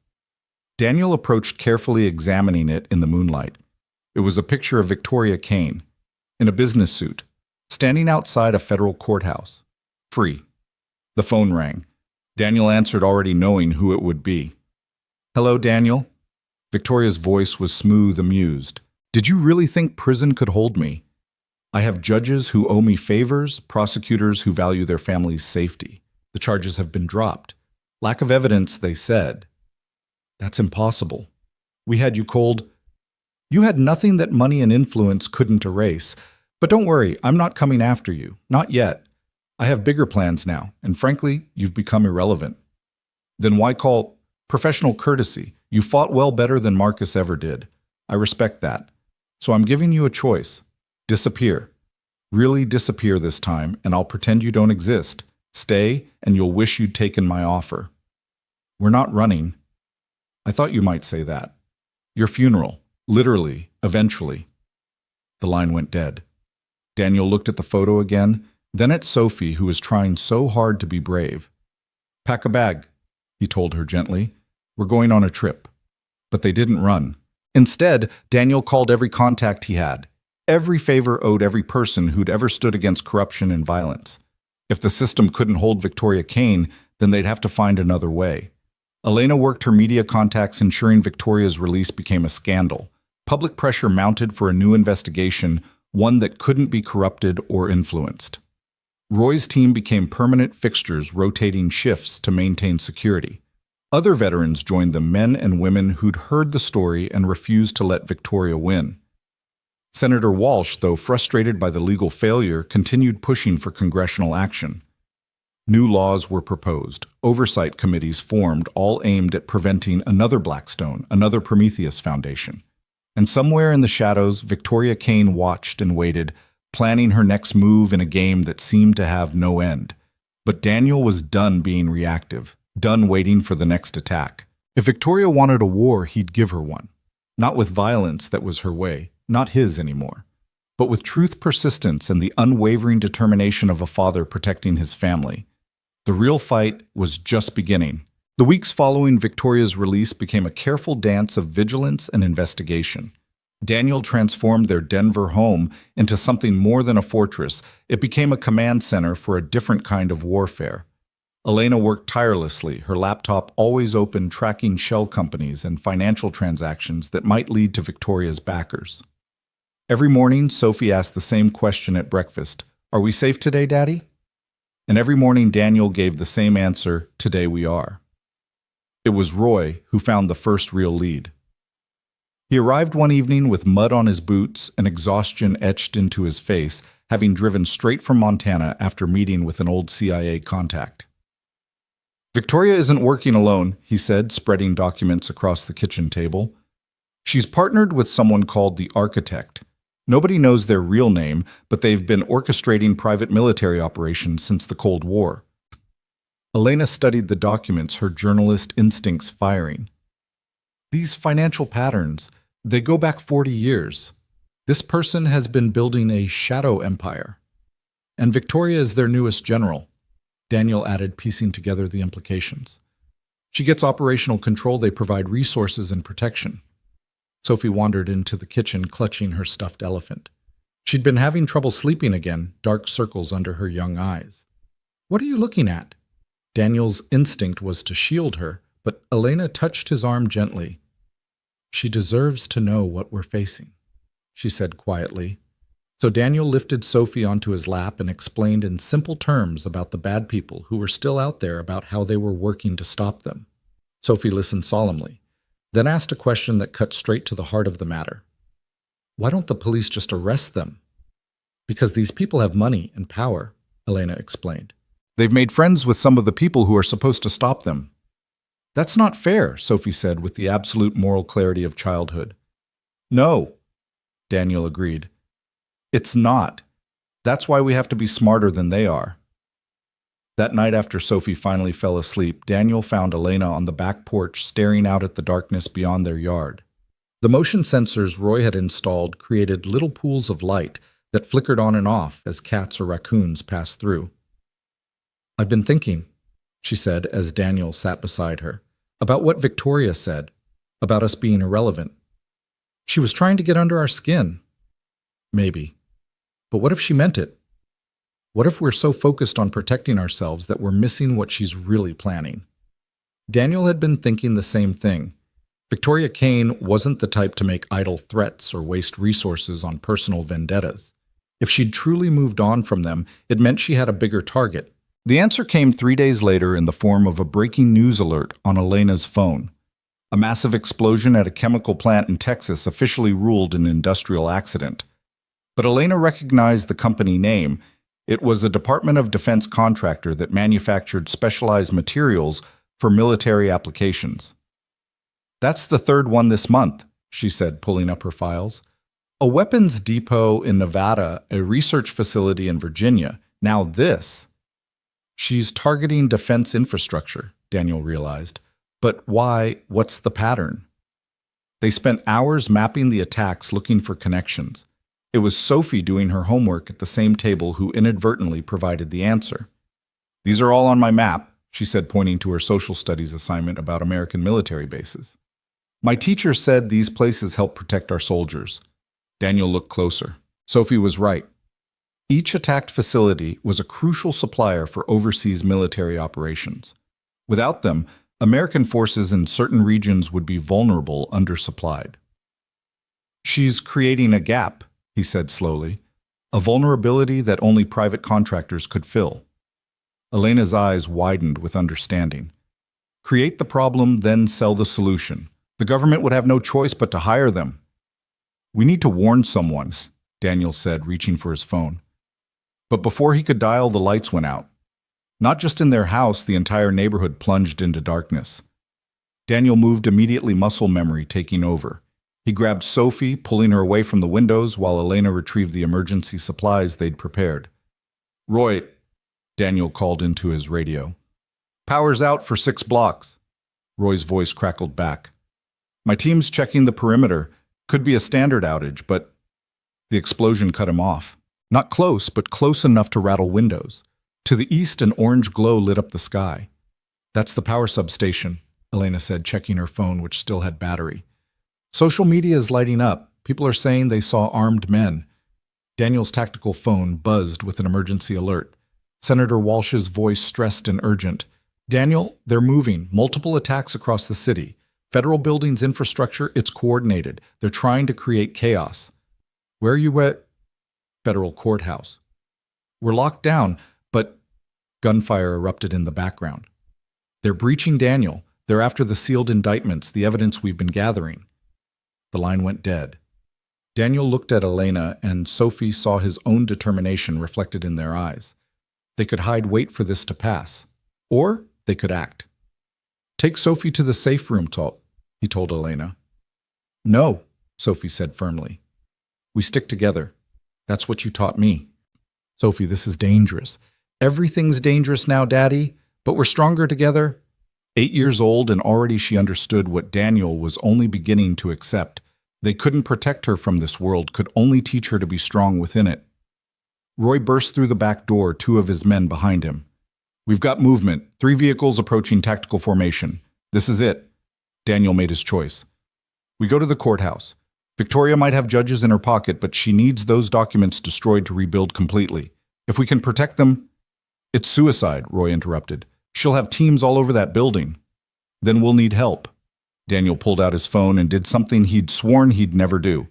Daniel approached, carefully examining it in the moonlight. It was a picture of Victoria Kane, in a business suit, standing outside a federal courthouse. Free. The phone rang. Daniel answered, already knowing who it would be. "Hello, Daniel." Victoria's voice was smooth, amused. "Did you really think prison could hold me? I have judges who owe me favors, prosecutors who value their family's safety. The charges have been dropped. Lack of evidence, they said. That's impossible. We had you cold. You had nothing that money and influence couldn't erase. But don't worry, I'm not coming after you. Not yet. I have bigger plans now, and frankly, you've become irrelevant. Then why call professional courtesy? You fought well, better than Marcus ever did. I respect that. So I'm giving you a choice. Disappear. Really disappear this time, and I'll pretend you don't exist. Stay, and you'll wish you'd taken my offer. We're not running. I thought you might say that. Your funeral. Literally. Eventually." The line went dead. Daniel looked at the photo again, then at Sophie, who was trying so hard to be brave. "Pack a bag," he told her gently. "We're going on a trip." But they didn't run. Instead, Daniel called every contact he had. Every favor owed every person who'd ever stood against corruption and violence. If the system couldn't hold Victoria Kane, then they'd have to find another way. Elena worked her media contacts, ensuring Victoria's release became a scandal. Public pressure mounted for a new investigation, one that couldn't be corrupted or influenced. Roy's team became permanent fixtures, rotating shifts to maintain security. Other veterans joined them, men and women who'd heard the story and refused to let Victoria win. Senator Walsh, though frustrated by the legal failure, continued pushing for congressional action. New laws were proposed, oversight committees formed, all aimed at preventing another Blackstone, another Prometheus Foundation. And somewhere in the shadows, Victoria Kane watched and waited, planning her next move in a game that seemed to have no end. But Daniel was done being reactive, done waiting for the next attack. If Victoria wanted a war, he'd give her one. Not with violence that was her way, not his anymore, but with truth, persistence, and the unwavering determination of a father protecting his family. The real fight was just beginning. The weeks following Victoria's release became a careful dance of vigilance and investigation. Daniel transformed their Denver home into something more than a fortress. It became a command center for a different kind of warfare. Elena worked tirelessly, her laptop always open, tracking shell companies and financial transactions that might lead to Victoria's backers. Every morning, Sophie asked the same question at breakfast. "Are we safe today, Daddy?" And every morning, Daniel gave the same answer, "Today we are." It was Roy who found the first real lead. He arrived one evening with mud on his boots and exhaustion etched into his face, having driven straight from Montana after meeting with an old CIA contact. "Victoria isn't working alone," he said, spreading documents across the kitchen table. "She's partnered with someone called the Architect. Nobody knows their real name, but they've been orchestrating private military operations since the Cold War." Elena studied the documents, her journalist instincts firing. "These financial patterns, they go back 40 years. This person has been building a shadow empire. And Victoria is their newest general," Daniel added, piecing together the implications. "She gets operational control, they provide resources and protection." Sophie wandered into the kitchen, clutching her stuffed elephant. She'd been having trouble sleeping again, dark circles under her young eyes. "What are you looking at?" Daniel's instinct was to shield her, but Elena touched his arm gently. "She deserves to know what we're facing," she said quietly. So Daniel lifted Sophie onto his lap and explained in simple terms about the bad people who were still out there, about how they were working to stop them. Sophie listened solemnly, then asked a question that cut straight to the heart of the matter. "Why don't the police just arrest them?" "Because these people have money and power," Elena explained. "They've made friends with some of the people who are supposed to stop them." "That's not fair," Sophie said with the absolute moral clarity of childhood. "No," Daniel agreed. "It's not. That's why we have to be smarter than they are." That night after Sophie finally fell asleep, Daniel found Elena on the back porch staring out at the darkness beyond their yard. The motion sensors Roy had installed created little pools of light that flickered on and off as cats or raccoons passed through. "I've been thinking," she said as Daniel sat beside her, "about what Victoria said, about us being irrelevant. She was trying to get under our skin. Maybe. But what if she meant it? What if we're so focused on protecting ourselves that we're missing what she's really planning?" Daniel had been thinking the same thing. Victoria Kane wasn't the type to make idle threats or waste resources on personal vendettas. If she'd truly moved on from them, it meant she had a bigger target. The answer came 3 days later in the form of a breaking news alert on Elena's phone. A massive explosion at a chemical plant in Texas officially ruled an industrial accident. But Elena recognized the company name. It was a Department of Defense contractor that manufactured specialized materials for military applications. "That's the third one this month," she said, pulling up her files. "A weapons depot in Nevada, a research facility in Virginia. Now this." She's targeting defense infrastructure, Daniel realized. But why? What's the pattern? They spent hours mapping the attacks looking for connections. It was Sophie doing her homework at the same table who inadvertently provided the answer. "These are all on my map," she said, pointing to her social studies assignment about American military bases. "My teacher said these places help protect our soldiers." Daniel looked closer. Sophie was right. Each attacked facility was a crucial supplier for overseas military operations. Without them, American forces in certain regions would be vulnerable, undersupplied. "She's creating a gap," he said slowly, "a vulnerability that only private contractors could fill." Elena's eyes widened with understanding. "Create the problem, then sell the solution. The government would have no choice but to hire them." "We need to warn someone," Daniel said, reaching for his phone. But before he could dial, the lights went out. Not just in their house, the entire neighborhood plunged into darkness. Daniel moved immediately, muscle memory taking over. He grabbed Sophie, pulling her away from the windows while Elena retrieved the emergency supplies they'd prepared. "Roy," Daniel called into his radio. "Power's out for 6 blocks." Roy's voice crackled back. "My team's checking the perimeter. Could be a standard outage, but..." The explosion cut him off. Not close, but close enough to rattle windows. To the east, an orange glow lit up the sky. "That's the power substation," Elena said, checking her phone, which still had battery. "Social media is lighting up. People are saying they saw armed men." Daniel's tactical phone buzzed with an emergency alert. Senator Walsh's voice stressed and urgent. "Daniel, they're moving. Multiple attacks across the city. Federal buildings infrastructure, it's coordinated. They're trying to create chaos." "Where are you at?" "Federal courthouse." "We're locked down, but..." Gunfire erupted in the background. "They're breaching Daniel. They're after the sealed indictments, the evidence we've been gathering." The line went dead. Daniel looked at Elena, and Sophie saw his own determination reflected in their eyes. They could wait for this to pass. Or they could act. "Take Sophie to the safe room, he told Elena. "No," Sophie said firmly. "We stick together. That's what you taught me." "Sophie, this is dangerous." "Everything's dangerous now, Daddy, but we're stronger together." 8 years old, and already she understood what Daniel was only beginning to accept. They couldn't protect her from this world, could only teach her to be strong within it. Roy burst through the back door, 2 of his men behind him. "We've got movement. 3 vehicles approaching tactical formation. This is it." Daniel made his choice. "We go to the courthouse. Victoria might have judges in her pocket, but she needs those documents destroyed to rebuild completely. If we can protect them..." "It's suicide," Roy interrupted. "She'll have teams all over that building." "Then we'll need help." Daniel pulled out his phone and did something he'd sworn he'd never do.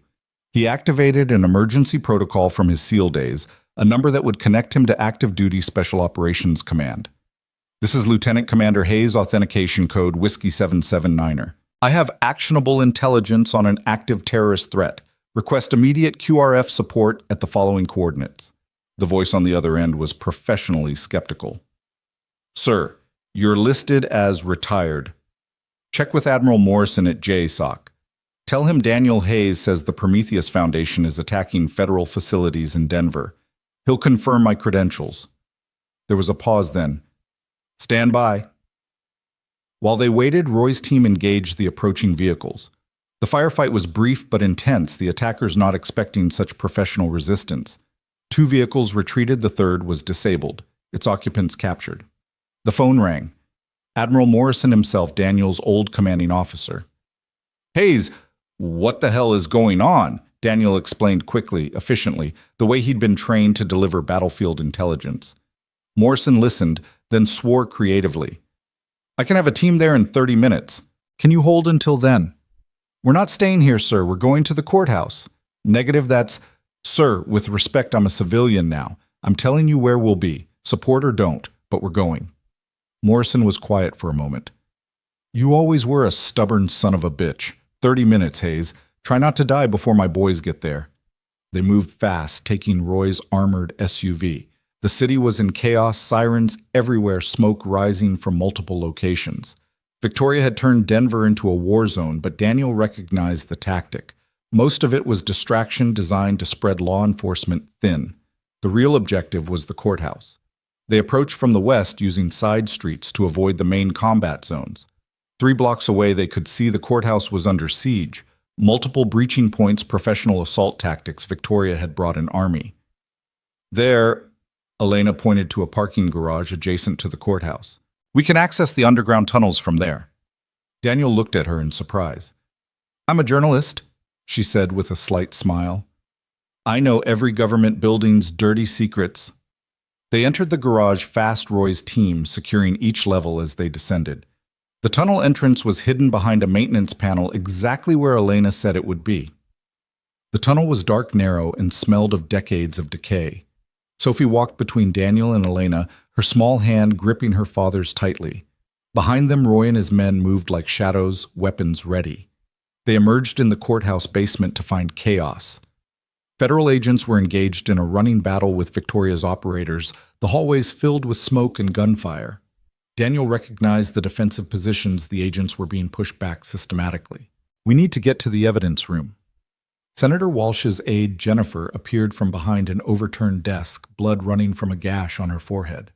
He activated an emergency protocol from his SEAL days, a number that would connect him to Active Duty Special Operations Command. "This is Lieutenant Commander Hayes, authentication code Whiskey 779er. I have actionable intelligence on an active terrorist threat. Request immediate QRF support at the following coordinates." The voice on the other end was professionally skeptical. "Sir, you're listed as retired. Check with Admiral Morrison at JSOC. Tell him Daniel Hayes says the Prometheus Foundation is attacking federal facilities in Denver. He'll confirm my credentials." There was a pause then. Stand by. While they waited, Roy's team engaged the approaching vehicles. The firefight was brief but intense, the attackers not expecting such professional resistance. 2 vehicles retreated, the third was disabled, its occupants captured. The phone rang. Admiral Morrison himself, Daniel's old commanding officer. Hayes, what the hell is going on? Daniel explained quickly, efficiently, the way he'd been trained to deliver battlefield intelligence. Morrison listened, then swore creatively. I can have a team there in 30 minutes. Can you hold until then? We're not staying here, sir. We're going to the courthouse. Negative, that's... Sir, with respect, I'm a civilian now. I'm telling you where we'll be. Support or don't, but we're going. Morrison was quiet for a moment. You always were a stubborn son of a bitch. 30 minutes, Hayes. Try not to die before my boys get there. They moved fast, taking Roy's armored SUV. The city was in chaos, sirens everywhere, smoke rising from multiple locations. Victoria had turned Denver into a war zone, but Daniel recognized the tactic. Most of it was distraction designed to spread law enforcement thin. The real objective was the courthouse. They approached from the west using side streets to avoid the main combat zones. 3 blocks away, they could see the courthouse was under siege. Multiple breaching points, professional assault tactics. Victoria had brought an army. There, Elena pointed to a parking garage adjacent to the courthouse. We can access the underground tunnels from there. Daniel looked at her in surprise. I'm a journalist, she said with a slight smile. I know every government building's dirty secrets. They entered the garage fast, Roy's team securing each level as they descended. The tunnel entrance was hidden behind a maintenance panel exactly where Elena said it would be. The tunnel was dark, narrow, and smelled of decades of decay. Sophie walked between Daniel and Elena, her small hand gripping her father's tightly. Behind them, Roy and his men moved like shadows, weapons ready. They emerged in the courthouse basement to find chaos. Federal agents were engaged in a running battle with Victoria's operators, the hallways filled with smoke and gunfire. Daniel recognized the defensive positions. The agents were being pushed back systematically. We need to get to the evidence room. Senator Walsh's aide, Jennifer, appeared from behind an overturned desk, blood running from a gash on her forehead.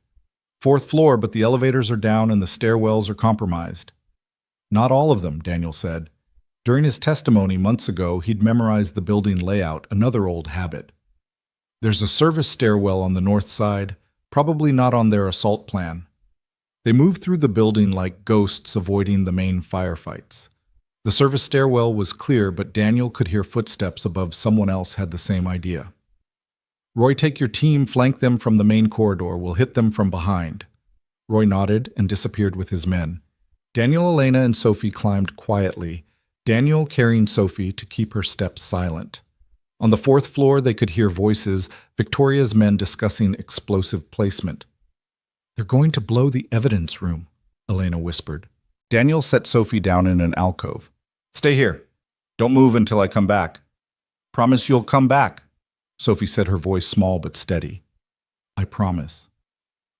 4th floor, but the elevators are down and the stairwells are compromised. Not all of them, Daniel said. During his testimony months ago, he'd memorized the building layout, another old habit. There's a service stairwell on the north side, probably not on their assault plan. They moved through the building like ghosts, avoiding the main firefights. The service stairwell was clear, but Daniel could hear footsteps above. Someone else had the same idea. Roy, take your team, flank them from the main corridor. We'll hit them from behind. Roy nodded and disappeared with his men. Daniel, Elena, and Sophie climbed quietly, Daniel carrying Sophie to keep her steps silent. On the 4th floor, they could hear voices, Victoria's men discussing explosive placement. They're going to blow the evidence room, Elena whispered. Daniel set Sophie down in an alcove. Stay here. Don't move until I come back. Promise you'll come back, Sophie said, her voice small but steady. I promise.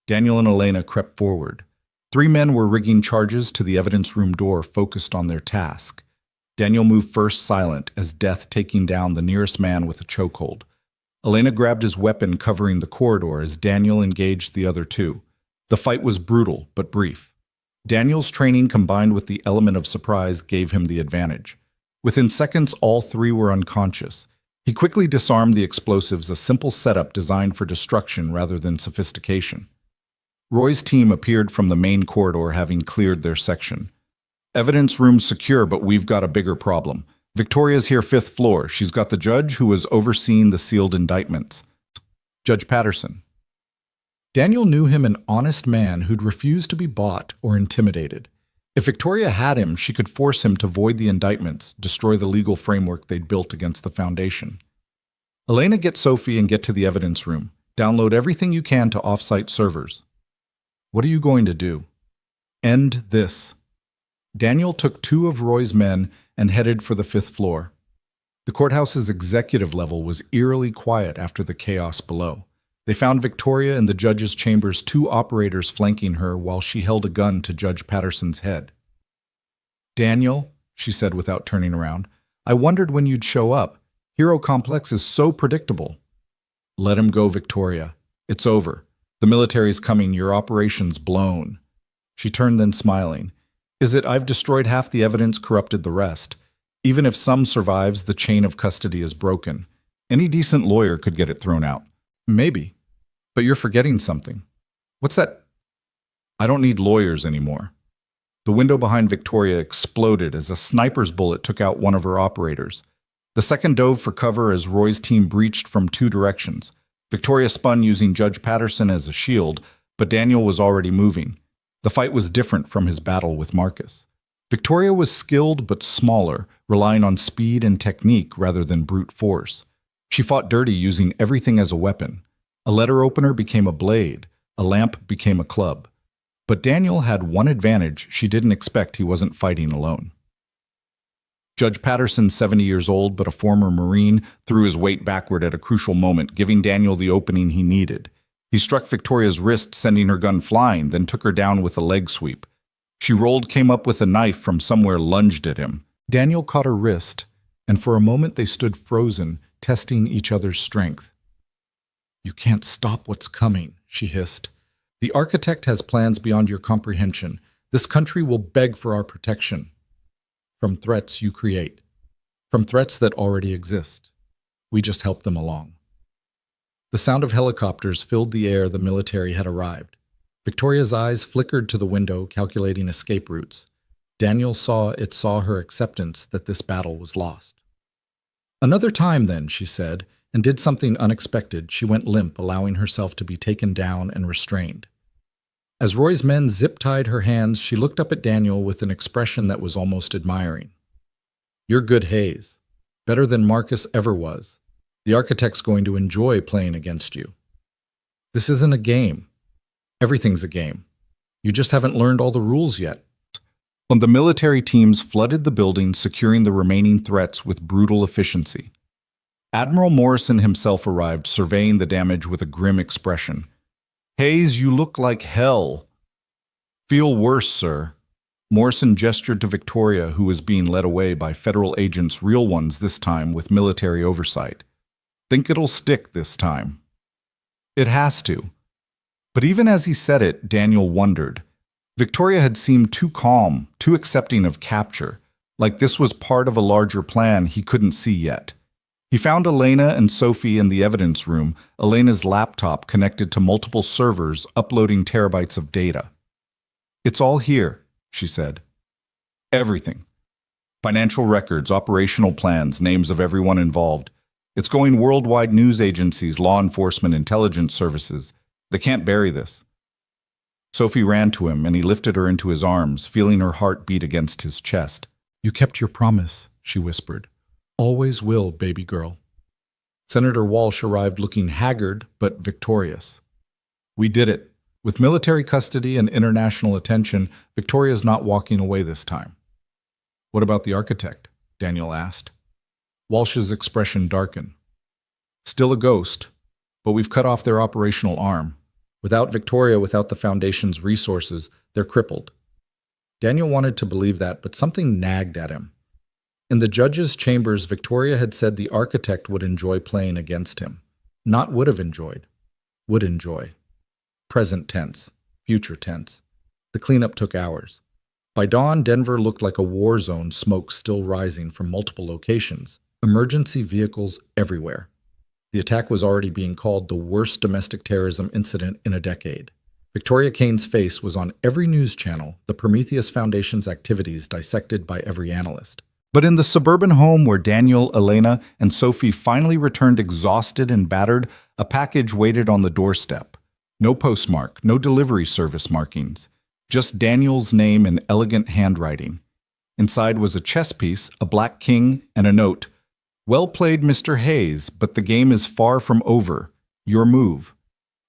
Daniel and Elena crept forward. 3 men were rigging charges to the evidence room door, focused on their task. Daniel moved first, silent as death, taking down the nearest man with a chokehold. Elena grabbed his weapon, covering the corridor as Daniel engaged the other 2. The fight was brutal but brief. Daniel's training combined with the element of surprise gave him the advantage. Within seconds, all 3 were unconscious. He quickly disarmed the explosives, a simple setup designed for destruction rather than sophistication. Roy's team appeared from the main corridor, having cleared their section. Evidence room secure, but we've got a bigger problem. Victoria's here 5th floor. She's got the judge who was overseeing the sealed indictments. Judge Patterson. Daniel knew him, an honest man who'd refused to be bought or intimidated. If Victoria had him, she could force him to void the indictments, destroy the legal framework they'd built against the Foundation. Elena, get Sophie and get to the evidence room. Download everything you can to off-site servers. What are you going to do? End this. Daniel took 2 of Roy's men and headed for the 5th floor. The courthouse's executive level was eerily quiet after the chaos below. They found Victoria in the judge's chambers, 2 operators flanking her while she held a gun to Judge Patterson's head. Daniel, she said without turning around, I wondered when you'd show up. Hero Complex is so predictable. Let him go, Victoria. It's over. The military's coming. Your operation's blown. She turned then smiling. Is it I've destroyed half the evidence, corrupted the rest. Even if some survives, the chain of custody is broken. Any decent lawyer could get it thrown out. Maybe. But you're forgetting something. What's that? I don't need lawyers anymore. The window behind Victoria exploded as a sniper's bullet took out one of her operators. The second dove for cover as Roy's team breached from two directions. Victoria spun using Judge Patterson as a shield, but Daniel was already moving. The fight was different from his battle with Marcus. Victoria was skilled but smaller, relying on speed and technique rather than brute force. She fought dirty using everything as a weapon. A letter opener became a blade. A lamp became a club. But Daniel had one advantage she didn't expect. He wasn't fighting alone. Judge Patterson, 70 years old but a former Marine, threw his weight backward at a crucial moment, giving Daniel the opening he needed. He struck Victoria's wrist, sending her gun flying, then took her down with a leg sweep. She rolled, came up with a knife from somewhere, lunged at him. Daniel caught her wrist, and for a moment they stood frozen, testing each other's strength. "You can't stop what's coming," she hissed. "The architect has plans beyond your comprehension. This country will beg for our protection. From threats you create. From threats that already exist. We just help them along." The sound of helicopters filled the air. The military had arrived. Victoria's eyes flickered to the window, calculating escape routes. Daniel saw her acceptance that this battle was lost. "Another time, then," she said, and did something unexpected. She went limp, allowing herself to be taken down and restrained. As Roy's men zip-tied her hands, she looked up at Daniel with an expression that was almost admiring. "You're good, Hayes. Better than Marcus ever was. The architect's going to enjoy playing against you. This isn't a game. Everything's a game. You just haven't learned all the rules yet." And the military teams flooded the building, securing the remaining threats with brutal efficiency. Admiral Morrison himself arrived, surveying the damage with a grim expression. "Hayes, you look like hell." "Feel worse, sir." Morrison gestured to Victoria, who was being led away by federal agents, real ones this time, with military oversight. "Think it'll stick this time?" "It has to." But even as he said it, Daniel wondered. Victoria had seemed too calm, too accepting of capture, like this was part of a larger plan he couldn't see yet. He found Elena and Sophie in the evidence room, Elena's laptop connected to multiple servers, uploading terabytes of data. "It's all here," she said. "Everything. Financial records, operational plans, names of everyone involved. It's going worldwide, news agencies, law enforcement, intelligence services. They can't bury this." Sophie ran to him, and he lifted her into his arms, feeling her heart beat against his chest. "You kept your promise," she whispered. "Always will, baby girl." Senator Walsh arrived looking haggard but victorious. "We did it. With military custody and international attention, Victoria's not walking away this time." "What about the architect?" Daniel asked. Walsh's expression darkened. "Still a ghost, but we've cut off their operational arm. Without Victoria, without the Foundation's resources, they're crippled." Daniel wanted to believe that, but something nagged at him. In the judge's chambers, Victoria had said the architect would enjoy playing against him. Not would have enjoyed. Would enjoy. Present tense. Future tense. The cleanup took hours. By dawn, Denver looked like a war zone, smoke still rising from multiple locations. Emergency vehicles everywhere. The attack was already being called the worst domestic terrorism incident in a decade. Victoria Kane's face was on every news channel, the Prometheus Foundation's activities dissected by every analyst. But in the suburban home where Daniel, Elena, and Sophie finally returned exhausted and battered, a package waited on the doorstep. No postmark, no delivery service markings. Just Daniel's name in elegant handwriting. Inside was a chess piece, a black king, and a note. "Well played, Mr. Hayes, but the game is far from over. Your move.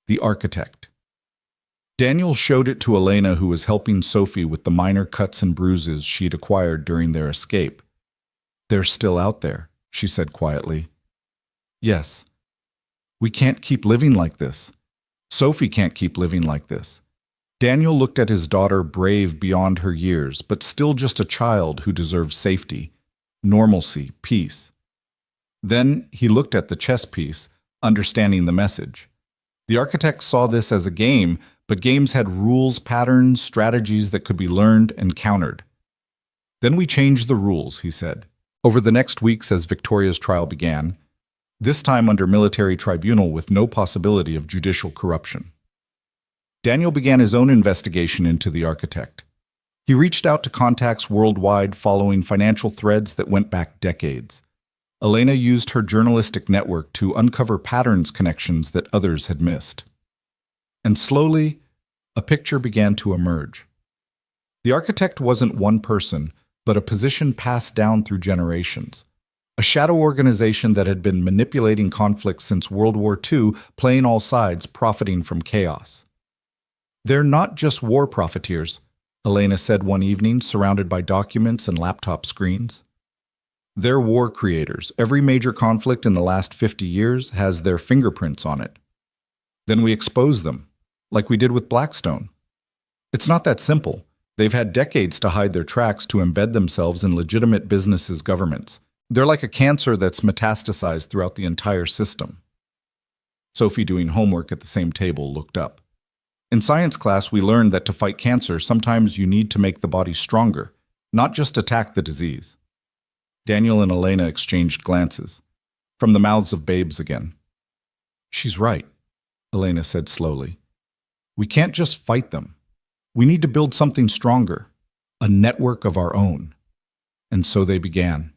The architect." Daniel showed it to Elena, who was helping Sophie with the minor cuts and bruises she'd acquired during their escape. "They're still out there," she said quietly. "Yes. We can't keep living like this. Sophie can't keep living like this." Daniel looked at his daughter, brave beyond her years, but still just a child who deserves safety, normalcy, peace. Then he looked at the chess piece, understanding the message. The architects saw this as a game, but games had rules, patterns, strategies that could be learned and countered. Then we changed the rules, he said. Over the next weeks as Victoria's trial began, this time under military tribunal with no possibility of judicial corruption. Daniel began his own investigation into the architect. He reached out to contacts worldwide following financial threads that went back decades. Elena used her journalistic network to uncover patterns connections that others had missed. And slowly, a picture began to emerge. The architect wasn't one person, but a position passed down through generations. A shadow organization that had been manipulating conflicts since World War II, playing all sides, profiting from chaos. They're not just war profiteers, Elena said one evening, surrounded by documents and laptop screens. They're war creators. Every major conflict in the last 50 years has their fingerprints on it. Then we expose them, like we did with Blackstone. It's not that simple. They've had decades to hide their tracks to embed themselves in legitimate businesses' governments. They're like a cancer that's metastasized throughout the entire system. Sophie, doing homework at the same table, looked up. In science class, we learned that to fight cancer, sometimes you need to make the body stronger, not just attack the disease. Daniel and Elena exchanged glances, from the mouths of babes again. She's right, Elena said slowly. We can't just fight them. We need to build something stronger, a network of our own. And so they began.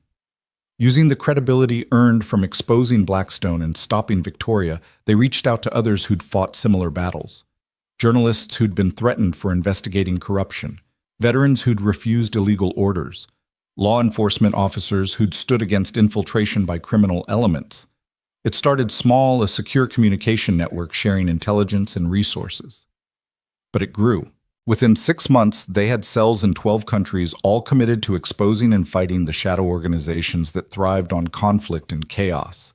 Using the credibility earned from exposing Blackstone and stopping Victoria, they reached out to others who'd fought similar battles. Journalists who'd been threatened for investigating corruption, veterans who'd refused illegal orders, law enforcement officers who'd stood against infiltration by criminal elements. It started small, a secure communication network sharing intelligence and resources. But it grew. Within 6 months, they had cells in 12 countries, all committed to exposing and fighting the shadow organizations that thrived on conflict and chaos.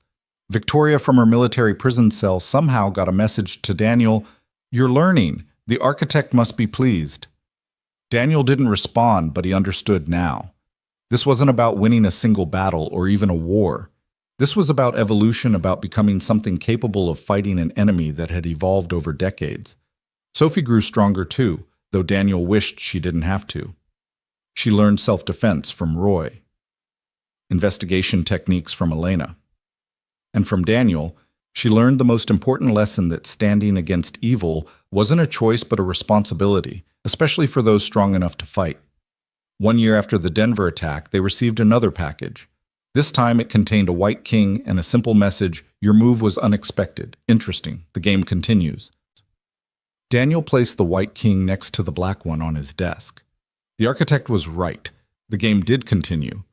Victoria, from her military prison cell, somehow got a message to Daniel, "You're learning. The architect must be pleased." Daniel didn't respond, but he understood now. This wasn't about winning a single battle or even a war. This was about evolution, about becoming something capable of fighting an enemy that had evolved over decades. Sophie grew stronger too, though Daniel wished she didn't have to. She learned self-defense from Roy, investigation techniques from Elena. And from Daniel, she learned the most important lesson, that standing against evil wasn't a choice but a responsibility, especially for those strong enough to fight. 1 year after the Denver attack, they received another package. This time it contained a white king and a simple message, "Your move was unexpected. Interesting. The game continues." Daniel placed the white king next to the black one on his desk. The architect was right. The game did continue.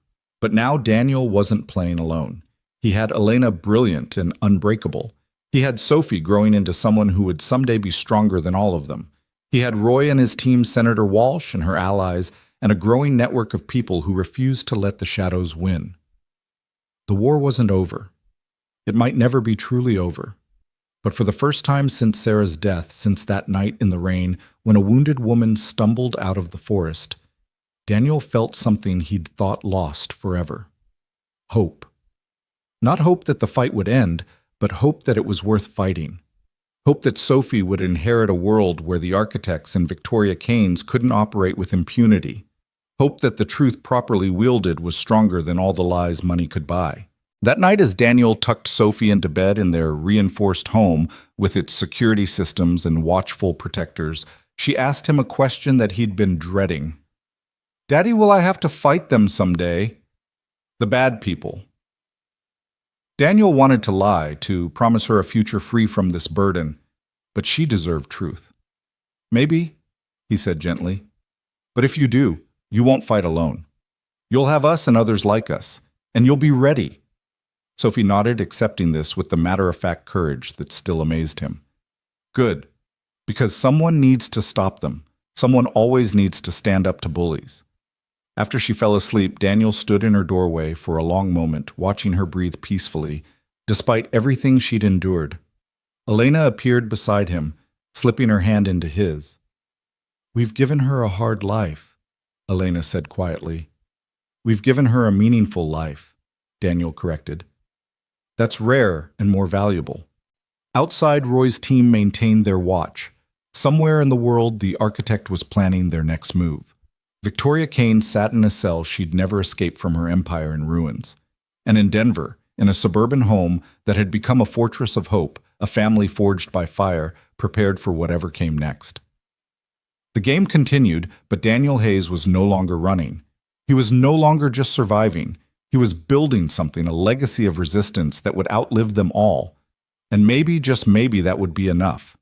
But now Daniel wasn't playing alone. He had Elena, brilliant and unbreakable. He had Sophie, growing into someone who would someday be stronger than all of them. He had Roy and his team, Senator Walsh and her allies, and a growing network of people who refused to let the shadows win. The war wasn't over. It might never be truly over. But for the first time since Sarah's death, since that night in the rain, when a wounded woman stumbled out of the forest, Daniel felt something he'd thought lost forever. Hope. Not hope that the fight would end, but hope that it was worth fighting. Hope that Sophie would inherit a world where the architects and Victoria Keynes couldn't operate with impunity. Hope that the truth properly wielded was stronger than all the lies money could buy. That night, as Daniel tucked Sophie into bed in their reinforced home with its security systems and watchful protectors, she asked him a question that he'd been dreading. "Daddy, will I have to fight them someday?" The bad people. Daniel wanted to lie, to promise her a future free from this burden, but she deserved truth. "Maybe," he said gently, "but if you do, you won't fight alone. You'll have us and others like us, and you'll be ready." Sophie nodded, accepting this with the matter-of-fact courage that still amazed him. Good, because someone needs to stop them. Someone always needs to stand up to bullies. After she fell asleep, Daniel stood in her doorway for a long moment, watching her breathe peacefully, despite everything she'd endured. Elena appeared beside him, slipping her hand into his. "We've given her a hard life," Elena said quietly. "We've given her a meaningful life," Daniel corrected. "That's rare and more valuable." Outside, Roy's team maintained their watch. Somewhere in the world, the architect was planning their next move. Victoria Kane sat in a cell she'd never escaped from her empire in ruins. And in Denver, in a suburban home that had become a fortress of hope, a family forged by fire, prepared for whatever came next. The game continued, but Daniel Hayes was no longer running. He was no longer just surviving. He was building something, a legacy of resistance that would outlive them all. And maybe, just maybe, that would be enough.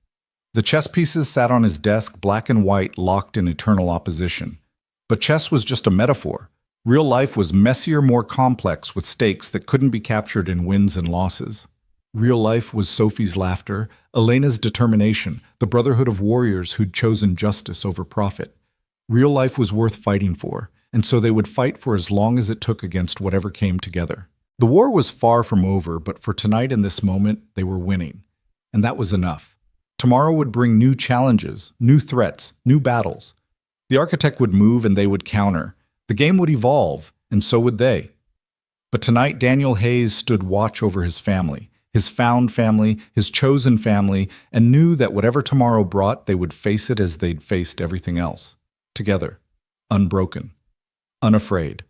The chess pieces sat on his desk, black and white, locked in eternal opposition. But chess was just a metaphor. Real life was messier, more complex, with stakes that couldn't be captured in wins and losses. Real life was Sophie's laughter, Elena's determination, the brotherhood of warriors who'd chosen justice over profit. Real life was worth fighting for, and so they would fight for as long as it took against whatever came together. The war was far from over, but for tonight in this moment, they were winning. And that was enough. Tomorrow would bring new challenges, new threats, new battles. The architect would move and they would counter. The game would evolve, and so would they. But tonight, Daniel Hayes stood watch over his family, his found family, his chosen family, and knew that whatever tomorrow brought, they would face it as they'd faced everything else. Together. Unbroken. Unafraid.